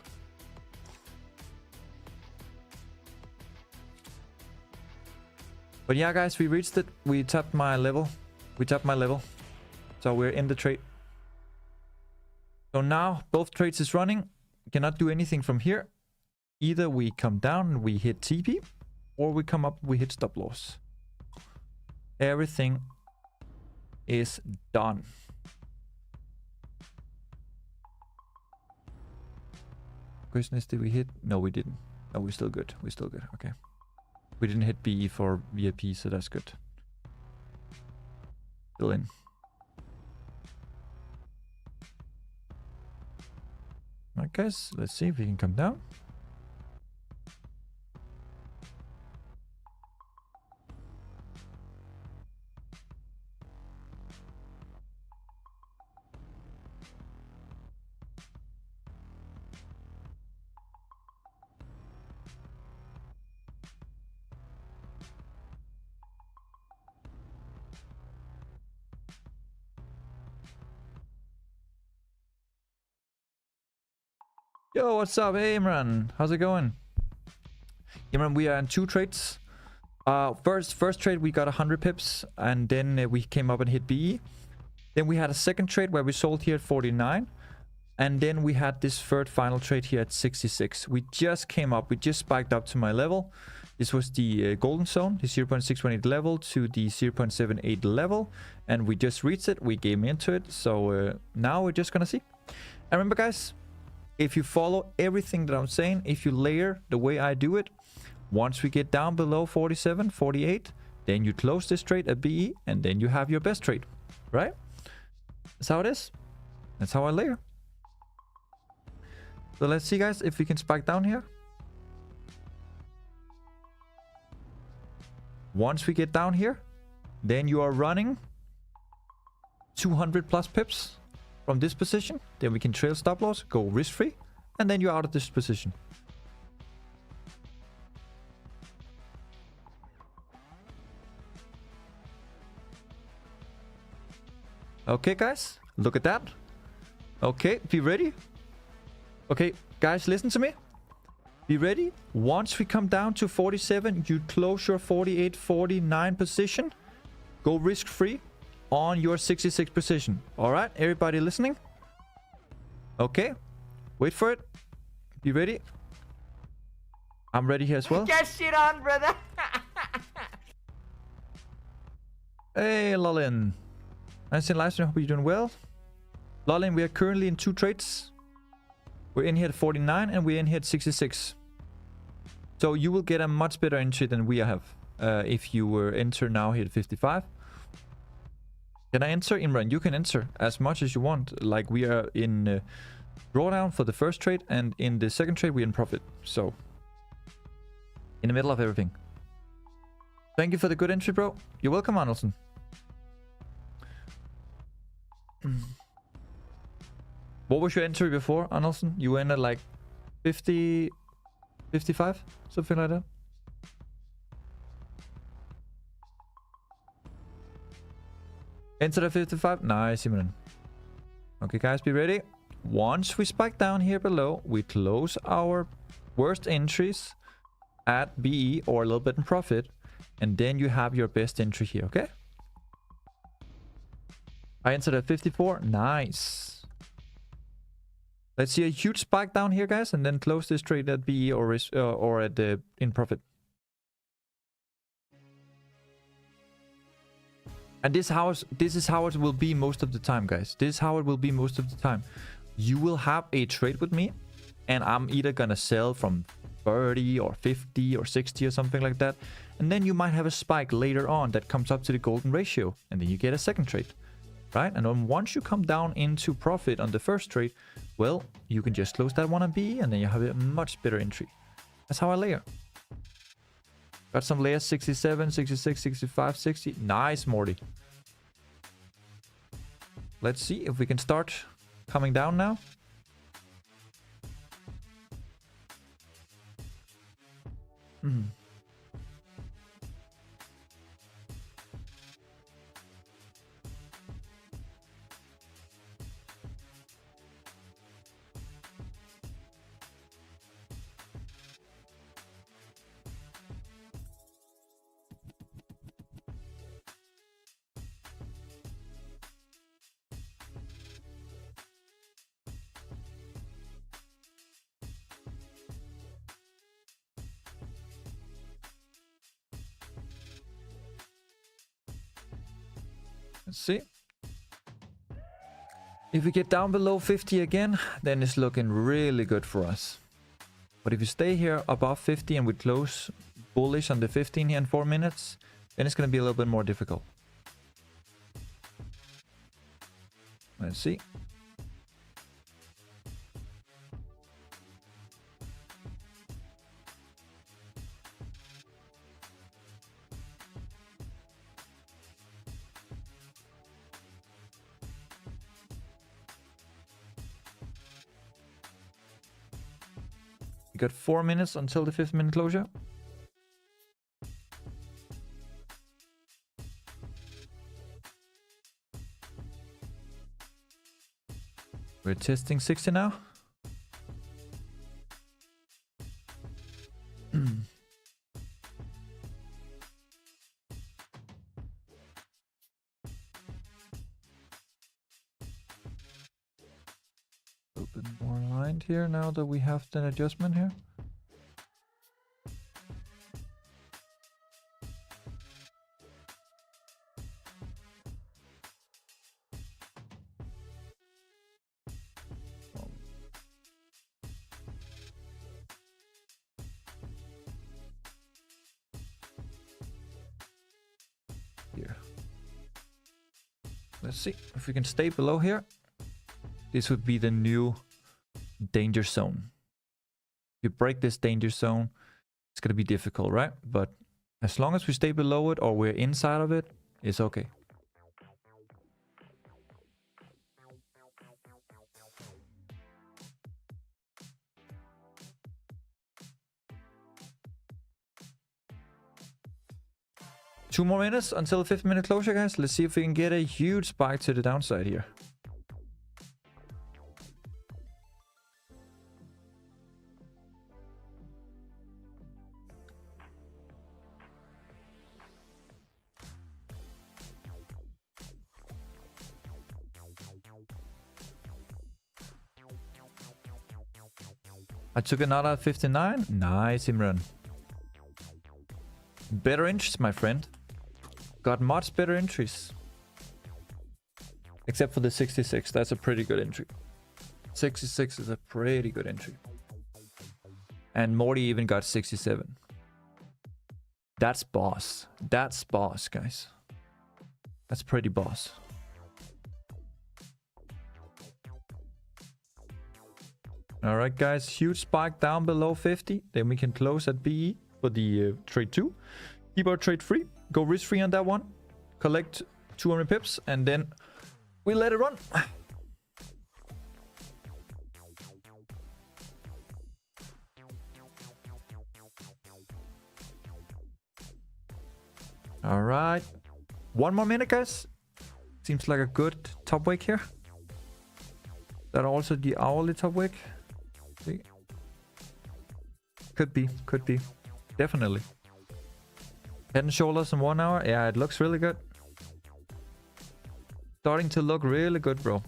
But yeah, guys, we reached it. We tapped my level. So we're in the trade. So now both trades is running. We cannot do anything from here. Either we come down and we hit TP, or we come up, we hit stop loss. Everything is done. Question is, did we hit? No, we didn't. No, we're still good. We're still good. Okay. We didn't hit BE for VIP, so that's good. Still in. Alright guys, let's see if we can come down. Yo, what's up? Hey, Imran. How's it going? Imran, we are in 2 trades. First trade, we got 100 pips, and then we came up and hit BE. Then we had a second trade where we sold here at 49. And then we had this third final trade here at 66. We just came up. We just spiked up to my level. This was the golden zone, the 0.618 level to the 0.78 level. And we just reached it. We came into it. So now we're just going to see. And remember, guys, if you follow everything that I'm saying, if you layer the way I do it, once we get down below 47, 48, then you close this trade at BE, and then you have your best trade, right? That's how it is. That's how I layer. So let's see, guys, if we can spike down here. Once we get down here, then you are running 200 plus pips from this position. Then we can trail stop loss, go risk free, and then you're out of this position. Okay, guys, look at that. Okay, be ready. Okay, guys, listen to me. Be ready. Once we come down to 47, you close your 48, 49 position. Go risk free on your 66 position. All right, everybody listening? Okay, wait for it. Be ready. I'm ready here as well. Get shit on, brother. Hey, Lolin. Nice in live stream. Hope you're doing well. Lolin, we are currently in 2 trades. We're in here at 49 and we're in here at 66. So you will get a much better entry than we have if you were enter now here at 55. Can I enter? Imran, you can enter as much as you want. Like, we are in drawdown for the first trade, and in the second trade we're in profit. So in the middle of everything. Thank you for the good entry, bro. You're welcome, Arnoldson. What was your entry before, Arnoldson? You went at like 50, 55, something like that. Enter at 55. Nice, Imran. Okay, guys, be ready. Once we spike down here below, we close our worst entries at BE or a little bit in profit, and then you have your best entry here. Okay. I entered at 54. Nice. Let's see a huge spike down here, guys, and then close this trade at BE or at the in profit. And this is how it will be most of the time, guys. This is how it will be most of the time. You will have a trade with me, and I'm either gonna sell from 30 or 50 or 60 or something like that, and then you might have a spike later on that comes up to the golden ratio, and then you get a second trade. Right? And then once you come down into profit on the first trade, well, you can just close that one on B, and then you have a much better entry. That's how I layer. Got some layers, 67, 66, 65, 60. Nice, Morty. Let's see if we can start coming down now. Let's see. If we get down below 50 again, then it's looking really good for us. But if you stay here above 50 and we close bullish on the 15 here in 4 minutes, then it's going to be a little bit more difficult. Let's see. We got 4 minutes until the 5th minute closure. We're testing 60 now. A little bit more aligned here now that we have the adjustment here. Here. Let's see if we can stay below here. This would be the new danger zone. If you break this danger zone, it's going to be difficult, right? But as long as we stay below it or we're inside of it, it's okay. Two more minutes until the 5th minute closure, guys. Let's see if we can get a huge spike to the downside here. I took another at 59. Nice, Imran. Better entries, my friend. Got much better entries. Except for the 66. That's a pretty good entry. 66 is a pretty good entry. And Morty even got 67. That's boss. That's boss, guys. That's pretty boss. Alright, guys. Huge spike down below 50. Then we can close at BE for the trade 2. Keep our trade free. Go risk free on that one. Collect 200 pips. And then we let it run. Alright. 1 more minute, guys. Seems like a good top wick here. That also the hourly top wick. See? Could be. Definitely. Head and shoulders in 1 hour. Yeah, it looks really good. Starting to look really good, bro.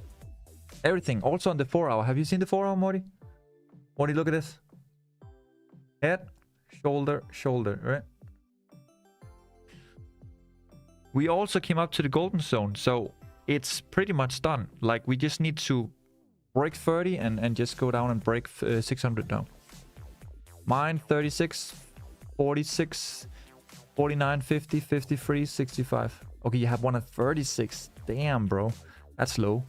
Everything. Also on the 4 hour. Have you seen the 4 hour, Morty? Morty, look at this. Head, shoulder, shoulder, right? We also came up to the golden zone, so it's pretty much done. Like, we just need to break 30 and just go down and break 600 now. Mine 36, 46, 49, 50, 53, 65. Okay, you have one at 36. Damn, bro. That's low.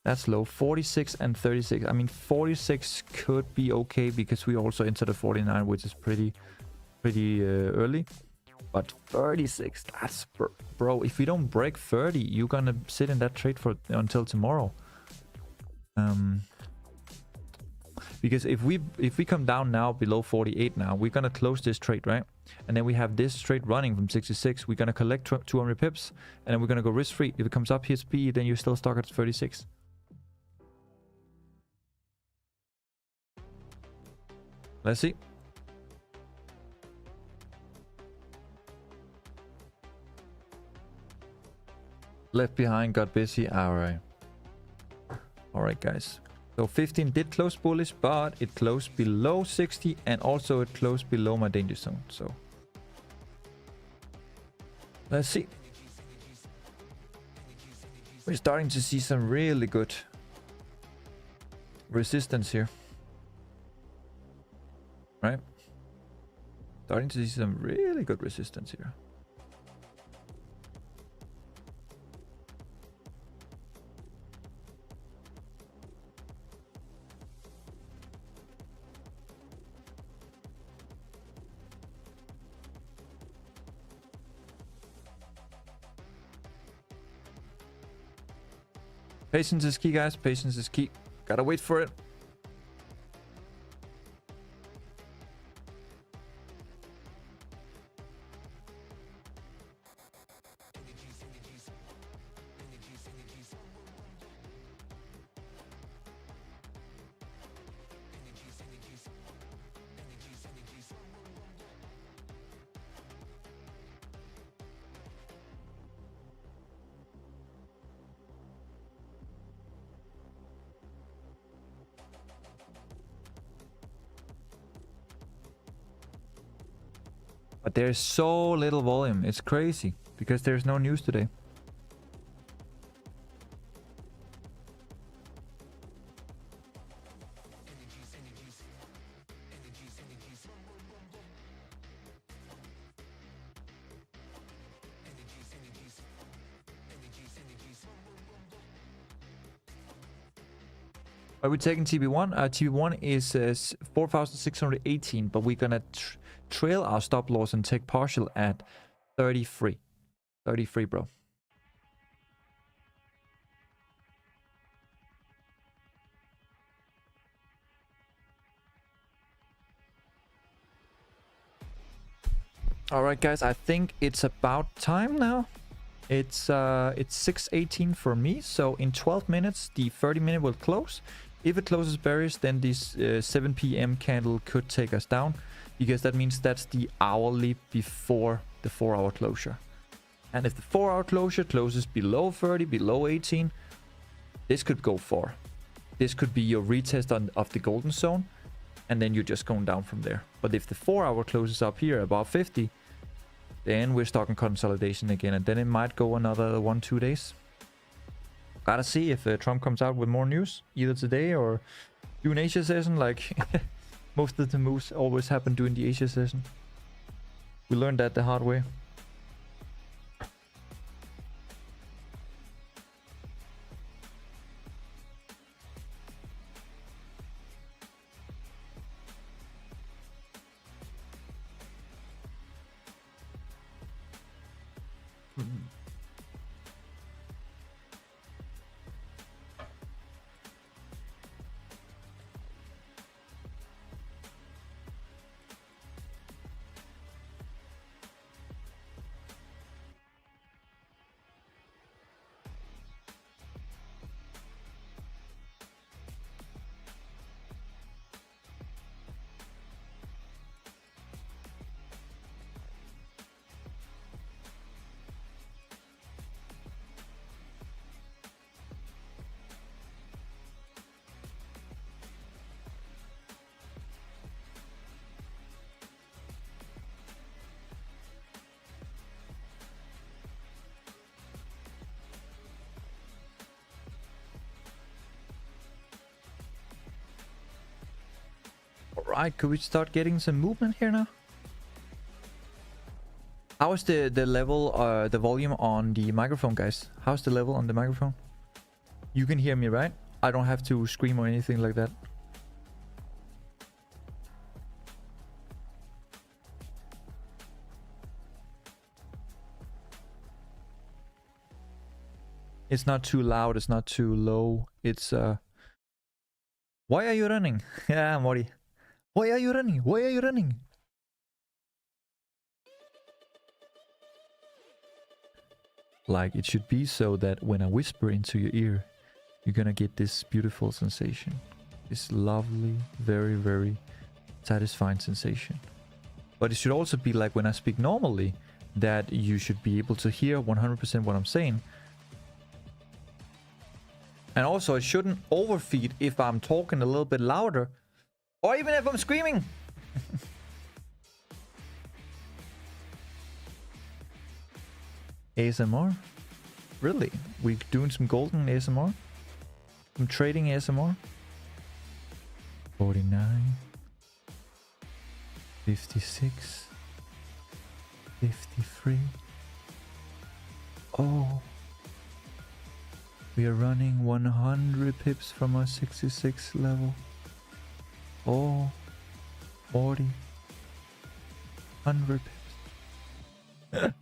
That's low. 46 and 36. I mean, 46 could be okay because we also entered the 49, which is pretty early. But 36, that's... Bro, if we don't break 30, you're gonna sit in that trade for until tomorrow. Because if we come down now below 48 now, we're gonna close this trade, right? And then we have this trade running from 66. We're gonna collect 200 pips, and then we're gonna go risk free. If it comes up here speed, then you're still stuck at 36. Let's see. Left behind, got busy. Alright. Alright, guys. So 15 did close bullish, but it closed below 60 and also it closed below my danger zone. So let's see. We're starting to see some really good resistance here. Right? Starting to see some really good resistance here. Patience is key, guys. Patience is key. Gotta wait for it. But there's so little volume. It's crazy because there's no news today. Are we taking TB1? TB1 is 4,618, but we're gonna trail our stop loss and take partial at 33. 33, bro. All right, guys. I think it's about time now. It's 6:18 for me, so in 12 minutes the 30-minute will close. If it closes bearish, then this 7 p.m. candle could take us down, because that means that's the hourly before the 4-hour closure. And if the 4-hour closure closes below 30, below 18, this could go 4. This could be your retest of the golden zone, and then you're just going down from there. But if the 4-hour closes up here above 50, then we're talking consolidation again, and then it might go another 1-2 days. Gotta see if Trump comes out with more news, either today or during Asia session, like most of the moves always happen during the Asia session. We learned that the hard way. Alright, could we start getting some movement here now? How is the level, the volume on the microphone, guys? How's the level on the microphone? You can hear me, right? I don't have to scream or anything like that. It's not too loud, it's not too low. It's Why are you running? Yeah, Mori. Why are you running? Why are you running? Like, it should be so that when I whisper into your ear, you're gonna get this beautiful sensation. This lovely, very, very satisfying sensation. But it should also be like when I speak normally, that you should be able to hear 100% what I'm saying. And also, it shouldn't overfeed if I'm talking a little bit louder, or even if I'm screaming. ASMR? Really? We're doing some golden ASMR? Some trading ASMR? 49. 56. 53. Oh. We are running 100 pips from our 66 level. Oh. 40. 100 pips.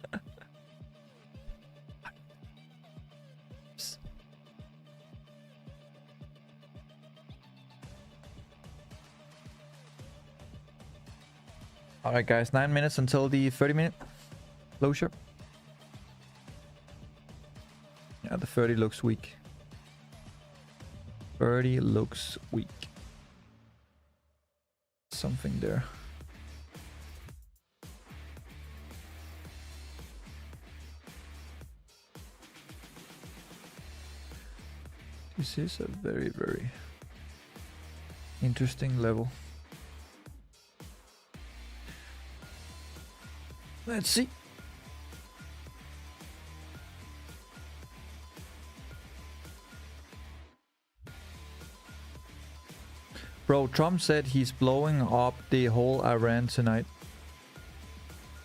Alright guys, 9 minutes until the 30-minute closure. Yeah, the 30 looks weak. 30 looks weak. Something there. This is a very, very interesting level. Let's see. Bro, Trump said he's blowing up the whole Iran tonight.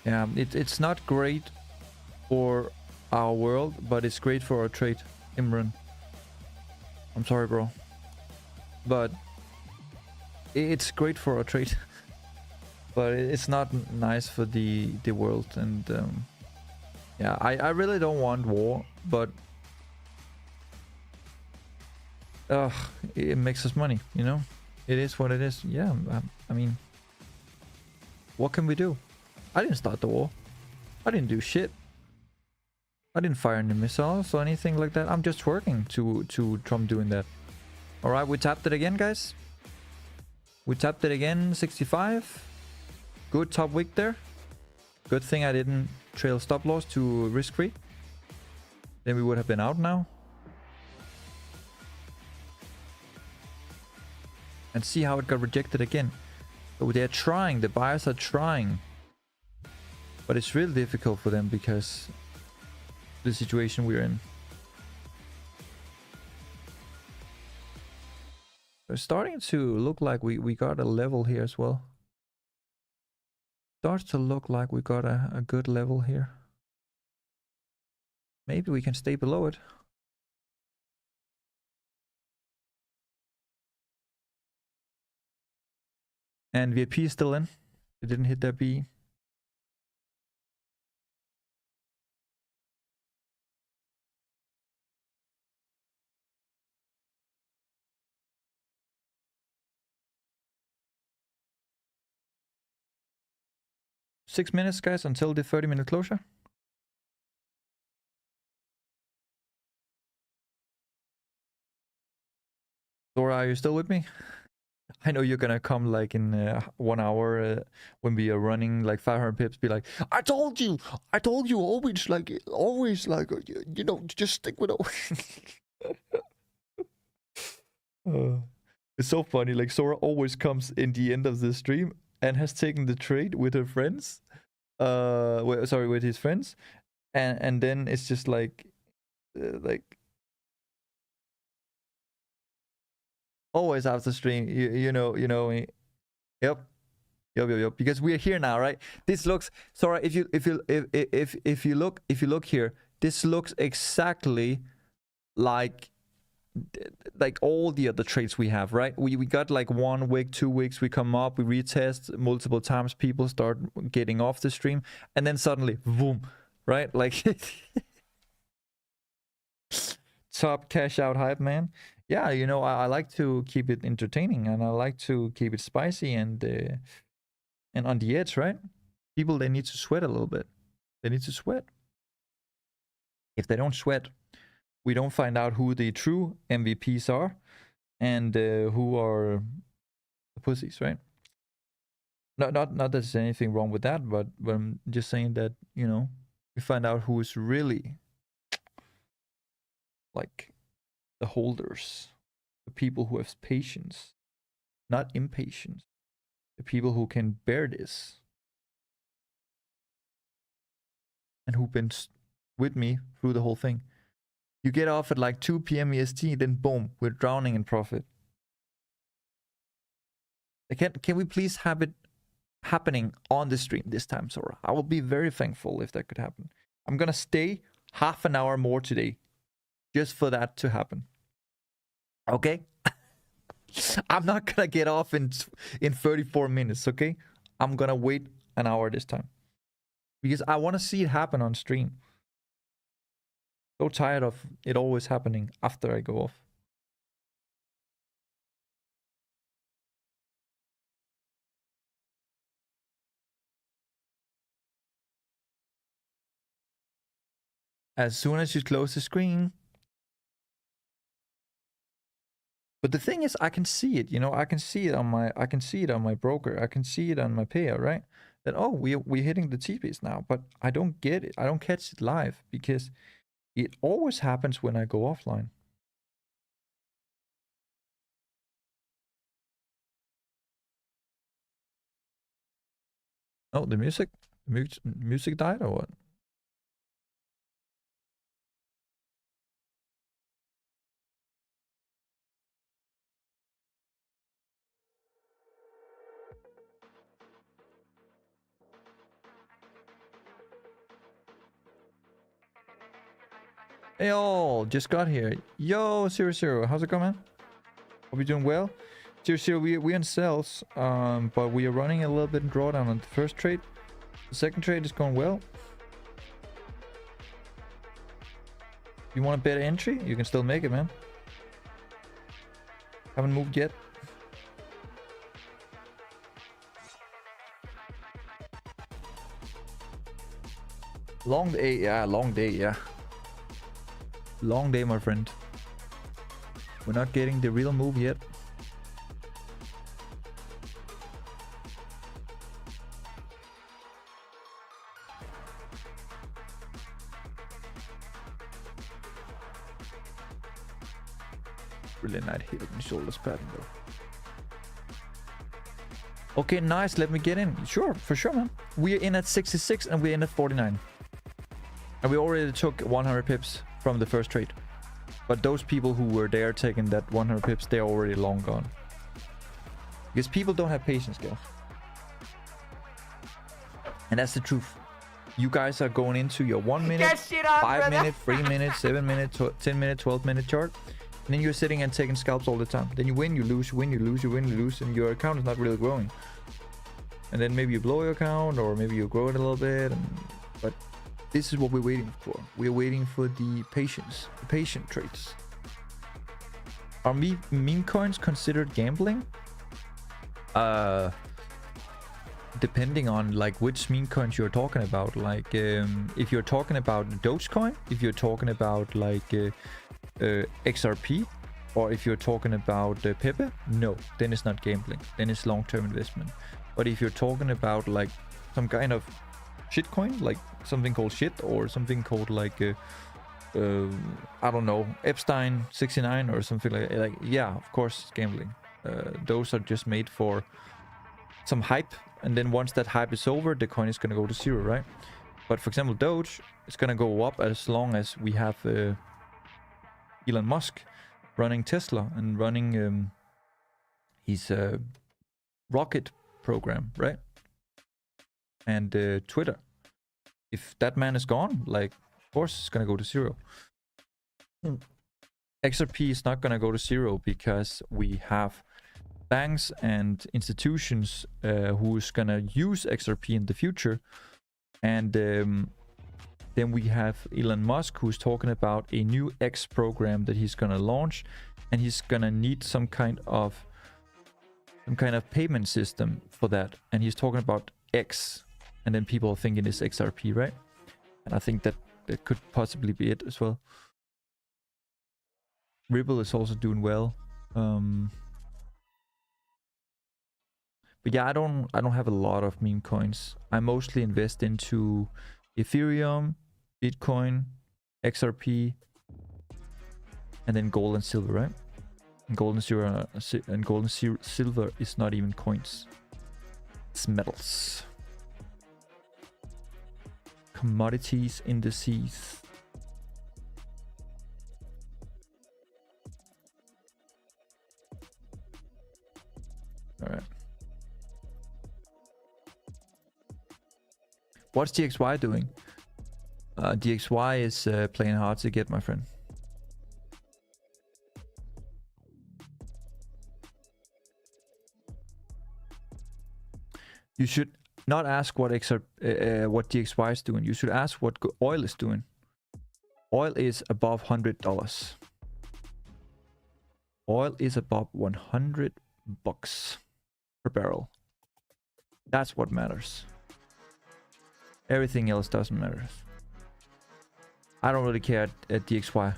Yeah, it's not great for our world, but it's great for our trade, Imran. I'm sorry, bro. But it's great for our trade. But it's not nice for the world, and yeah, I really don't want war, but it makes us money, you know. It is what it is. Yeah, I mean, what can we do? I didn't start the war. I didn't do shit. I didn't fire any missiles or anything like that. I'm just working to Trump doing that. All right, we tapped it again, guys. We tapped it again. 65. Good top wick there. Good thing I didn't trail stop loss to risk free. Then we would have been out now. And see how it got rejected again. So they're trying, the buyers are trying. But it's really difficult for them because the situation we're in. It's starting to look like we got a level here as well. Starts to look like we got a good level here. Maybe we can stay below it. And VIP is still in. It didn't hit their B. Six minutes, guys, until the 30-minute closure. Dora, are you still with me? I know you're gonna come like in 1 hour when we are running like 500 pips. Be like, I told you, always like, you know, just stick with it. It's so funny. Like Sora always comes in the end of the stream and has taken the trade with her friends. With his friends, and then it's just like always after stream, you know, yep, because we're here now, right? This looks, Sora, if you look here, this looks exactly like all the other trades we have, right? We got like 1 week, 2 weeks, we come up, we retest multiple times, people start getting off the stream, and then suddenly, boom, right? Like top cash out hype, man. Yeah, you know, I like to keep it entertaining, and I like to keep it spicy and on the edge, right? People, they need to sweat a little bit. They need to sweat. If they don't sweat, we don't find out who the true MVPs are and who are the pussies, right? Not that there's anything wrong with that, but I'm just saying that, you know, we find out who is really like the holders, the people who have patience, not impatience, the people who can bear this and who've been with me through the whole thing. You get off at like 2 p.m. EST, then boom, we're drowning in profit. Can we please have it happening on the stream this time, Sora. I will be very thankful if that could happen. I'm gonna stay half an hour more today just for that to happen. Okay? I'm not gonna get off in 34 minutes, okay? I'm gonna wait an hour this time. Because I want to see it happen on stream. So tired of it always happening after I go off. As soon as you close the screen. But the thing is, I can see it, you know, I can see it on my broker, I can see it on my payer, right? That, oh, we're hitting the TPs now, but I don't get it. I don't catch it live because it always happens when I go offline. Oh, the music died or what? Hey all, just got here. Yo, 00, how's it going, man? Hope you're doing well. 00, we on sales, but we are running a little bit in drawdown on the first trade. The second trade is going well. If you want a better entry, you can still make it, man. Haven't moved yet. Long day, yeah, long day, yeah. Long day, my friend. We're not getting the real move yet. Really nice hit on the shoulders pattern though. Okay, nice. Let me get in. Sure, for sure, man. We're in at 66 and we're in at 49. And we already took 100 pips from the first trade. But those people who were there taking that 100 pips, they're already long gone. Because people don't have patience, guys. And that's the truth. You guys are going into your 1 minute, Get shit on, 5 brother. minute, 3 minute, 7 minute, 10 minute, 12 minute chart. And then you're sitting and taking scalps all the time. Then you win, you lose, you win, you lose, you win, you lose, and your account is not really growing. And then maybe you blow your account, or maybe you grow it a little bit. But this is what we're waiting for. We're waiting for the patience, the patient traits. Are meme coins considered gambling? Depending on like which meme coins you're talking about. Like if you're talking about Dogecoin, if you're talking about like XRP, or if you're talking about Pepe, no, then it's not gambling. Then it's long-term investment. But if you're talking about like some kind of shitcoin, like something called shit, or something called like I don't know, Epstein 69 or something like yeah, of course it's gambling. Those are just made for some hype, and then once that hype is over, the coin is going to go to zero, right? But for example, Doge, it's going to go up as long as we have Elon Musk running Tesla and running his rocket program, right? And Twitter. If that man is gone, like, of course it's going to go to zero. XRP is not going to go to zero because we have banks and institutions who's going to use XRP in the future. And then we have Elon Musk, who's talking about a new X program that he's going to launch, and he's going to need some kind of payment system for that. And he's talking about X, and then people are thinking it's XRP, right? And I think that could possibly be it as well. Ripple is also doing well. But yeah, I don't have a lot of meme coins. I mostly invest into Ethereum, Bitcoin, XRP, and then gold and silver, right? And gold and silver is not even coins. It's metals. Commodities indices. All right. What's DXY doing? DXY is playing hard to get, my friend. You should not ask what DXY is doing. You should ask what oil is doing. Oil is above $100. Oil is above $100 per barrel. That's what matters. Everything else doesn't matter. I don't really care at DXY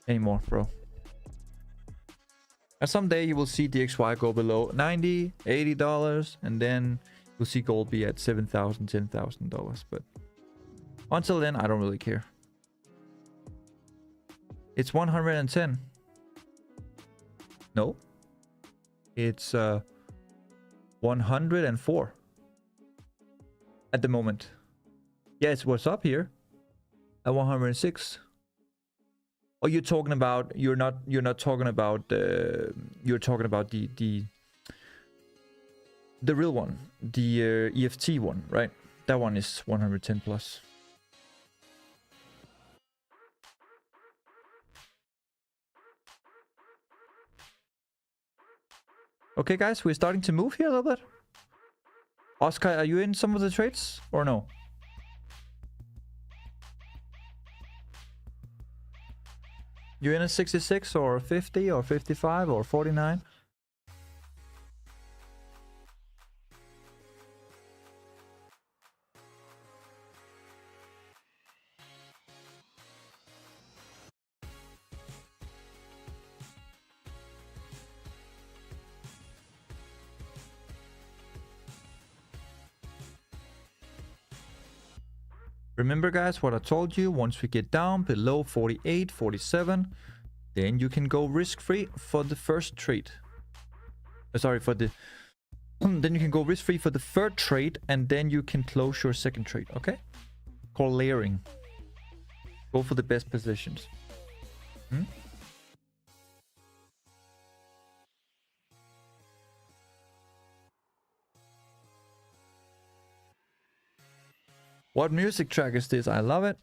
anymore, bro. And someday you will see DXY go below $90, $80, and then you'll see gold be at $7,000, $10,000. But until then, I don't really care. It's 110. No. It's 104 at the moment. Yeah, it's what's up here at 106. Oh, you're talking about you're not talking about you're talking about the real one, the EFT one, right? That one is 110 plus. Okay, guys, we're starting to move here a little bit. Oscar, are you in some of the trades or no? You're in a 66 or 50 or 55 or 49? Remember, guys, what I told you. Once we get down below 48, 47, then you can go risk-free for the first trade. Sorry, for the... then you can go risk-free for the third trade, and then you can close your second trade, okay? Called layering. Go for the best positions. What music track is this? I love it.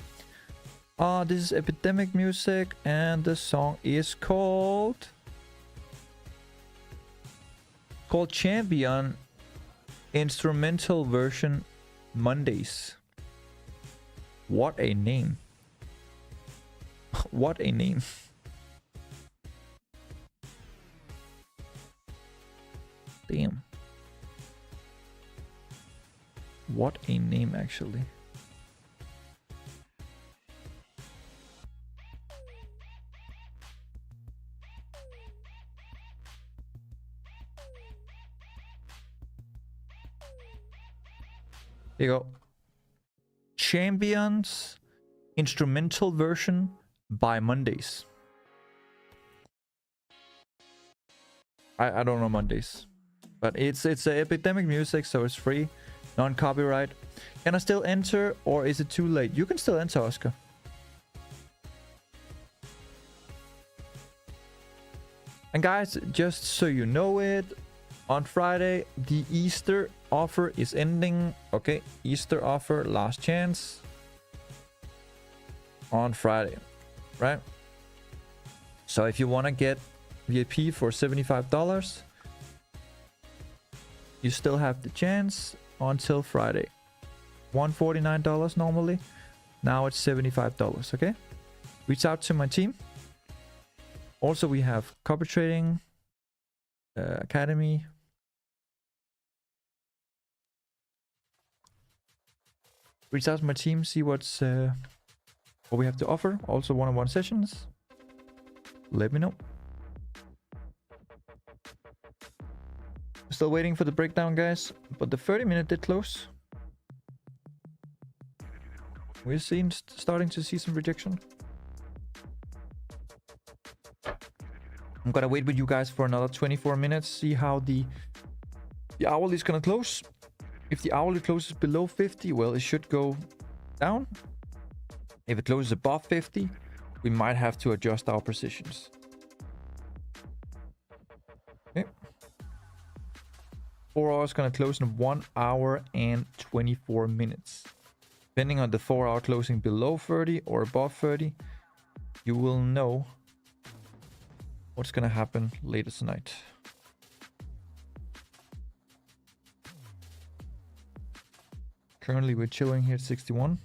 This is Epidemic music, and the song is called Champion, instrumental version, Mondays. What a name. What a name. Damn. What a name, actually. Here you go. Champions instrumental version by Mondays. I don't know Mondays, but it's Epidemic music, so it's free, non-copyright. Can I still enter, or is it too late? You can still enter, Oscar. And guys, just so you know it, on Friday, the Easter offer is ending. Okay, Easter offer, last chance. On Friday, right? So if you want to get VIP for $75, you still have the chance until Friday. $149 normally. Now it's $75, okay? Reach out to my team. Also, we have copy trading, academy. Reach out to my team, see what's what we have to offer. Also one-on-one sessions. Let me know. Still waiting for the breakdown, guys, but the 30-minute did close. We're starting to see some rejection. I'm gonna wait with you guys for another 24 minutes, see how the hourly is gonna close. If the hourly closes below 50, well, it should go down. If it closes above 50, we might have to adjust our positions. Okay. 4 hours gonna close in 1 hour and 24 minutes. Depending on the 4 hour closing below 30 or above 30, you will know what's gonna happen later tonight. Currently we're chilling here at 61.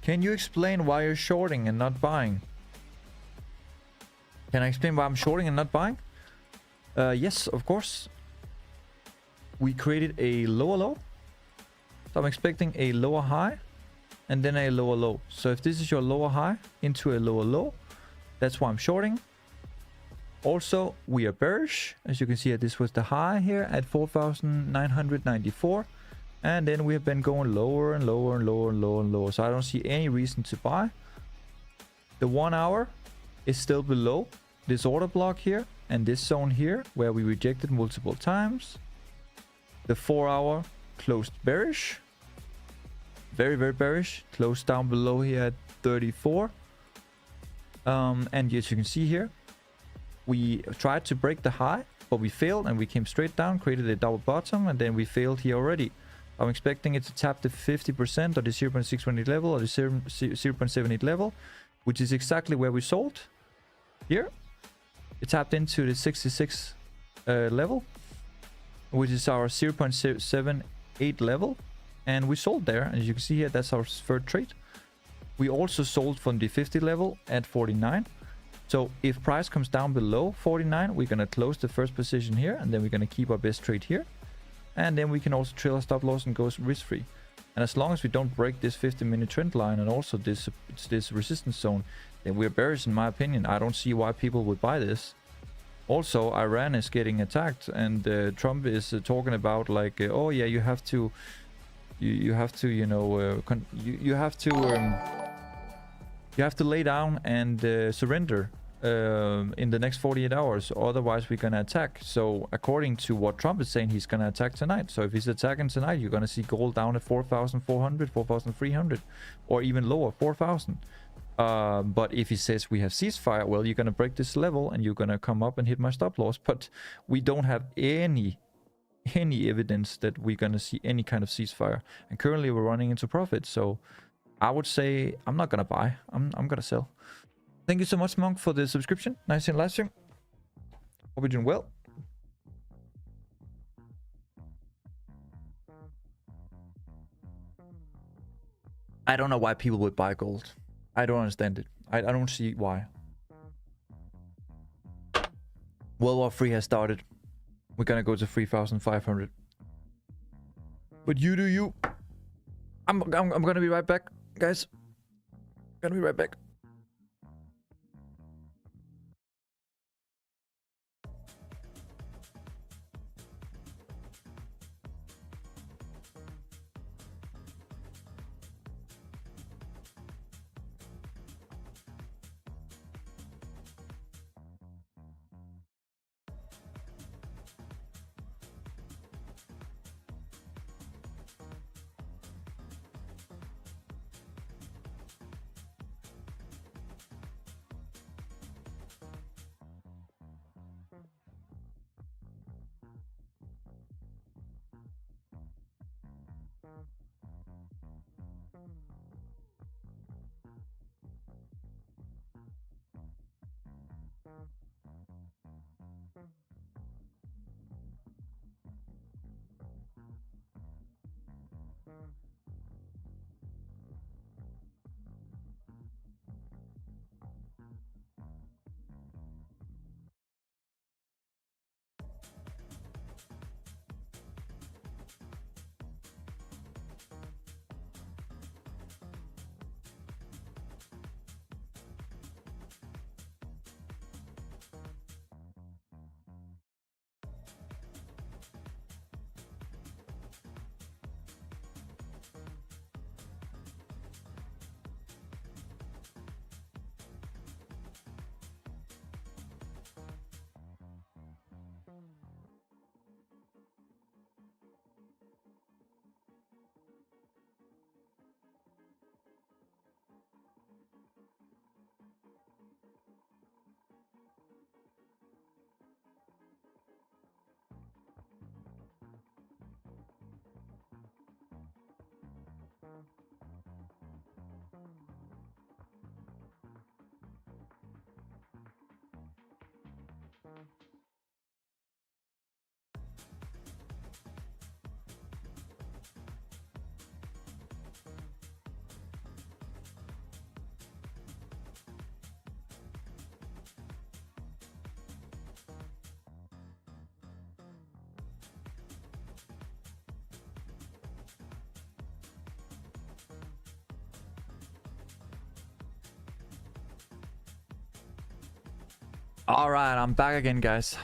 Can you explain why you're shorting and not buying? Can I explain why I'm shorting and not buying? Yes, of course. We created a lower low. So I'm expecting a lower high and then a lower low. So if this is your lower high into a lower low, that's why I'm shorting. Also, we are bearish. As you can see, this was the high here at 4,994. And then we have been going lower and lower and lower and lower and lower. So I don't see any reason to buy. The 1 hour is still below this order block here and this zone here where we rejected multiple times. The 4 hour closed bearish. Very, very bearish. Closed down below here at 34. And as you can see here, we tried to break the high, but we failed and we came straight down, created a double bottom, and then we failed here already. I'm expecting it to tap the 50% or the 0.618 level or the 0.78 level, which is exactly where we sold. Here, it tapped into the 66 level, which is our 0.78 level, and we sold there. As you can see here, that's our third trade. We also sold from the 50 level at 49. So if price comes down below 49, we're gonna close the first position here, and then we're gonna keep our best trade here. And then we can also trail a stop loss and go risk free. And as long as we don't break this 50-minute trend line and also this resistance zone, then we're bearish in my opinion. I don't see why people would buy this. Also, Iran is getting attacked, and Trump is talking about like, oh yeah, you have to lay down and surrender in the next 48 hours, otherwise we're gonna attack. So according to what Trump is saying, he's gonna attack tonight. So if he's attacking tonight, you're gonna see gold down at 4,400, 4,300, or even lower, 4,000. But if he says we have ceasefire, well, you're gonna break this level and you're gonna come up and hit my stop loss. But we don't have any evidence that we're gonna see any kind of ceasefire, and currently we're running into profit. So I would say I'm not gonna buy. I'm gonna sell. Thank you so much, Monk, for the subscription. Nice in live stream. Hope you're doing well. I don't know why people would buy gold. I don't understand it. I don't see why. World War III has started. We're gonna go to 3,500. But you do you. I'm gonna be right back, guys. Gonna be right back. All right, I'm back again, guys.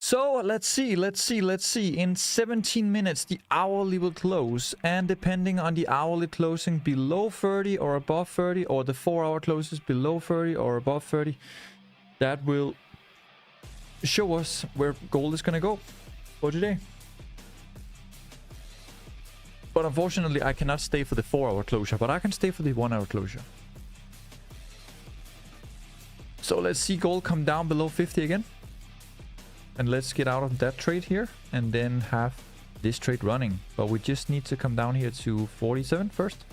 So let's see. In 17 minutes, the hourly will close, and depending on the hourly closing below 30 or above 30, or the 4-hour closes below 30 or above 30, that will show us where gold is gonna go for today. But unfortunately, I cannot stay for the 4-hour closure, but I can stay for the 1-hour closure. So let's see gold come down below 50 again. And let's get out of that trade here and then have this trade running. But we just need to come down here to 47 first.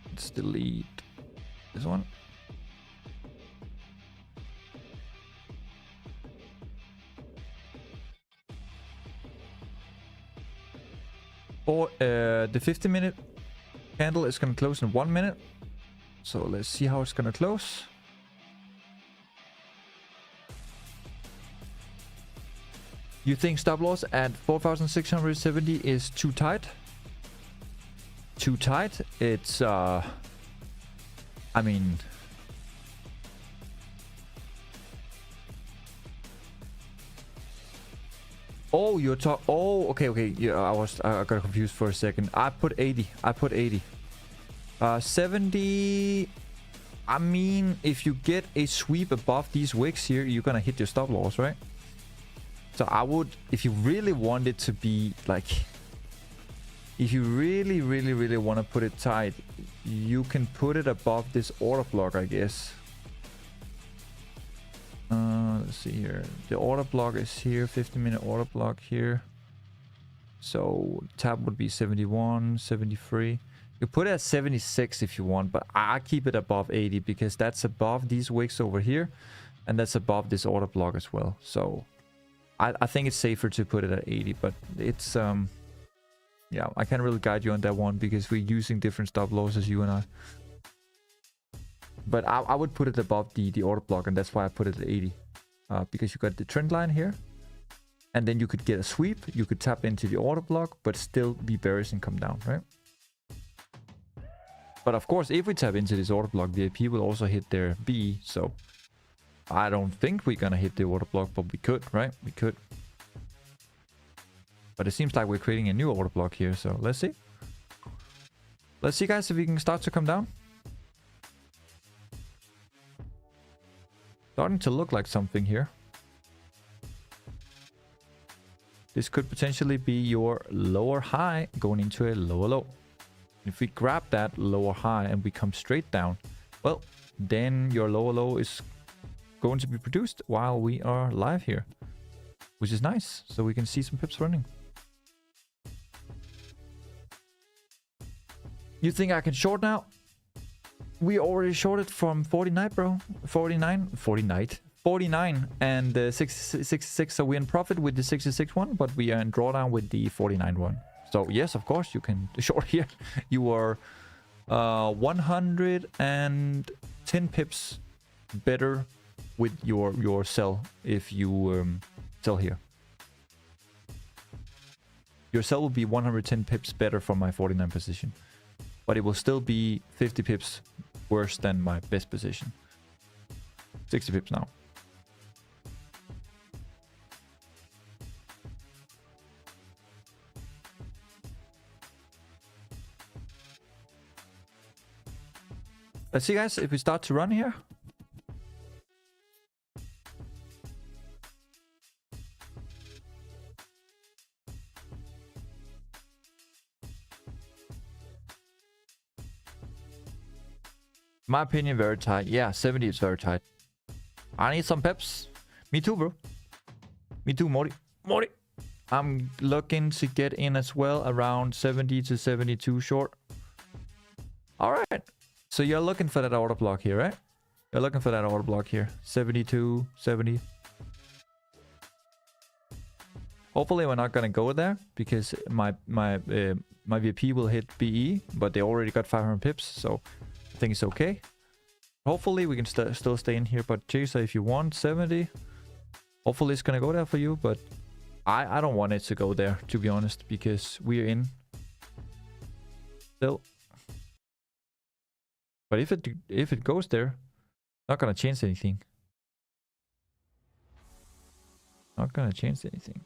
Let's delete this one. For the 50-minute candle is going to close in 1 minute. So let's see how it's going to close. You think stop loss at 4,670 is too tight? Too tight? It's I mean, oh, you're talking. Oh, okay. Yeah, I got confused for a second. I put 80. 70. I mean, if you get a sweep above these wicks here, you're gonna hit your stop loss, right? So I would, if you really want it to be like, if you really want to put it tight, you can put it above this order block, I guess. Let's see here. The order block is here, 50-minute order block here. So tab would be 71, 73. You put it at 76 if you want, but I keep it above 80 because that's above these wicks over here, and that's above this order block as well. So I think it's safer to put it at 80, but it's yeah, I can't really guide you on that one because we're using different stop losses, you and I. But I would put it above the order block, and that's why I put it at 80. Because you got the trend line here, and then you could get a sweep, you could tap into the order block, but still be bearish and come down, right? But of course, if we tap into this order block, VIP will also hit their B, so I don't think we're gonna hit the order block, but we could, right? We could. But it seems like we're creating a new order block here, so let's see. Let's see, guys, if we can start to come down. Starting to look like something here. This could potentially be your lower high going into a lower low. If we grab that lower high and we come straight down, well, then your lower low is going to be produced while we are live here, which is nice. So we can see some pips running. You think I can short now? We already shorted from 49, bro. 49 and 66. So we're in profit with the 66 one, but we are in drawdown with the 49 one. So yes, of course you can short here. You are 110 pips better with your sell if you sell here. Your sell will be 110 pips better from my 49 position, but it will still be 50 pips worse than my best position. 60 pips now. Let's see, guys, if we start to run here. My opinion, very tight. Yeah, 70 is very tight. I need some pips. Me too, bro. Me too, Morty. I'm looking to get in as well around 70 to 72 short. All right. So you're looking for that order block here, right? You're looking for that order block here. 72, 70. Hopefully we're not gonna go there because my VP will hit BE, but they already got 500 pips, so I think it's okay. Hopefully we can still stay in here, but Chaser, if you want 70, hopefully it's gonna go there for you, but I don't want it to go there, to be honest, because we're in still. But if it goes there, not gonna change anything. Not gonna change anything.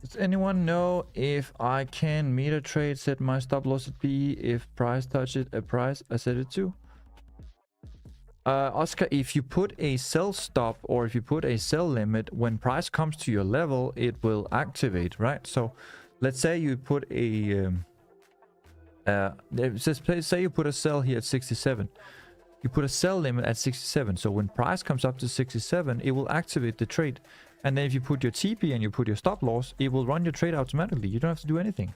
Does anyone know if I can meter trade, set my stop loss at B if price touches a price I set it to? Oscar, if you put a sell stop or if you put a sell limit, when price comes to your level, it will activate, right? So let's say you put a say you put a sell here at 67. You put a sell limit at 67. So when price comes up to 67, it will activate the trade. And then if you put your TP and you put your stop loss, it will run your trade automatically. You don't have to do anything.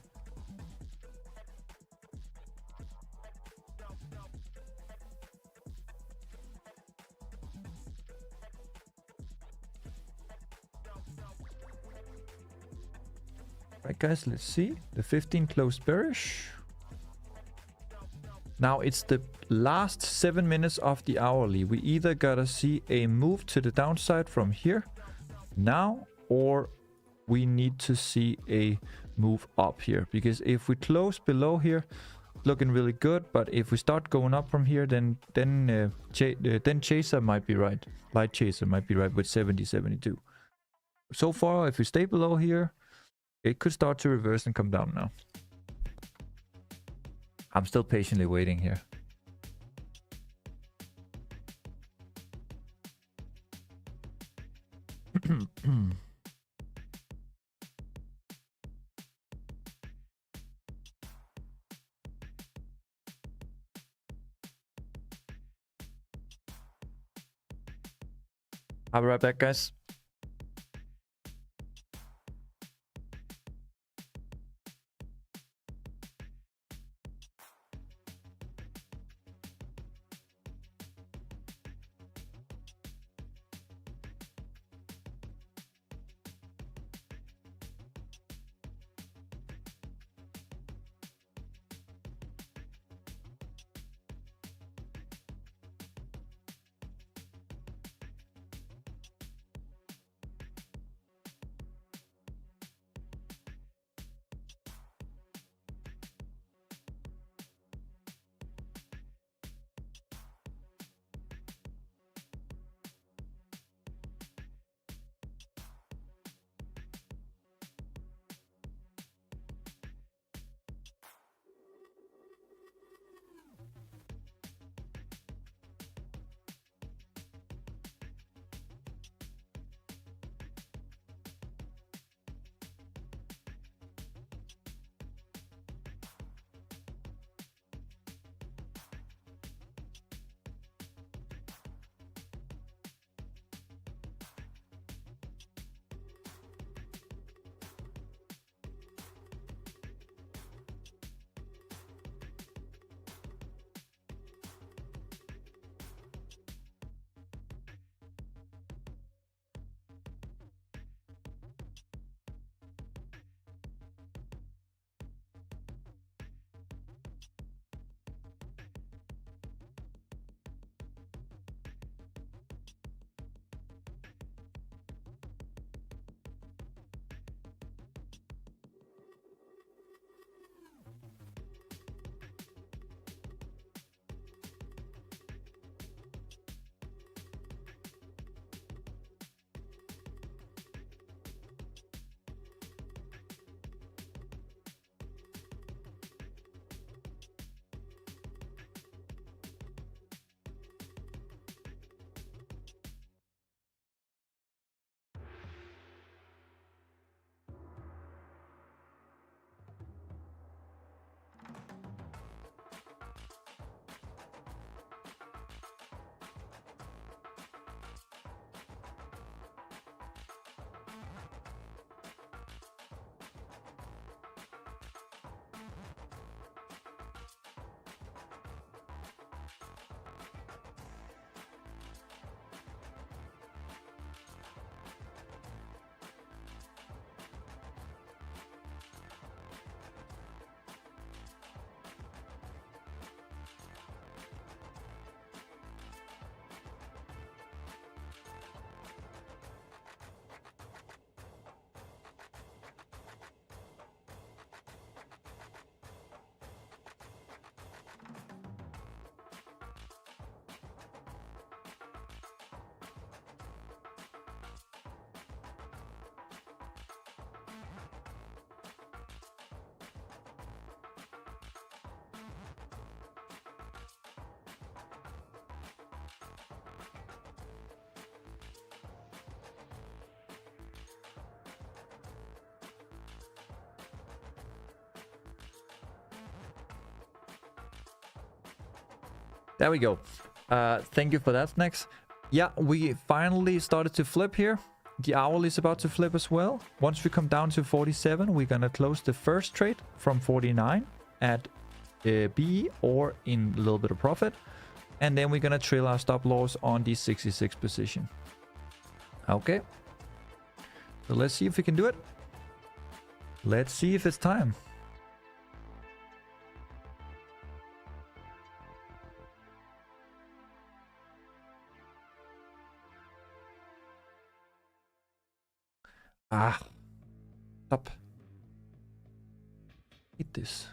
Right, guys, let's see. The 15 closed bearish. Now it's the last 7 minutes of the hourly. We either gotta see a move to the downside from here now, or we need to see a move up here. Because if we close below here, looking really good. But if we start going up from here, then Chaser might be right. Light Chaser might be right with 70, 72. So far, if we stay below here, it could start to reverse and come down now. I'm still patiently waiting here. I'll be right back, guys. There we go. Thank you for that, Next. Yeah, we finally started to flip here. The owl is about to flip as well. Once we come down to 47, we're gonna close the first trade from 49 at B or in a little bit of profit. And then we're gonna trail our stop loss on the 66 position. Okay. So let's see if we can do it. Let's see if it's time. Ah. Stop. Eat this.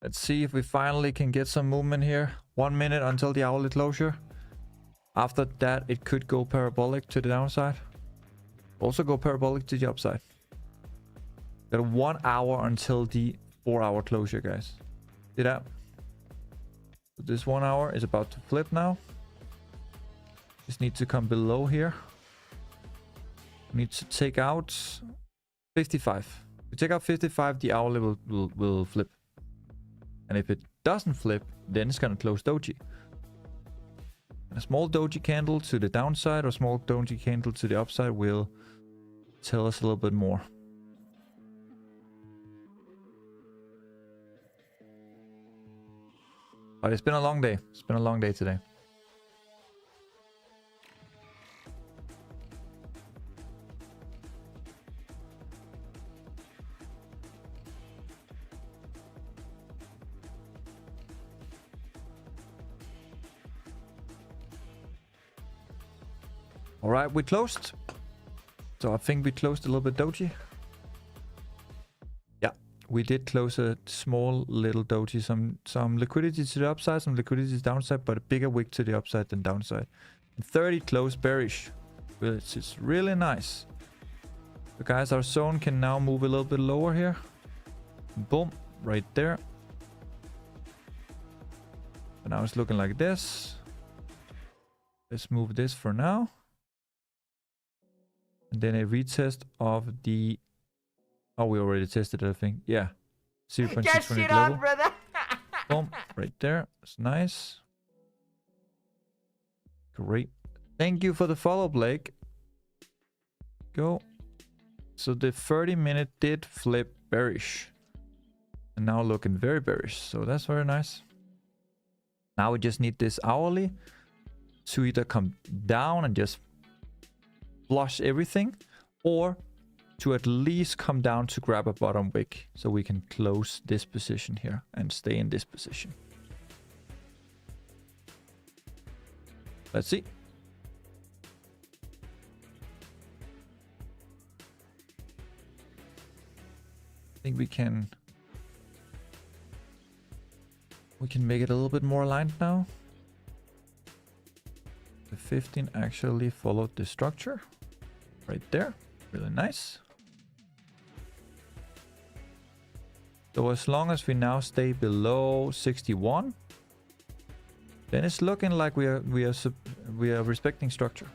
Let's see if we finally can get some movement here. 1 minute until the hourly closure. After that, it could go parabolic to the downside. Also go parabolic to the upside. Got 1 hour until the 4-hour closure, guys. See that? So this 1 hour is about to flip now. Just need to come below here. Need to take out 55. If we take out 55, the hourly will flip. And if it doesn't flip, then it's gonna close doji. A small doji candle to the downside or small doji candle to the upside will tell us a little bit more. But it's been a long day. It's been a long day today. All right, we closed. So I think we closed a little bit doji. Yeah, we did close a small little doji. Some liquidity to the upside, some liquidity to the downside, but a bigger wick to the upside than downside. And 30 closed bearish, which is really nice. So guys, our zone can now move a little bit lower here. Boom, right there. And now it's looking like this. Let's move this for now. And then a retest of the... Oh, we already tested it, I think. Yeah. 0.6 Get shit on, brother. Boom. Right there. That's nice. Great. Thank you for the follow, Blake. Go. So the 30-minute did flip bearish. And now looking very bearish. So that's very nice. Now we just need this hourly to either come down and just flush everything, or to at least come down to grab a bottom wick so we can close this position here and stay in this position. Let's see. I think we can make it a little bit more aligned now. The 15 actually followed the structure right there. Really nice. So as long as we now stay below 61, then it's looking like we are respecting structure.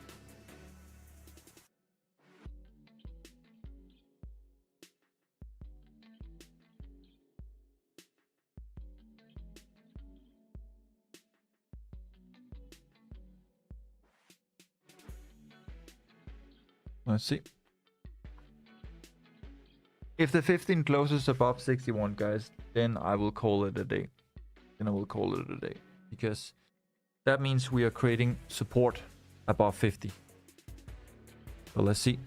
Let's see. If the 15 closes above 61, guys, then I will call it a day. Because that means we are creating support above 50. So let's see.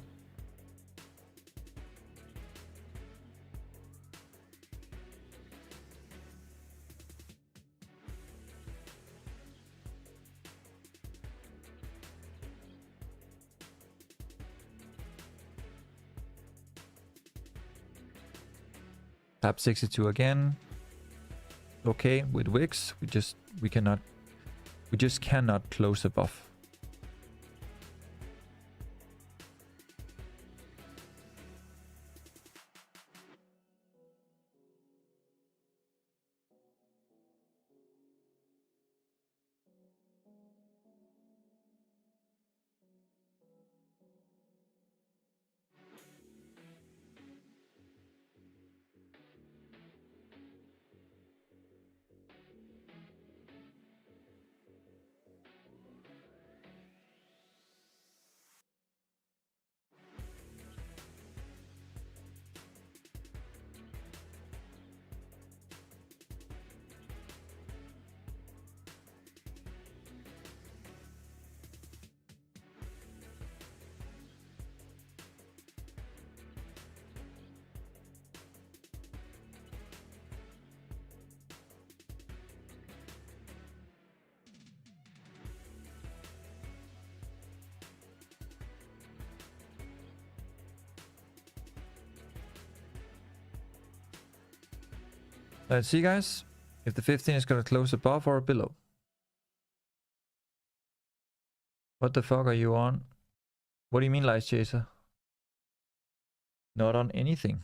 Tap 62 again. Okay, with wicks, we just cannot close above. Let's see, guys. If the 15 is gonna close above or below. What the fuck are you on? What do you mean, Light Chaser? Not on anything.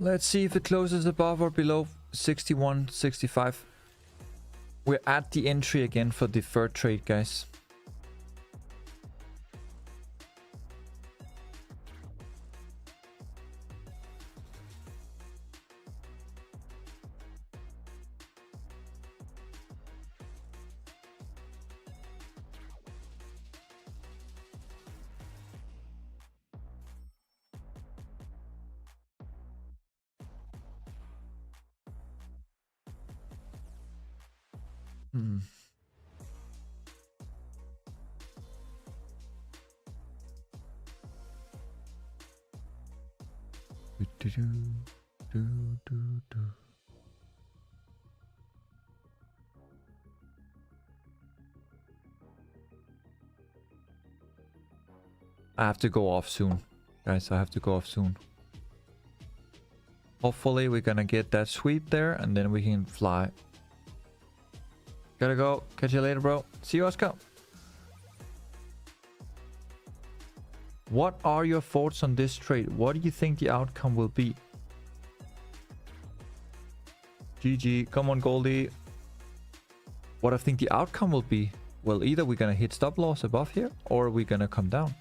Let's see if it closes above or below 61, 65. We're at the entry again for the third trade, guys. I have to go off soon. Guys, I have to go off soon. Hopefully we're gonna get that sweep there and then we can fly. Gotta go. Catch you later, bro. See you, Oscar. What are your thoughts on this trade? What do you think the outcome will be? GG. Come on, Goldie. What I think the outcome will be? Well, either we're gonna hit stop loss above here or we're gonna come down.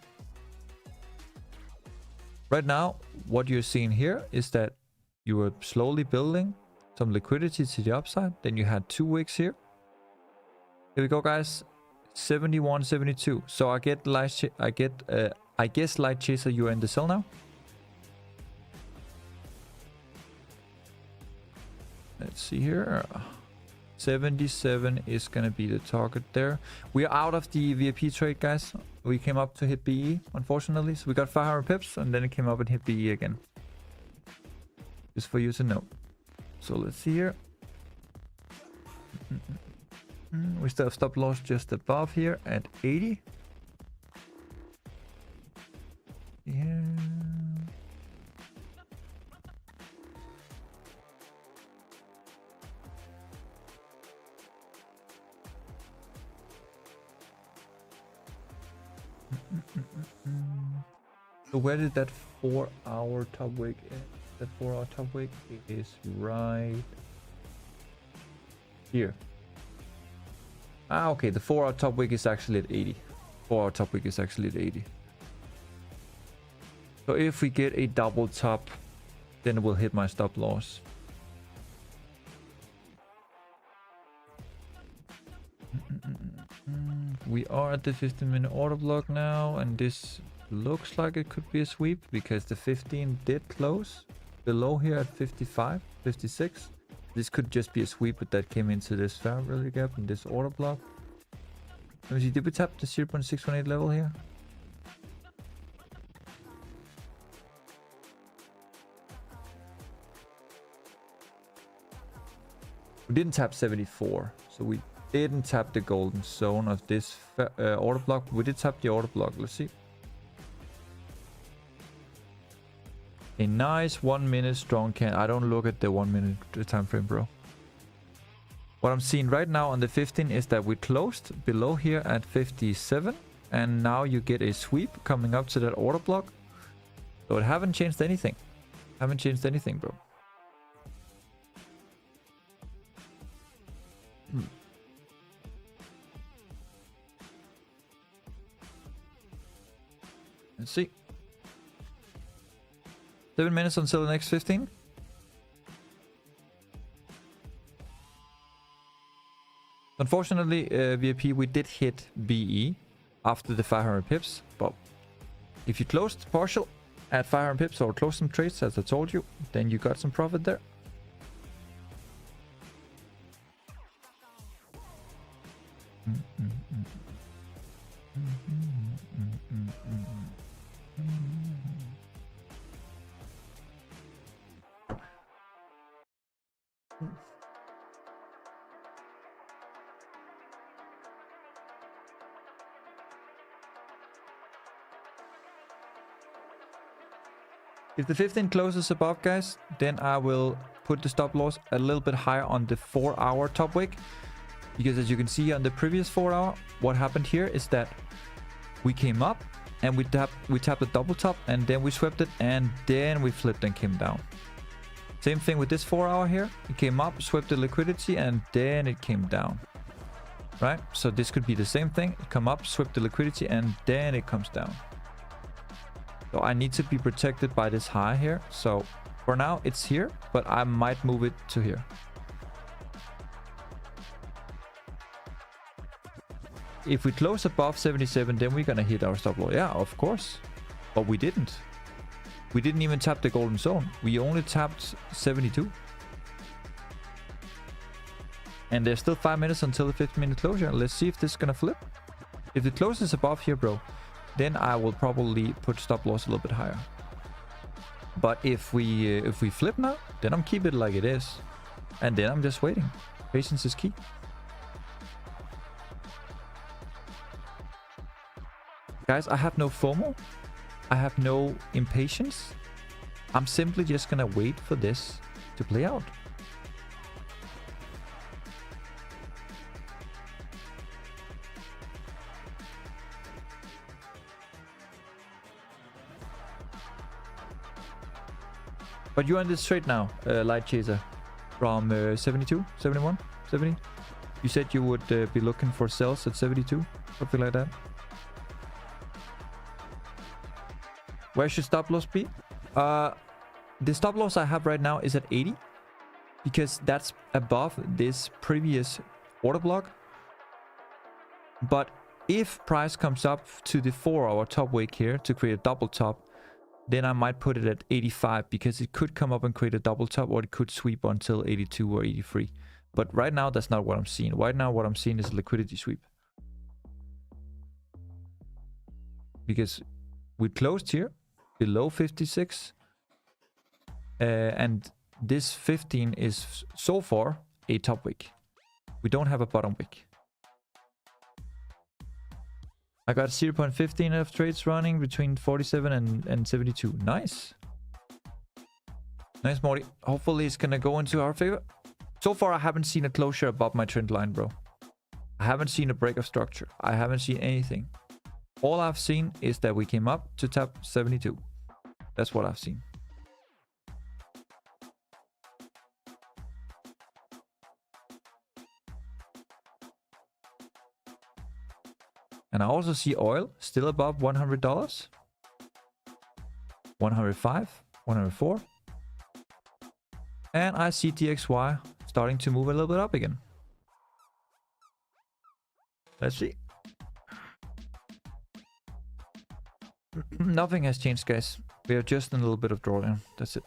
Right now, what you're seeing here is that you were slowly building some liquidity to the upside. Then you had 2 wicks here. Here we go, guys. 71, 72. So I guess Light Chaser, you're in the sell now. Let's see here. 77 is gonna be the target there. We are out of the VIP trade, guys. We came up to hit BE, unfortunately. So we got 500 pips and then it came up and hit BE again. Just for you to know. So let's see here. We still have stop loss just above here at 80. Yeah. So where did that 4-hour top wick is? That 4-hour top wick is right here. Ah, okay, the 4-hour top wick is actually at 80. 4-hour top wick is actually at 80. So if we get a double top, then we'll hit my stop loss. We are at the 15-minute order block now, and this looks like it could be a sweep because the 15 did close below here at 55, 56. This could just be a sweep that came into this fair value gap in this order block. Let me see, did we tap the 0.618 level here? We didn't tap 74, so we didn't tap the golden zone of this order block. We did tap the order block. Let's see. A nice 1 minute strong can. I don't look at the 1 minute time frame, bro. What I'm seeing right now on the 15 is that we closed below here at 57, and now you get a sweep coming up to that order block. So it haven't changed anything. Haven't changed anything, bro. Let's see. 7 minutes until the next 15. Unfortunately, VIP, we did hit BE. after the 500 pips. But if you closed partial at 500 pips or close some trades, as I told you, then you got some profit there. If the 15 closes above, guys, then I will put the stop loss a little bit higher on the 4-hour top wick. Because as you can see on the previous 4-hour, what happened here is that we came up and we tapped the double top and then we swept it and then we flipped and came down. Same thing with this 4-hour here. It came up, swept the liquidity and then it came down. Right? So this could be the same thing. It come up, swept the liquidity and then it comes down. So I need to be protected by this high here. So for now it's here, but I might move it to here. If we close above 77, then we're gonna hit our stop loss. Yeah, of course. But we didn't. We didn't even tap the golden zone. We only tapped 72. And there's still 5 minutes until the 15-minute closure. Let's see if this is gonna flip. If it closes above here, bro, then I will probably put stop loss a little bit higher. But if we flip now, then I'm keep it like it is. And then I'm just waiting. Patience is key. Guys, I have no FOMO. I have no impatience. I'm simply just gonna wait for this to play out. But you're on this trade now, Light Chaser, from 72, 71, 70. You said you would be looking for sells at 72, something like that. Where should stop loss be? The stop loss I have right now is at 80, because that's above this previous order block. But if price comes up to the 4-hour top wick here to create a double top, then I might put it at 85, because it could come up and create a double top, or it could sweep until 82 or 83. But right now, that's not what I'm seeing. Right now, what I'm seeing is a liquidity sweep. Because we closed here below 56. And this 15 is so far a top wick. We don't have a bottom wick. I got 0.15 of trades running between 47 and 72. Nice. Nice, Morty. Hopefully it's gonna go into our favor. So far, I haven't seen a closure above my trend line, bro. I haven't seen a break of structure. I haven't seen anything. All I've seen is that we came up to tap 72. That's what I've seen. And I also see oil still above $100. 105, 104. And I see TXY starting to move a little bit up again. Let's see. Nothing has changed, guys. We are just in a little bit of drawdown. That's it.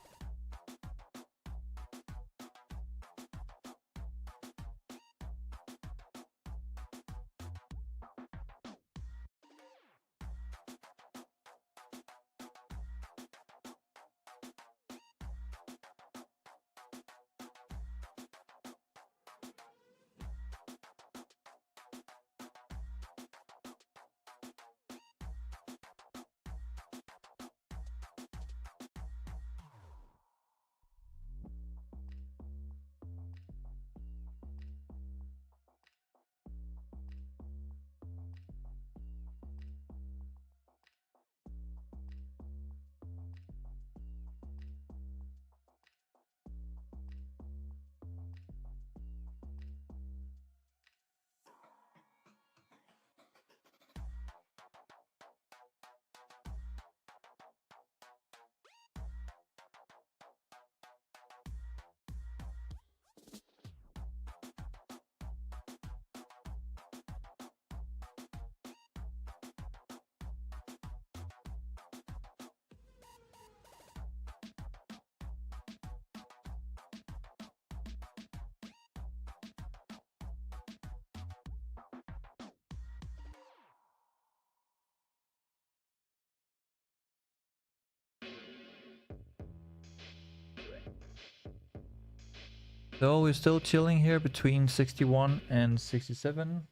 So we're still chilling here between 61 and 67.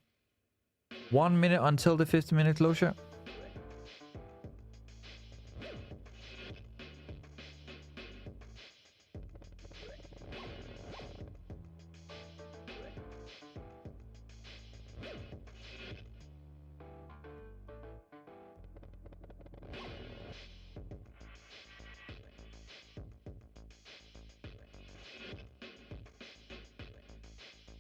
1 minute until the 50-minute closure.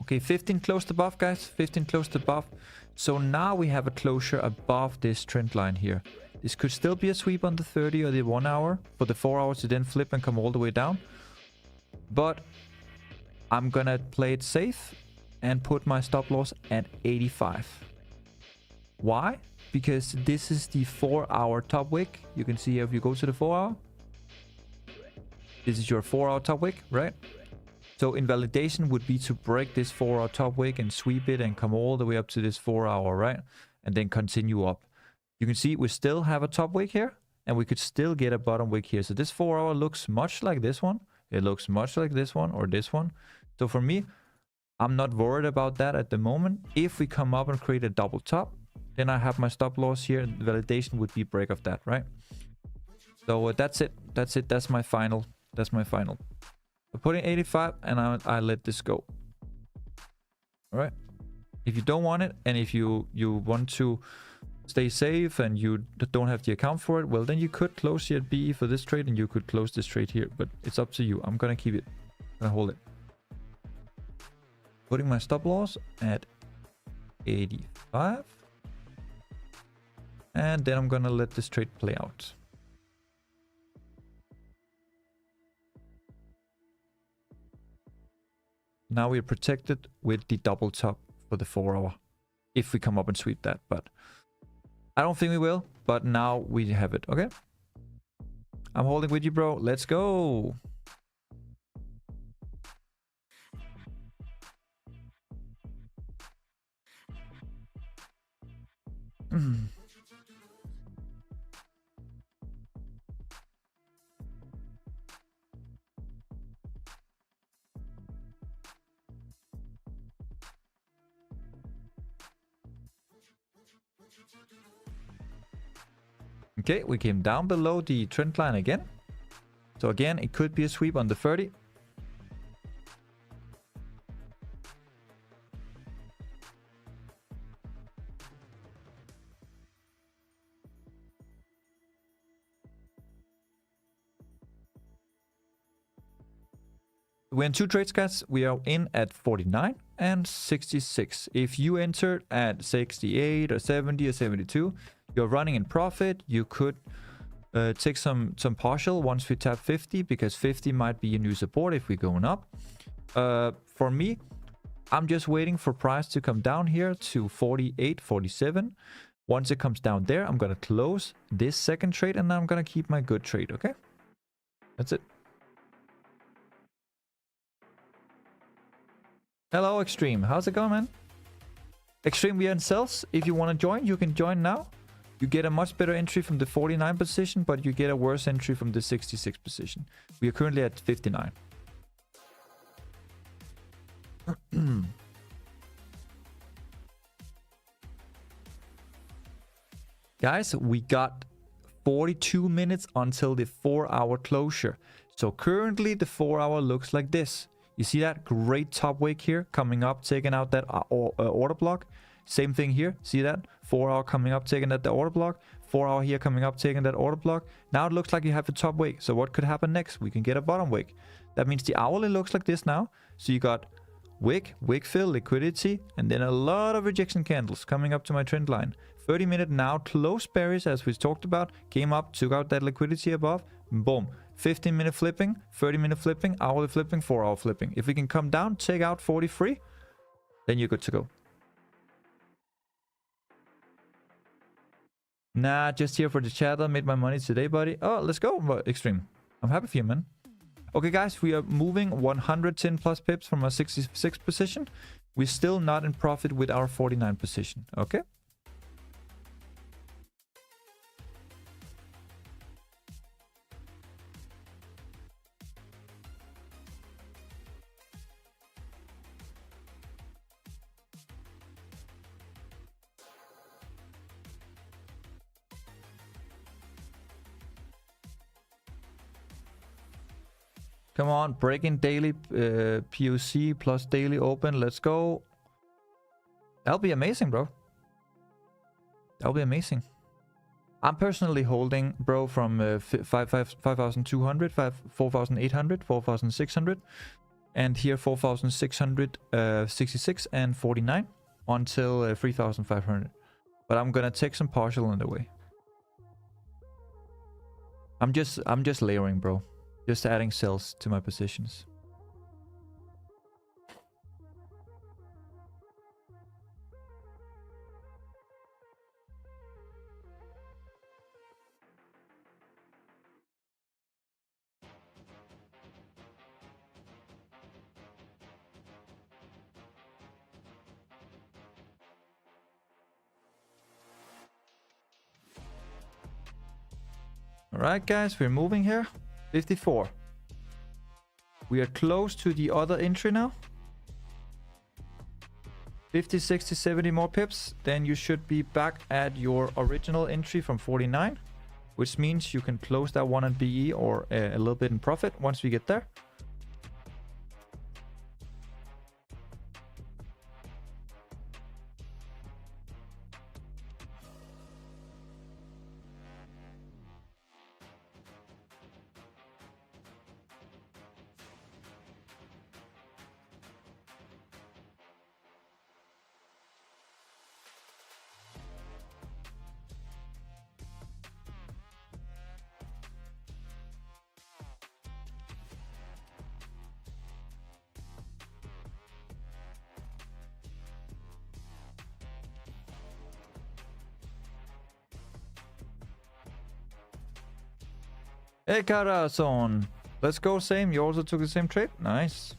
Okay, 15 closed above, guys. 15 closed above. So now we have a closure above this trend line here. This could still be a sweep on the 30 or the 1 hour. For the 4 hours to then flip and come all the way down. But I'm gonna play it safe and put my stop loss at 85. Why? Because this is the 4-hour top wick. You can see if you go to the 4 hour. This is your 4-hour top wick, right? So invalidation would be to break this 4-hour top wick and sweep it and come all the way up to this 4-hour, right? And then continue up. You can see we still have a top wick here and we could still get a bottom wick here. So this 4-hour looks much like this one. It looks much like this one or this one. So for me, I'm not worried about that at the moment. If we come up and create a double top, then I have my stop loss here. The validation would be break of that, right? So that's it. That's it. That's my final. That's my final. I put in 85 and I let this go. All right. If you don't want it and if you want to stay safe and you don't have the account for it, well, then you could close your BE for this trade and you could close this trade here. But it's up to you. I'm going to keep it. I'm going to hold it. Putting my stop loss at 85. And then I'm going to let this trade play out. Now we're protected with the double top for the 4-hour. If we come up and sweep that. But I don't think we will. But now we have it. Okay. I'm holding with you, bro. Let's go. Okay, we came down below the trend line again. So again, it could be a sweep on the 30. We're in 2 trades, guys. We are in at 49 and 66. If you entered at 68 or 70 or 72, you're running in profit. You could take some partial once we tap 50, because 50 might be a new support if we're going up. For me, I'm just waiting for price to come down here to 48, 47. Once it comes down there, I'm going to close this second trade and I'm going to keep my good trade, okay? That's it. Hello, Extreme. How's it going, man? Extreme, we are in sales. If you want to join, you can join now. You get a much better entry from the 49 position, but you get a worse entry from the 66 position. We are currently at 59. Guys, we got 42 minutes until the 4-hour closure. So currently the 4-hour looks like this. You see that great top wick here coming up, taking out that order block. Same thing here. See that? 4-hour coming up, taking that the order block. 4-hour here coming up, taking that order block. Now it looks like you have a top wick. So what could happen next? We can get a bottom wick. That means the hourly looks like this now. So you got wick, wick fill, liquidity, and then a lot of rejection candles coming up to my trend line. 30-minute now closed berries, as we talked about, came up, took out that liquidity above, boom. 15-minute flipping, 30-minute flipping, hourly flipping, 4-hour flipping. If we can come down, take out 43, then you're good to go. Nah, just here for the chatter. Made my money today, buddy. Oh, let's go, Extreme. I'm happy for you, man. Okay, guys, we are moving 110 plus pips from our 66 position. We're still not in profit with our 49 position. Okay. Come on, breaking daily POC plus daily open. Let's go. That'll be amazing, bro. That'll be amazing. I'm personally holding, bro, from 5,200, 4,800, 4,600, and here 4,666 and 49 until 3,500. But I'm gonna take some partial on the way. I'm just layering, bro. Just adding cells to my positions. Alright guys, we're moving here. 54. We are close to the other entry now. 50, 60, 70 more pips. Then you should be back at your original entry from 49. Which means you can close that one at BE or a little bit in profit once we get there. Hey Karason, let's go same. You also took the same trade? Nice.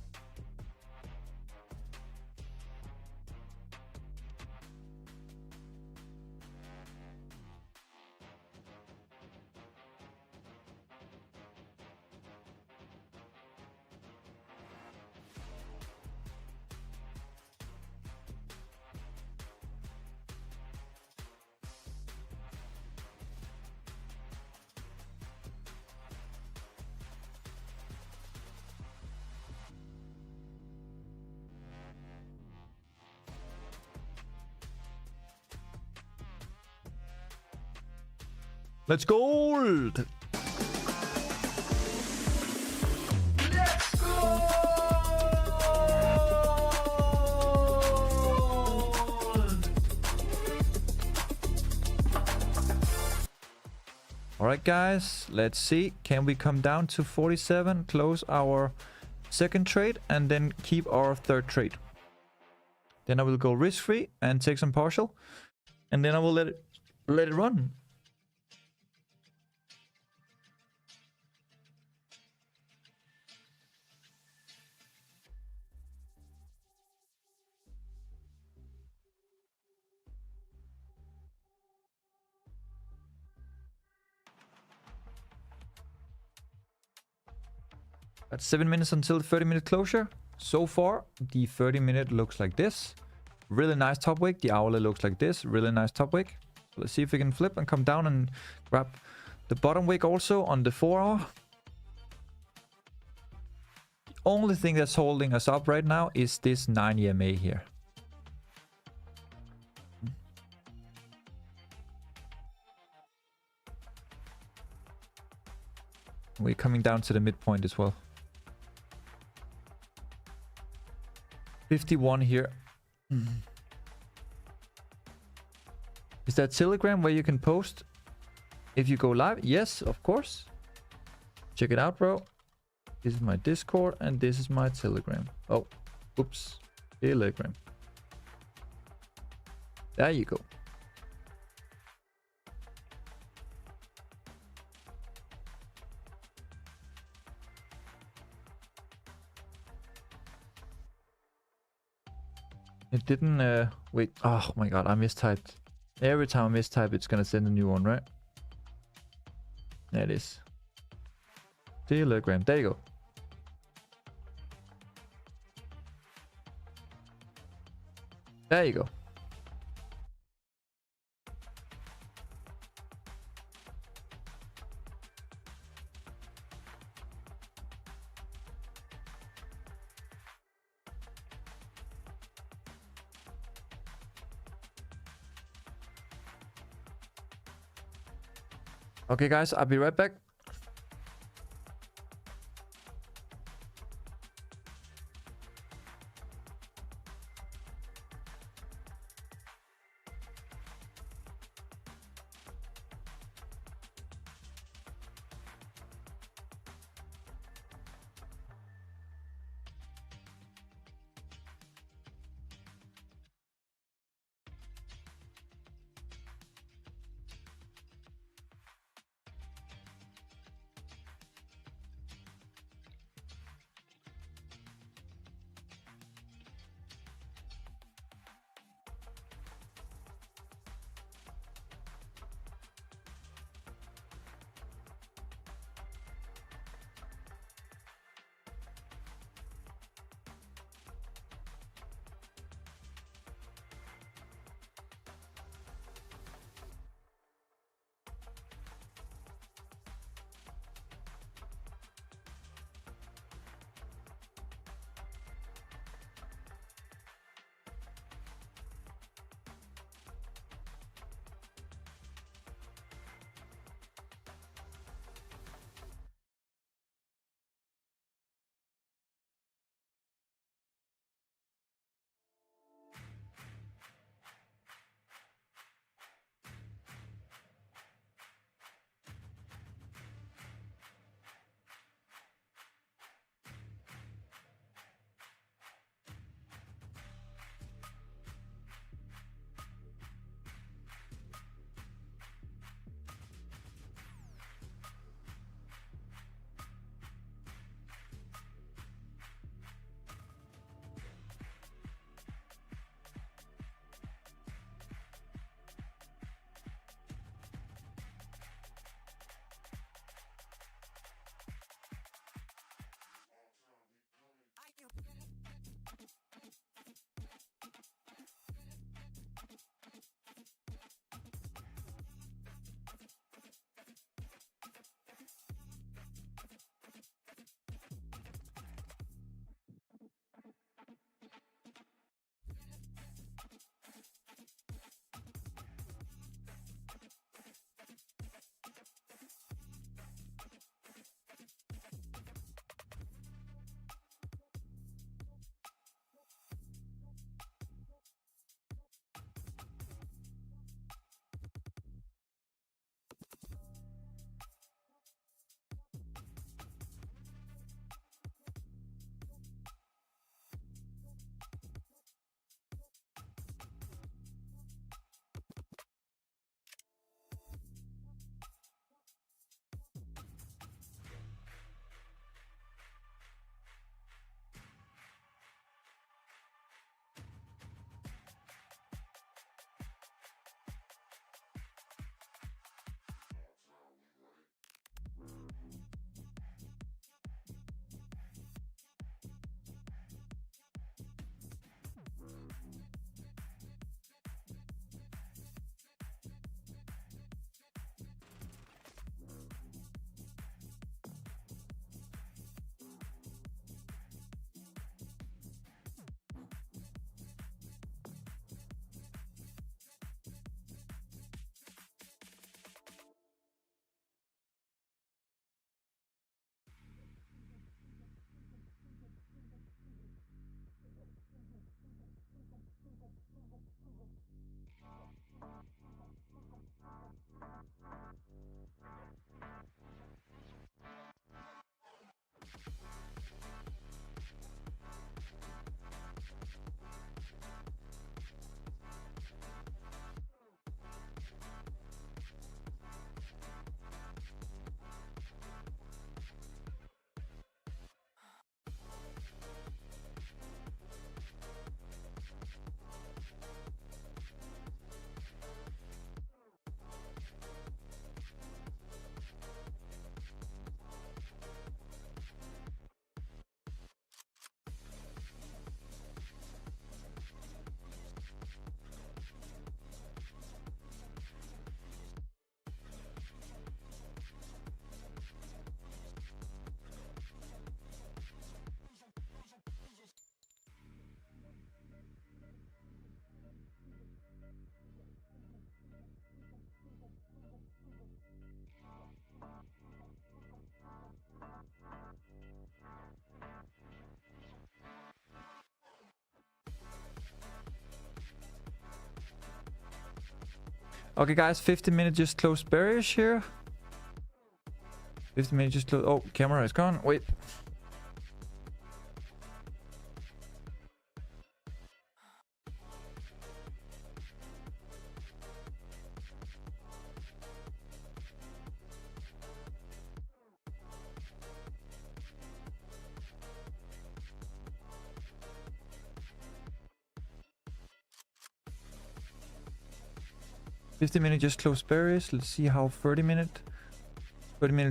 Let's gold! Let's go! Alright guys, let's see. Can we come down to 47, close our second trade, and then keep our third trade? Then I will go risk-free and take some partial. And then I will let it run. That's 7 minutes until the 30-minute closure. So far, the 30-minute looks like this. Really nice top wick. The hourly looks like this. Really nice top wick. Let's see if we can flip and come down and grab the bottom wick also on the 4-hour. The only thing that's holding us up right now is this 9 EMA here. We're coming down to the midpoint as well. 51 here. Is that Telegram where you can post if you go live? Yes, of course. Check it out, bro. This is my Discord and this is my Telegram. Oh, oops. Telegram. There you go. It didn't, wait. Oh my god, I mistyped. Every time I mistype, it's gonna send a new one, right? There it is. Telegram. There you go. There you go. Okay, guys, I'll be right back. Okay, guys, 50 minutes just closed bearish here. 50 minutes just closed. Oh, camera is gone. Wait. $50 just closed bearish. Let's see how 30 minute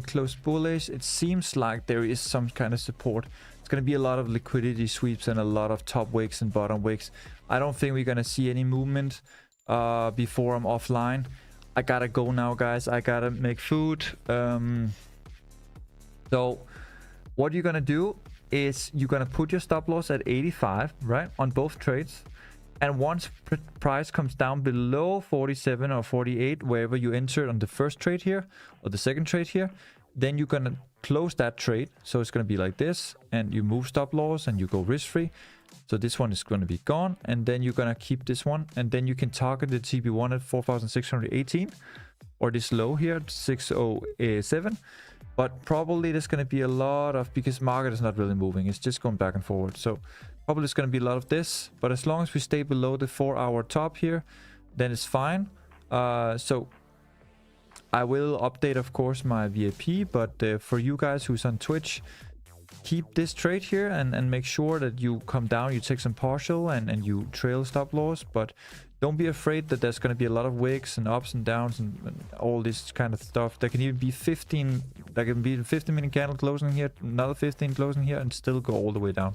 closed bullish. It seems like there is some kind of support. It's going to be a lot of liquidity sweeps and a lot of top wicks and bottom wicks. I don't think we're going to see any movement before I'm offline. I gotta go now, guys. I gotta make food. So what you're gonna do is you're gonna put your stop loss at 85, right, on both trades. And once price comes down below 47 or 48, wherever you entered on the first trade here or the second trade here, then you're gonna close that trade. So it's gonna be like this, and you move stop loss and you go risk free. So this one is going to be gone, and then you're going to keep this one, and then you can target the TP1 at 4,618, or this low here, 607. But probably there's going to be a lot of, because market is not really moving, it's just going back and forward. So probably it's going to be a lot of this, but as long as we stay below the 4-hour top here, then it's fine. So I will update, of course, my VIP, but for you guys who's on Twitch, keep this trade here and make sure that you come down, you take some partial and you trail stop loss, but don't be afraid that there's going to be a lot of wicks and ups and downs and all this kind of stuff. There can even be 15 minute candle closing here, another 15 closing here, and still go all the way down.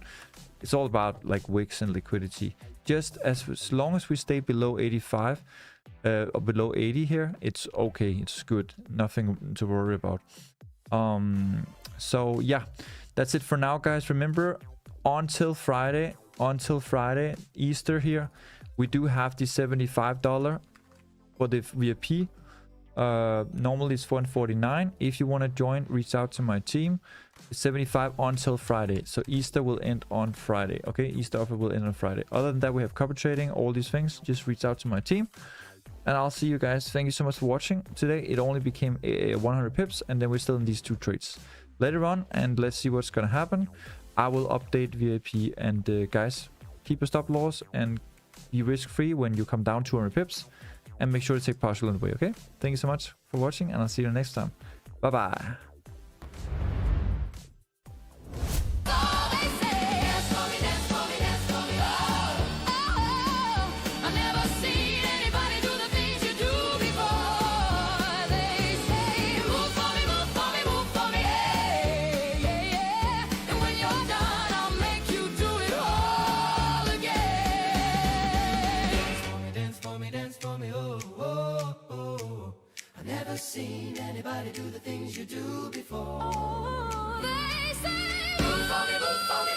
It's all about like wicks and liquidity. Just as long as we stay below 85 or below 80 here, it's okay, it's good, nothing to worry about. So yeah, that's it for now, guys. Remember, until Friday, Easter here, we do have the $75 for the VIP. Normally it's $149. If you want to join, reach out to my team. It's $75 until Friday. So Easter will end on Friday. Okay, Easter offer will end on Friday. Other than that, we have copper trading, all these things. Just reach out to my team. And I'll see you guys. Thank you so much for watching. Today it only became 100 pips, and then we're still in these two trades. Later on, and let's see what's gonna happen. I will update VIP, and guys, keep your stop loss and be risk free when you come down 200 pips, and make sure to take partial in the way. Okay, thank you so much for watching, and I'll see you next time. Bye bye. Seen anybody do the things you do before. Oh, they say, move for me, move for me.